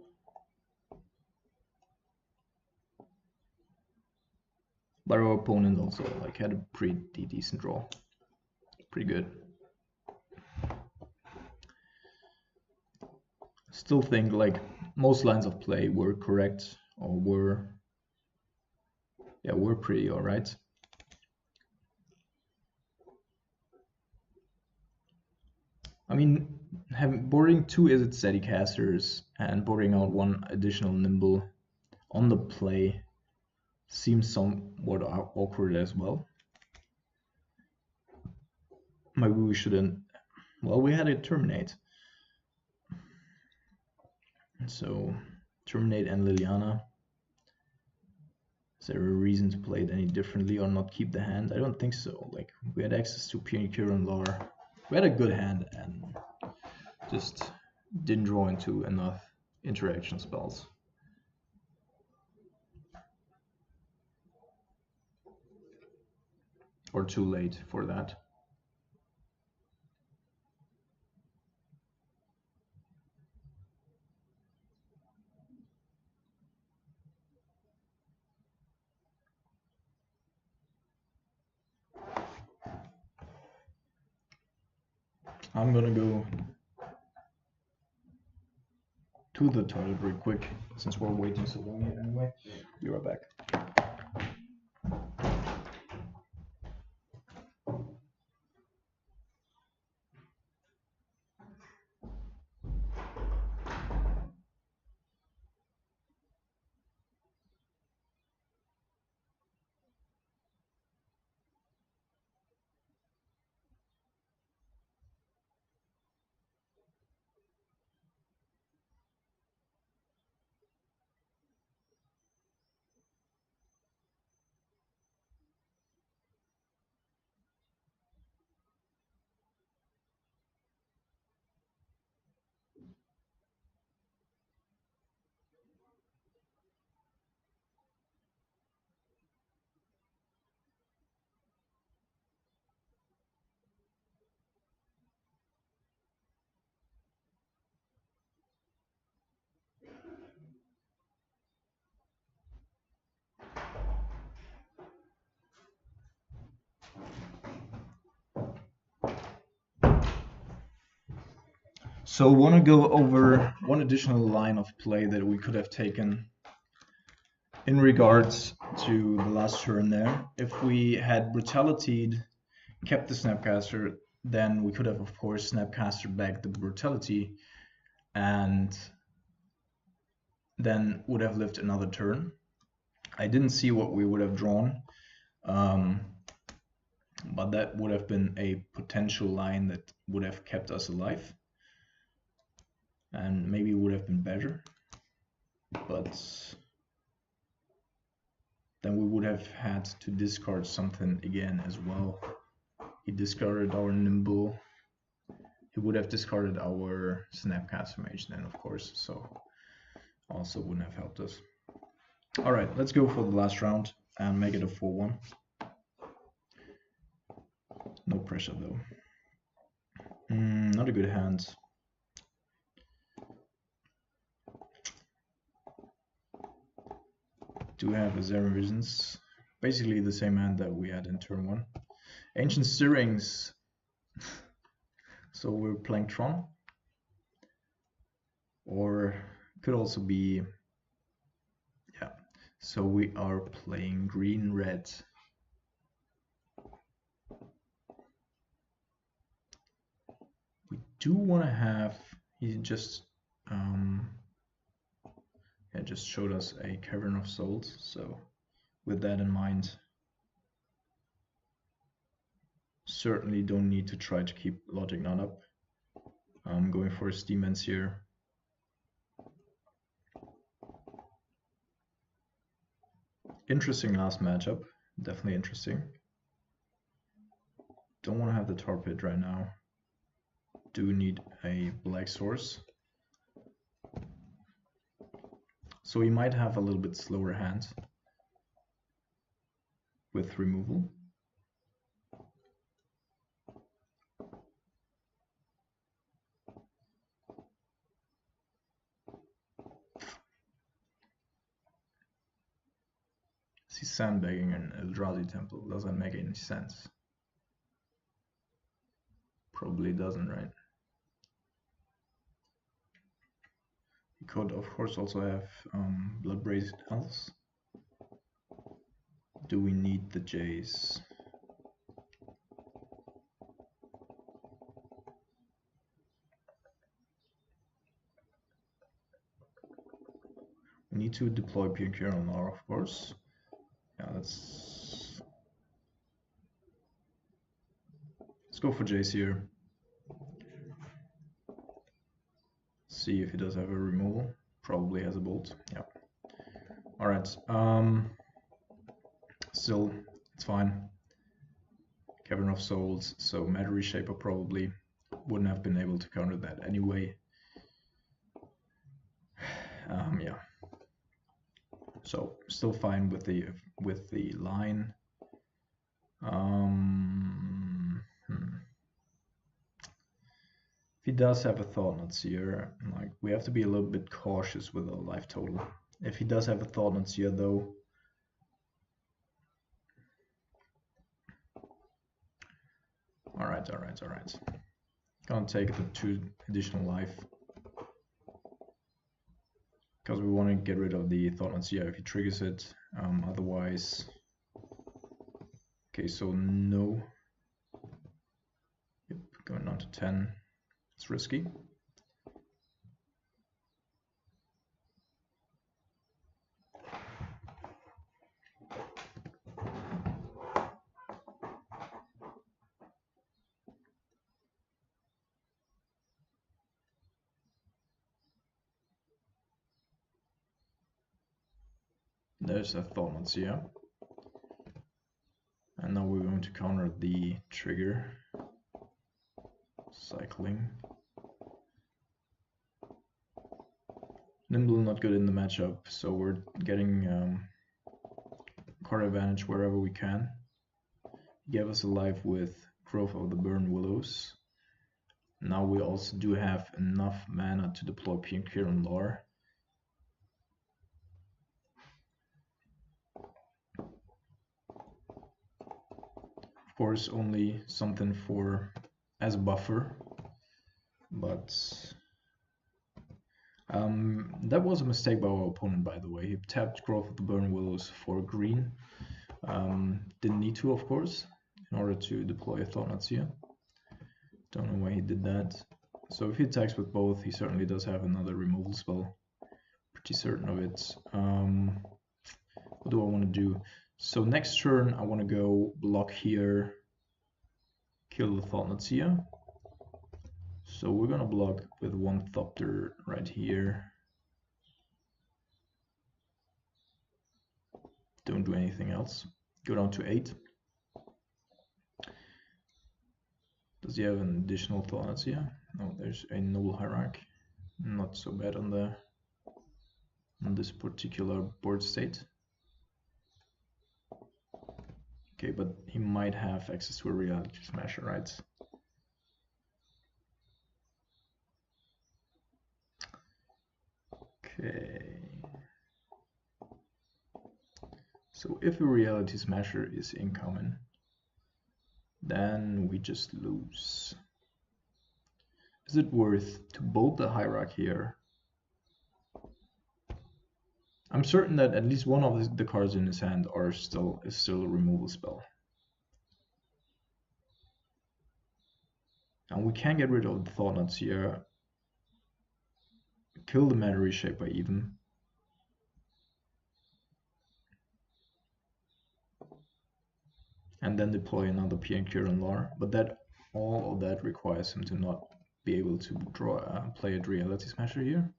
But our opponent also like had a pretty decent draw. Pretty good. Still think like most lines of play were correct or were pretty alright. I mean, boarding 2 Is It Zedicasters and boarding out 1 additional Nimble on the play seems somewhat awkward as well. Maybe we shouldn't. Well, we had it terminate. So terminate and Liliana. Is there a reason to play it any differently or not keep the hand? I don't think so. Like we had access to Peony Cure and Lar. We had a good hand and just didn't draw into enough interaction spells. Or too late for that. I'm gonna go to the toilet real quick since we're waiting so long here anyway. Be right back. So I want to go over one additional line of play that we could have taken in regards to the last turn there. If we had Brutality'd, kept the Snapcaster, then we could have, of course, Snapcaster back the Brutality and then would have lived another turn. I didn't see what we would have drawn, but that would have been a potential line that would have kept us alive and maybe would have been better, but then we would have had to discard something again as well. He discarded our Nimble. He would have discarded our Snapcaster Mage then, of course, so also wouldn't have helped us. All right, let's go for the last round and make it a 4-1. No pressure though. Not a good hand. Do have a Zero Visions. Basically the same hand that we had in turn 1. Ancient Stirrings. So we're playing Tron. Or could also be, yeah. So we are playing green red. We do want to have, he just just showed us a Cavern of Souls, so with that in mind, certainly don't need to try to keep Logic Not up. I'm going for a Steam Ends here. Interesting last matchup, definitely interesting. Don't want to have the Tar Pit right now. Do need a black source. So we might have a little bit slower hand with removal. He's sandbagging an Eldrazi temple. Doesn't make any sense. Probably doesn't, right? He could, of course, also have Blood-Brazen Elves. Do we need the Jays? We need to deploy Pure on R, of course. Yeah, let's go for Jace here. See if he does have a removal. Probably has a bolt. Yeah. All right. Still, it's fine. Cavern of Souls. So Matter Reshaper probably wouldn't have been able to counter that anyway. Yeah. So still fine with the line. If he does have a Thought-Knot Seer, like, we have to be a little bit cautious with our life total. If he does have a Thought-Knot Seer though, all right. Gonna take the 2 additional life because we want to get rid of the Thought-Knot Seer if he triggers it. Otherwise, okay, so no. Yep, going down to 10. It's risky. There's a Thought-Knot Seer. And now we're going to counter the trigger. Cycling. Nimble not good in the matchup, so we're getting card advantage wherever we can. He gave us a life with Growth of the Burn Willows. Now we also do have enough mana to deploy Pinkir Lore. Of course, only something for as a buffer, but That was a mistake by our opponent, by the way. He tapped Growth of the Burn Willows for green. Didn't need to, of course, in order to deploy a Thought-Knot Seer. Don't know why he did that. So if he attacks with both, he certainly does have another removal spell. Pretty certain of it. What do I want to do? So next turn, I want to go block here, kill the Thought-Knot Seer. So we're going to block with one Thopter right here. Don't do anything else. Go down to 8. Does he have an additional Thought-Knot Seer? No, there's a Noble Hierarch. Not so bad on this particular board state. Okay, but he might have access to a Reality Smasher, right? Okay. So if a Reality Smasher is incoming, then we just lose. Is it worth to bolt the Hierarch here? I'm certain that at least one of the cards in his hand is still a removal spell. And we can get rid of the Thought-Knot Seer, kill the Matter Reshaper even. And then deploy another Piankiran Lar, but all of that requires him to not be able to play a Reality Smasher here.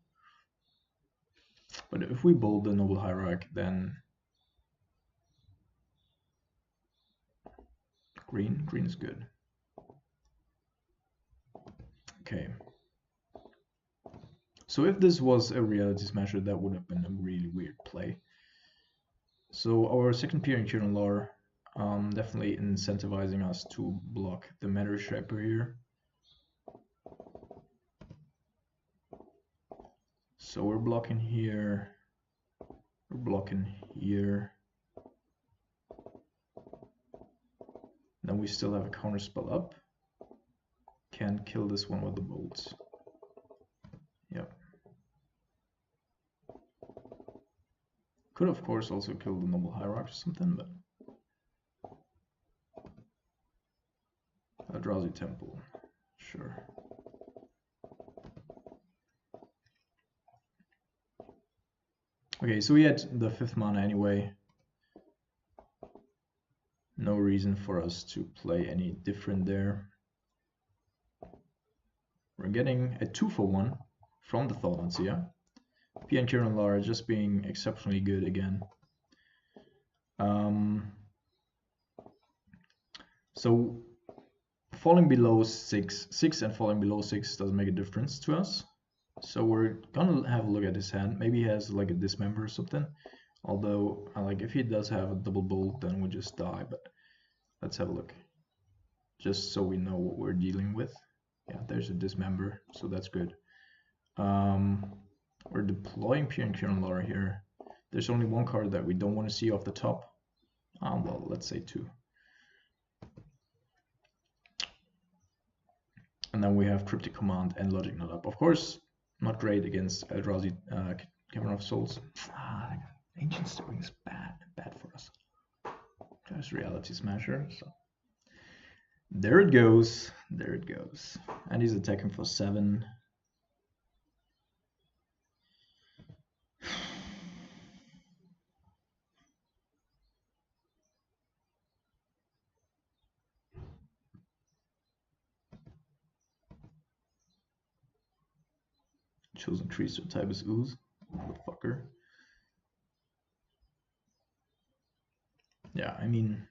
But if we bolt the Noble Hierarch, then green is good. Okay. So if this was a Reality Smasher, that would have been a really weird play. So our second Piankiran Lar definitely incentivizing us to block the Matter Reshaper here. So we're blocking here, we're blocking here. Then we still have a counter spell up. Can kill this one with the bolts. Yep. Could of course also kill the Noble Hierarch or something, but Eldrazi Temple, sure. Okay, so we had the 5th mana anyway. No reason for us to play any different there. We're getting a 2-for-1 from the Thought-Knot Seer. Piankiran Lar just being exceptionally good again. So falling below 6 and falling below 6 doesn't make a difference to us. So we're gonna have a look at his hand. Maybe he has like a Dismember or something. Although, like if he does have a double bolt, then we just die. But let's have a look, just so we know what we're dealing with. Yeah, there's a Dismember, so that's good. We're deploying Piankiran Lar here. There's only one card that we don't want to see off the top. Well, let's say 2. And then we have Cryptic Command and Logic Not Up. Of course, not great against Eldrazi Cavern of Souls. Ancient Stirring is bad for us. There's Reality Smasher. So there it goes. And he's attacking for 7. Chosen creature type is Ooze. Motherfucker. Yeah, I mean,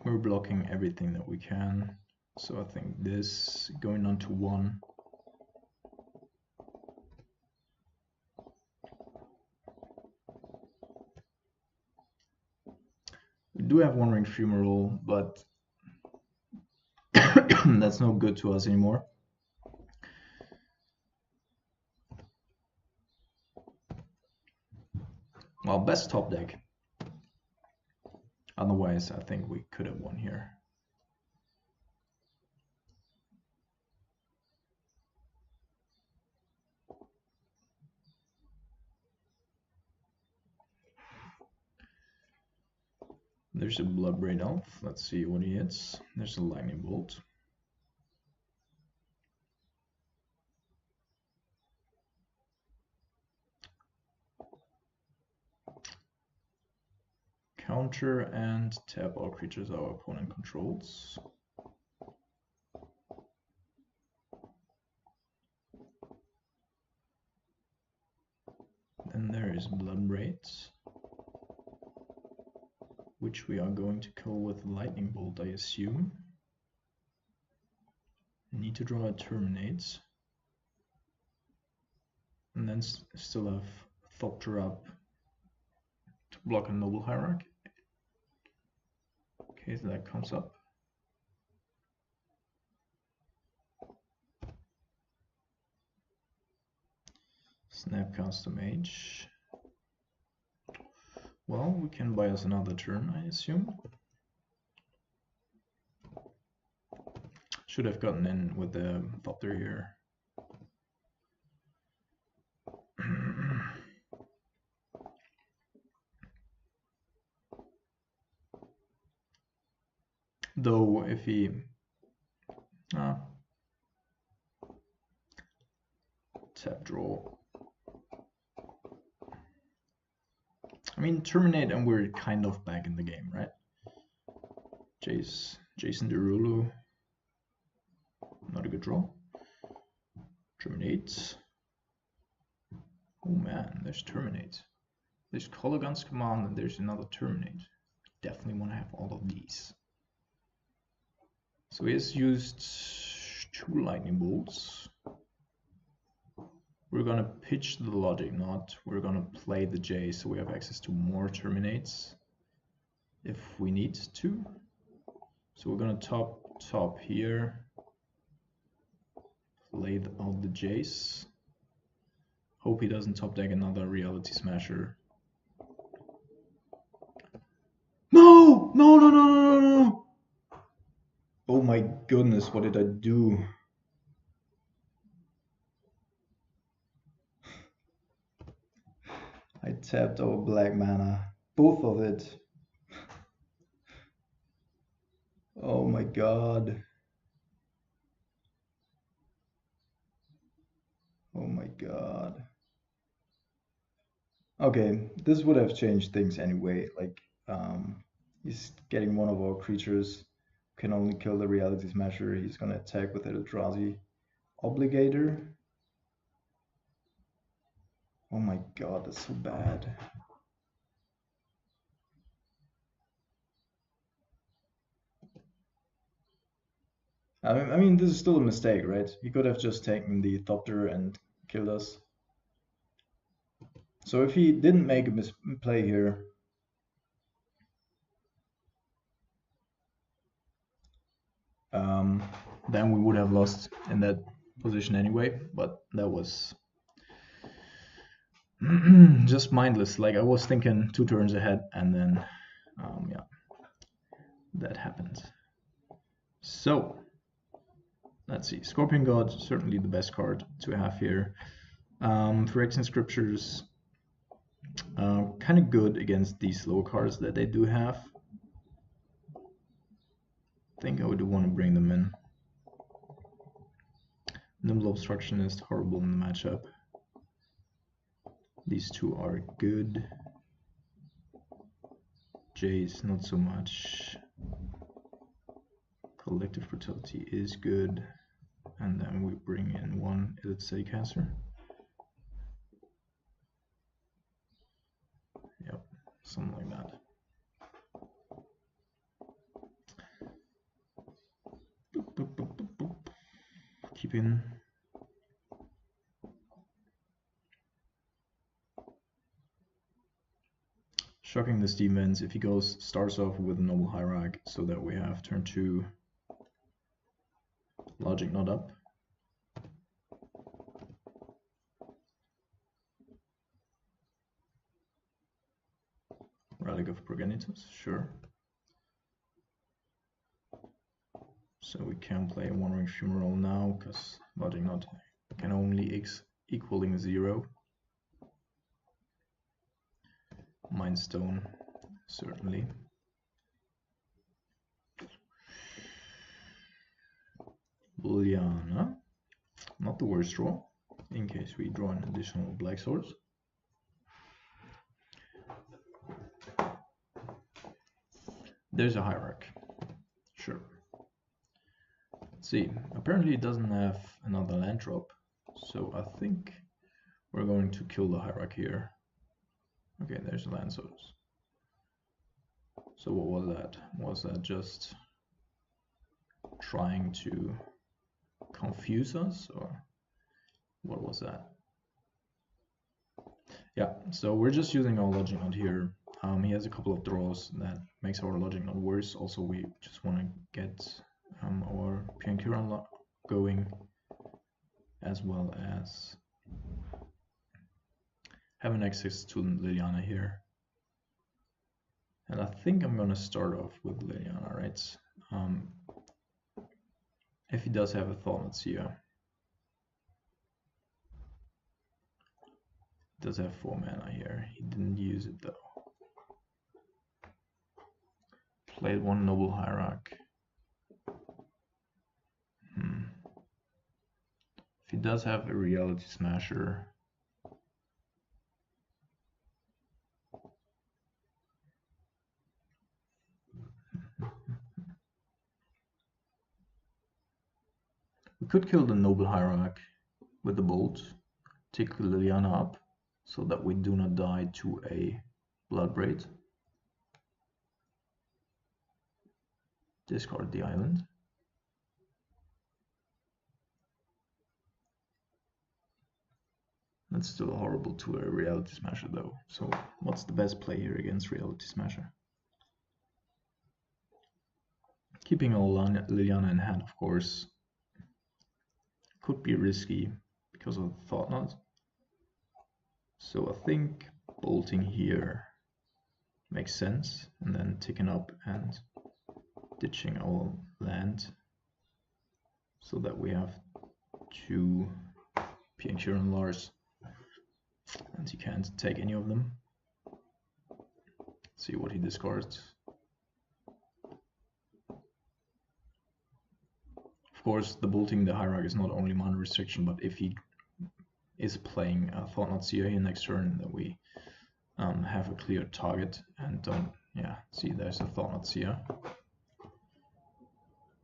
we're blocking everything that we can. So I think this going on to 1. We do have 1-ring Fumarole, but that's no good to us anymore. Well, best top deck. Otherwise, I think we could have won here. There's a Bloodbraid Elf. Let's see what he hits. There's a Lightning Bolt. Counter and tap all creatures our opponent controls. Then there is Bloodbraid, which we are going to kill with Lightning Bolt, I assume. Need to draw a Terminate. And then still have Thopter up to block a Noble Hierarch. Okay, so that comes up. Snapcaster Mage. Well, we can buy us another turn, I assume. Should have gotten in with the Thopter here. Though if he tap draw. I mean, terminate and we're kind of back in the game, right? Jason Derulo. Not a good draw. Terminate. Oh man, there's Terminate. There's Color Gun's Command and there's another Terminate. Definitely want to have all of these. So he has used 2 Lightning Bolts. We're gonna pitch the Logic Knot. We're gonna play the J so we have access to more Terminates if we need to. So we're gonna top here. Play out the Jace. Hope he doesn't top deck another Reality Smasher. No! No, no, no, no, no, no! Oh my goodness, what did I do? I tapped our black mana. Both of it. Oh my god. Oh my god. Okay, this would have changed things anyway. Like, he's getting one of our creatures, can only kill the Reality Smasher. He's gonna attack with Eldrazi Obligator. Oh my god, that's so bad. I mean, this is still a mistake, right? He could have just taken the Thopter and killed us. So if he didn't make a misplay here, then we would have lost in that position anyway, but that was just mindless. Like, I was thinking 2 turns ahead and then yeah, that happened. So let's see, Scorpion God, certainly the best card to have here. Phyrexian Scriptures, kind of good against these slow cards that they do have. I think I would want to bring them in. Nimble Obstructionist, horrible in the matchup. These 2 are good. Jace, not so much. Collective Fertility is good. And then we bring in 1 Elite Steadycaster. Yep, something like that. Boop, boop, boop, boop, boop. Keep in. Shocking this defense if he starts off with a Noble Hierarch so that we have turn 2 Logic Knot up. Relic of Progenitus, sure. So we can play a Wandering Fumarole now because Logic Knot can only equaling 0. Mind Stone, certainly. Liliana. Not the worst draw, in case we draw an additional black source. There's a hierarch. Sure. Let's see. Apparently it doesn't have another land drop, so I think we're going to kill the hierarch here. Okay, there's a land source. So what was that? Was that just trying to confuse us, or what was that? Yeah, so we're just using our logic knot here. He has a couple of draws that makes our logic knot worse. Also, we just want to get our Piankiran going, as well as have an access to Liliana here. And I think I'm gonna start off with Liliana, right? If he does have a Thaumatzia. Does have 4 mana here. He didn't use it though. Played 1 Noble Hierarch. If he does have a Reality Smasher, we could kill the Noble Hierarch with the Bolt, take Liliana up, so that we do not die to a Bloodbraid. Discard the island. That's still horrible to a Reality Smasher though. So what's the best play here against Reality Smasher? Keeping Liliana in hand, of course, could be risky because of the Thought Knot. So I think bolting here makes sense, and then ticking up and ditching our land so that we have 2 Piankiran Lars, and he can't take any of them. See what he discards. Of course, the bolting the hierarch is not only mana restriction, but if he is playing a Thought Knot Seer here next turn, then we have a clear target and don't, yeah, see there's a Thought Knot Seer.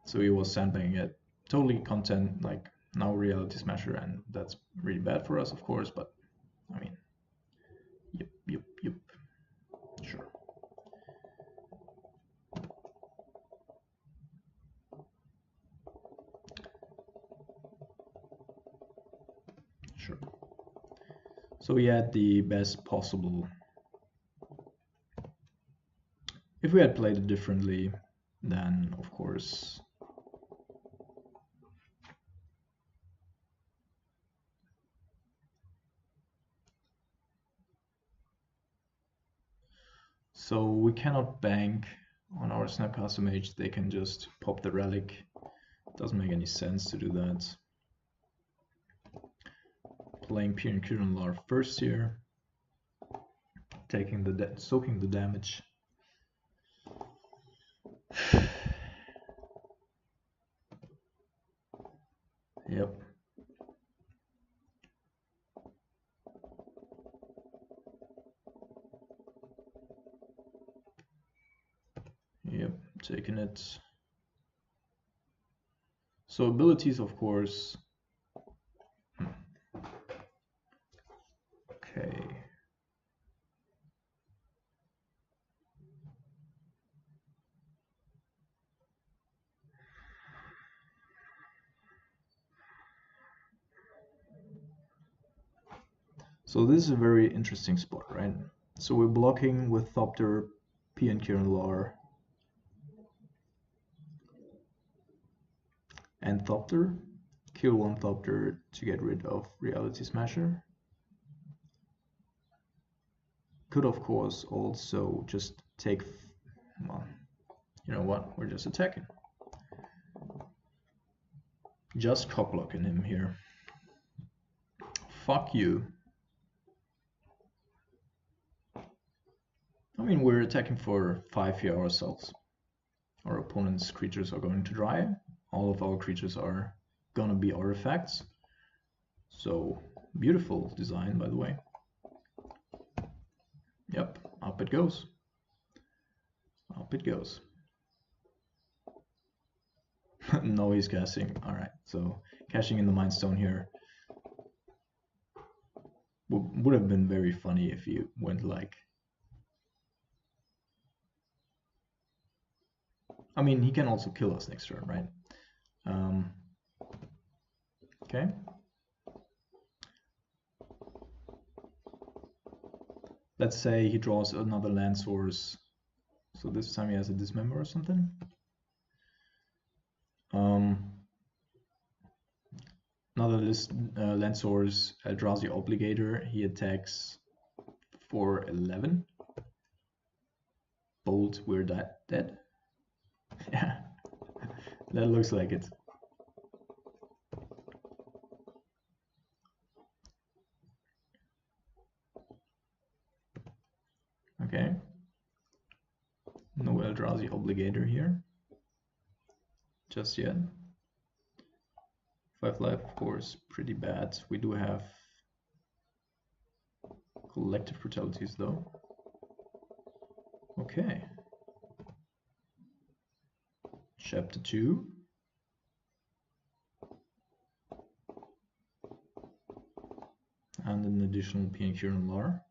So he was sandbagging it, totally content, like now Reality Smasher, and that's really bad for us, of course, but I mean, yep, sure. Sure. So we had the best possible. If we had played it differently, then of course so we cannot bank on our Snapcaster Mage. They can just pop the relic. Doesn't make any sense to do that. Playing Piankiran Lar first here, taking the soaking the damage. Yep. Yep, taking it. So abilities, of course. Okay. So this is a very interesting spot, right? So we're blocking with Thopter, Piankiran Lar, and Thopter. Kill 1 Thopter to get rid of Reality Smasher. Could of course also just take, well, you know what, we're just attacking. Just cock-blocking him here. Fuck you. I mean, we're attacking for 5 here ourselves. Our opponent's creatures are going to dry. All of our creatures are gonna be artifacts. So beautiful design, by the way. Yep, up it goes. Up it goes. No, he's casting. All right, so cashing in the Mind Stone here would have been very funny if you went like, I mean, he can also kill us next turn, right? Okay. Let's say he draws another land source. So this time he has a dismember or something. Another land source, Eldrazi Obligator. He attacks for 11. Bolt, we're dead. Yeah, that looks like it. Okay. No Eldrazi Obligator here. Just yet. 5 life, of course, pretty bad. We do have collective brutalities though. Okay. Chapter 2. And an additional Pioneer and Lar.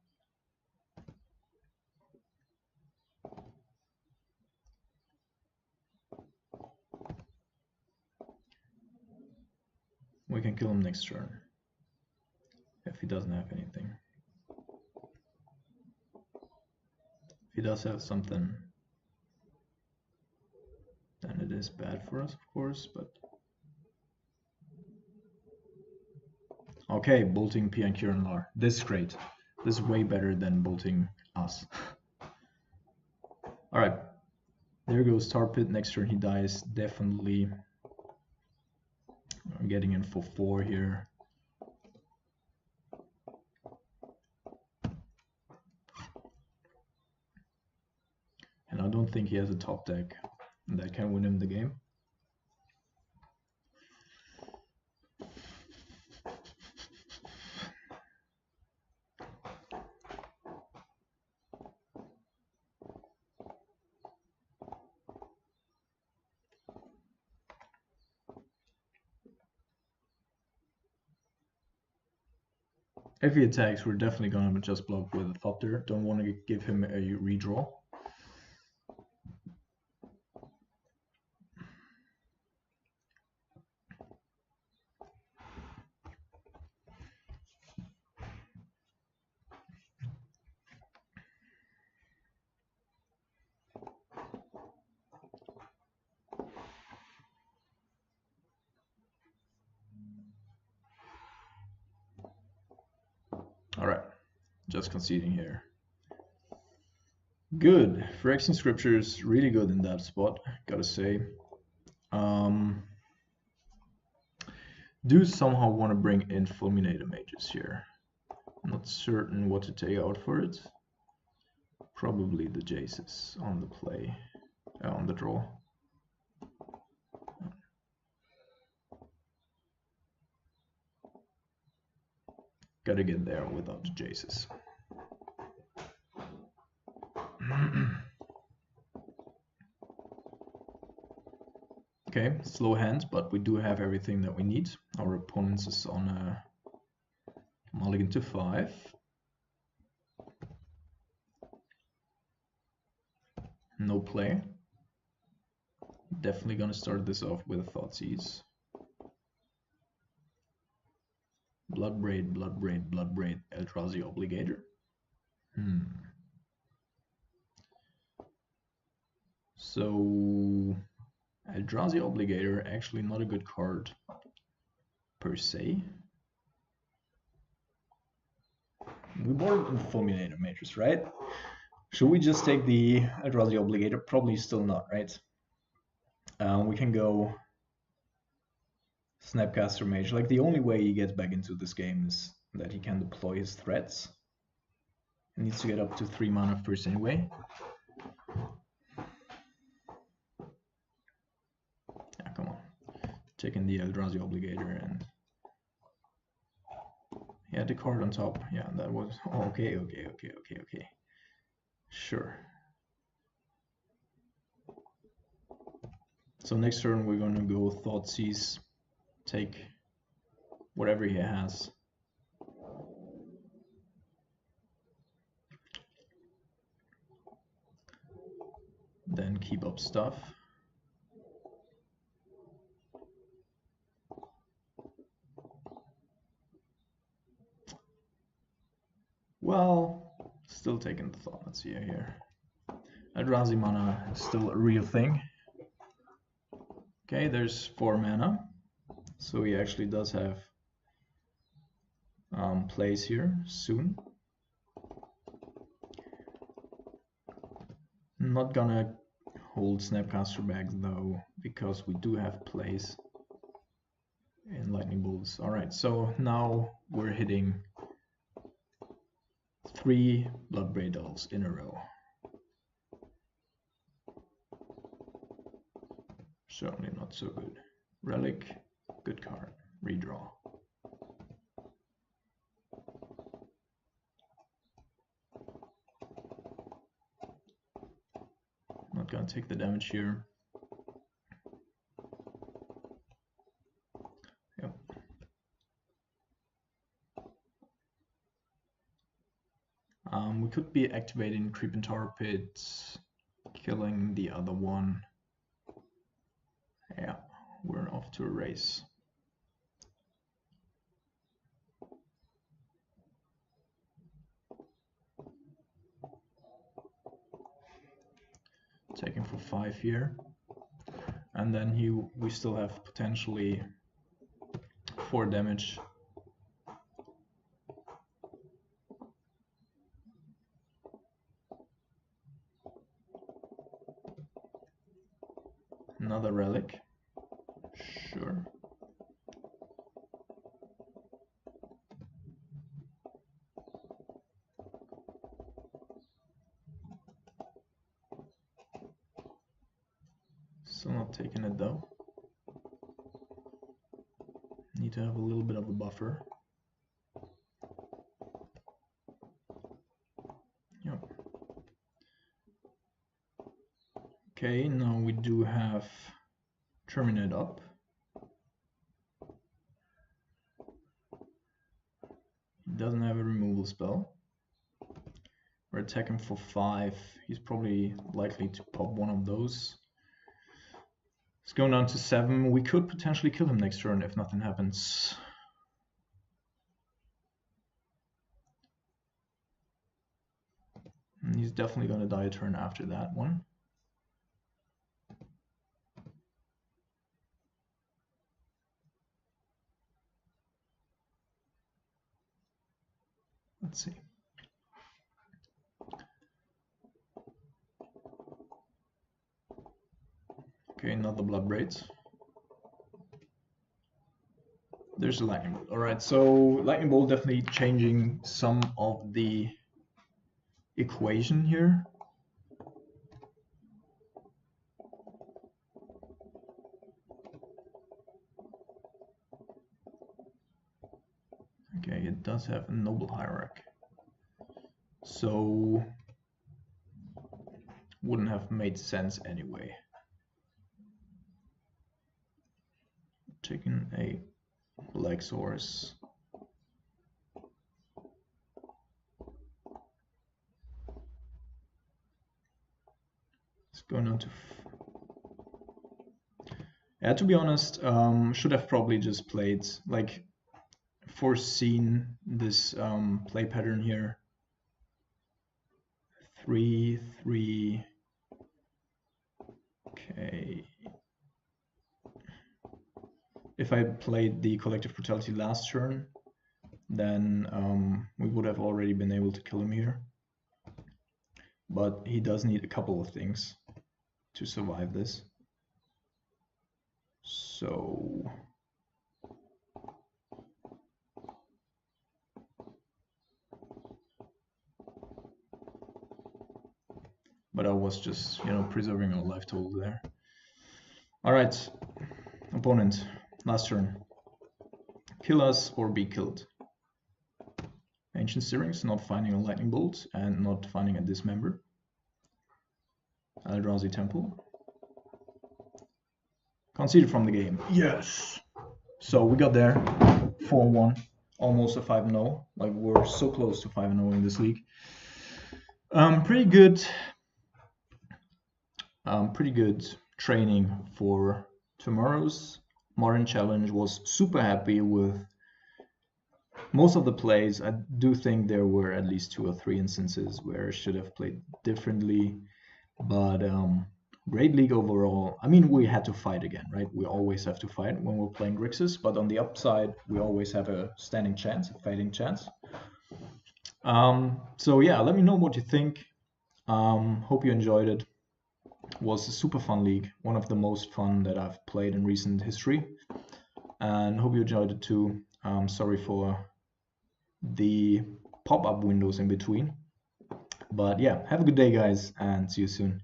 We can kill him next turn if he doesn't have anything. If he does have something, then it is bad for us, of course, but okay, bolting Pioneer and Lar. This is great. This is way better than bolting us. Alright. There goes Tar Pit. Next turn he dies. Definitely I'm getting in for 4 here. And I don't think he has a top deck that can win him the game. If he attacks, we're definitely going to just block with a Thopter. Don't want to give him a redraw. Alright, just conceding here. Good. Phyrexian Scriptures, really good in that spot, gotta say. Do somehow want to bring in Fulminator Mages here. Not certain what to take out for it. Probably the Jaces on the play, on the draw. Gotta get there without the Jaces. Okay, slow hand, but we do have everything that we need. Our opponent is on a mulligan to 5. No play. Definitely gonna start this off with a Thoughtseize. Bloodbraid, Bloodbraid, Bloodbraid, Eldrazi Obligator. So Eldrazi Obligator, actually not a good card per se. We bought Fulminator Matrix, right? Should we just take the Eldrazi Obligator? Probably still not, right? We can go Snapcaster Mage. Like, the only way he gets back into this game is that he can deploy his threats. He needs to get up to 3 mana first anyway. Yeah, come on. taking the Eldrazi Obligator, and he had the card on top. Yeah, that was okay. Sure. So next turn we're gonna go Thoughtseize, take whatever he has. Then keep up stuff. Well, still taking the thought. Let's see here. Eldrazi mana is still a real thing. Okay, there's 4 mana. So he actually does have plays here soon. Not gonna hold Snapcaster bags though, because we do have plays in Lightning Bolts. Alright, so now we're hitting 3 Bloodbraid Elves in a row. Certainly not so good. Relic, good card. Redraw. Not gonna take the damage here. Yep. We could be activating Creeping Tar Pit, killing the other one. Yeah, we're off to a race. Taking for 5 here, and then we still have potentially 4 damage. Another relic, sure. Still not taking it though. Need to have a little bit of a buffer. Yep. Okay, now we do have Terminate up. He doesn't have a removal spell. We're attacking for 5. He's probably likely to pop one of those. It's going down to 7. We could potentially kill him next turn if nothing happens. And he's definitely going to die a turn after that one. Let's see. Okay, not the Bloodbraids. There's a Lightning Bolt. Alright, so Lightning Bolt definitely changing some of the equation here. Okay, it does have a Noble Hierarch. So wouldn't have made sense anyway. Taking a Lexorus. It's going on to... Yeah, to be honest, should have probably just played, like, foreseen this play pattern here. 3, 3. Okay. If I played the Collective Brutality last turn, then we would have already been able to kill him here. But he does need a couple of things to survive this. So... But I was just, preserving our life total there. Alright, opponent. Last turn. Kill us or be killed. Ancient Stirrings, not finding a Lightning Bolt and not finding a Dismember. Eldrazi Temple. Conceded from the game. Yes! So we got there. 4-1. Almost a 5-0. Like, we're so close to 5-0 in this league. Pretty good training for tomorrow's Modern Challenge. Was super happy with most of the plays. I do think there were at least 2 or 3 instances where I should have played differently, but great league overall. I mean, we had to fight again, right? We always have to fight when we're playing Grixis, but on the upside, we always have a standing chance, a fighting chance. So yeah, let me know what you think. Hope you enjoyed it. Was a super fun league, one of the most fun that I've played in recent history, and hope you enjoyed it too. Sorry for the pop-up windows in between, but yeah, have a good day guys and see you soon.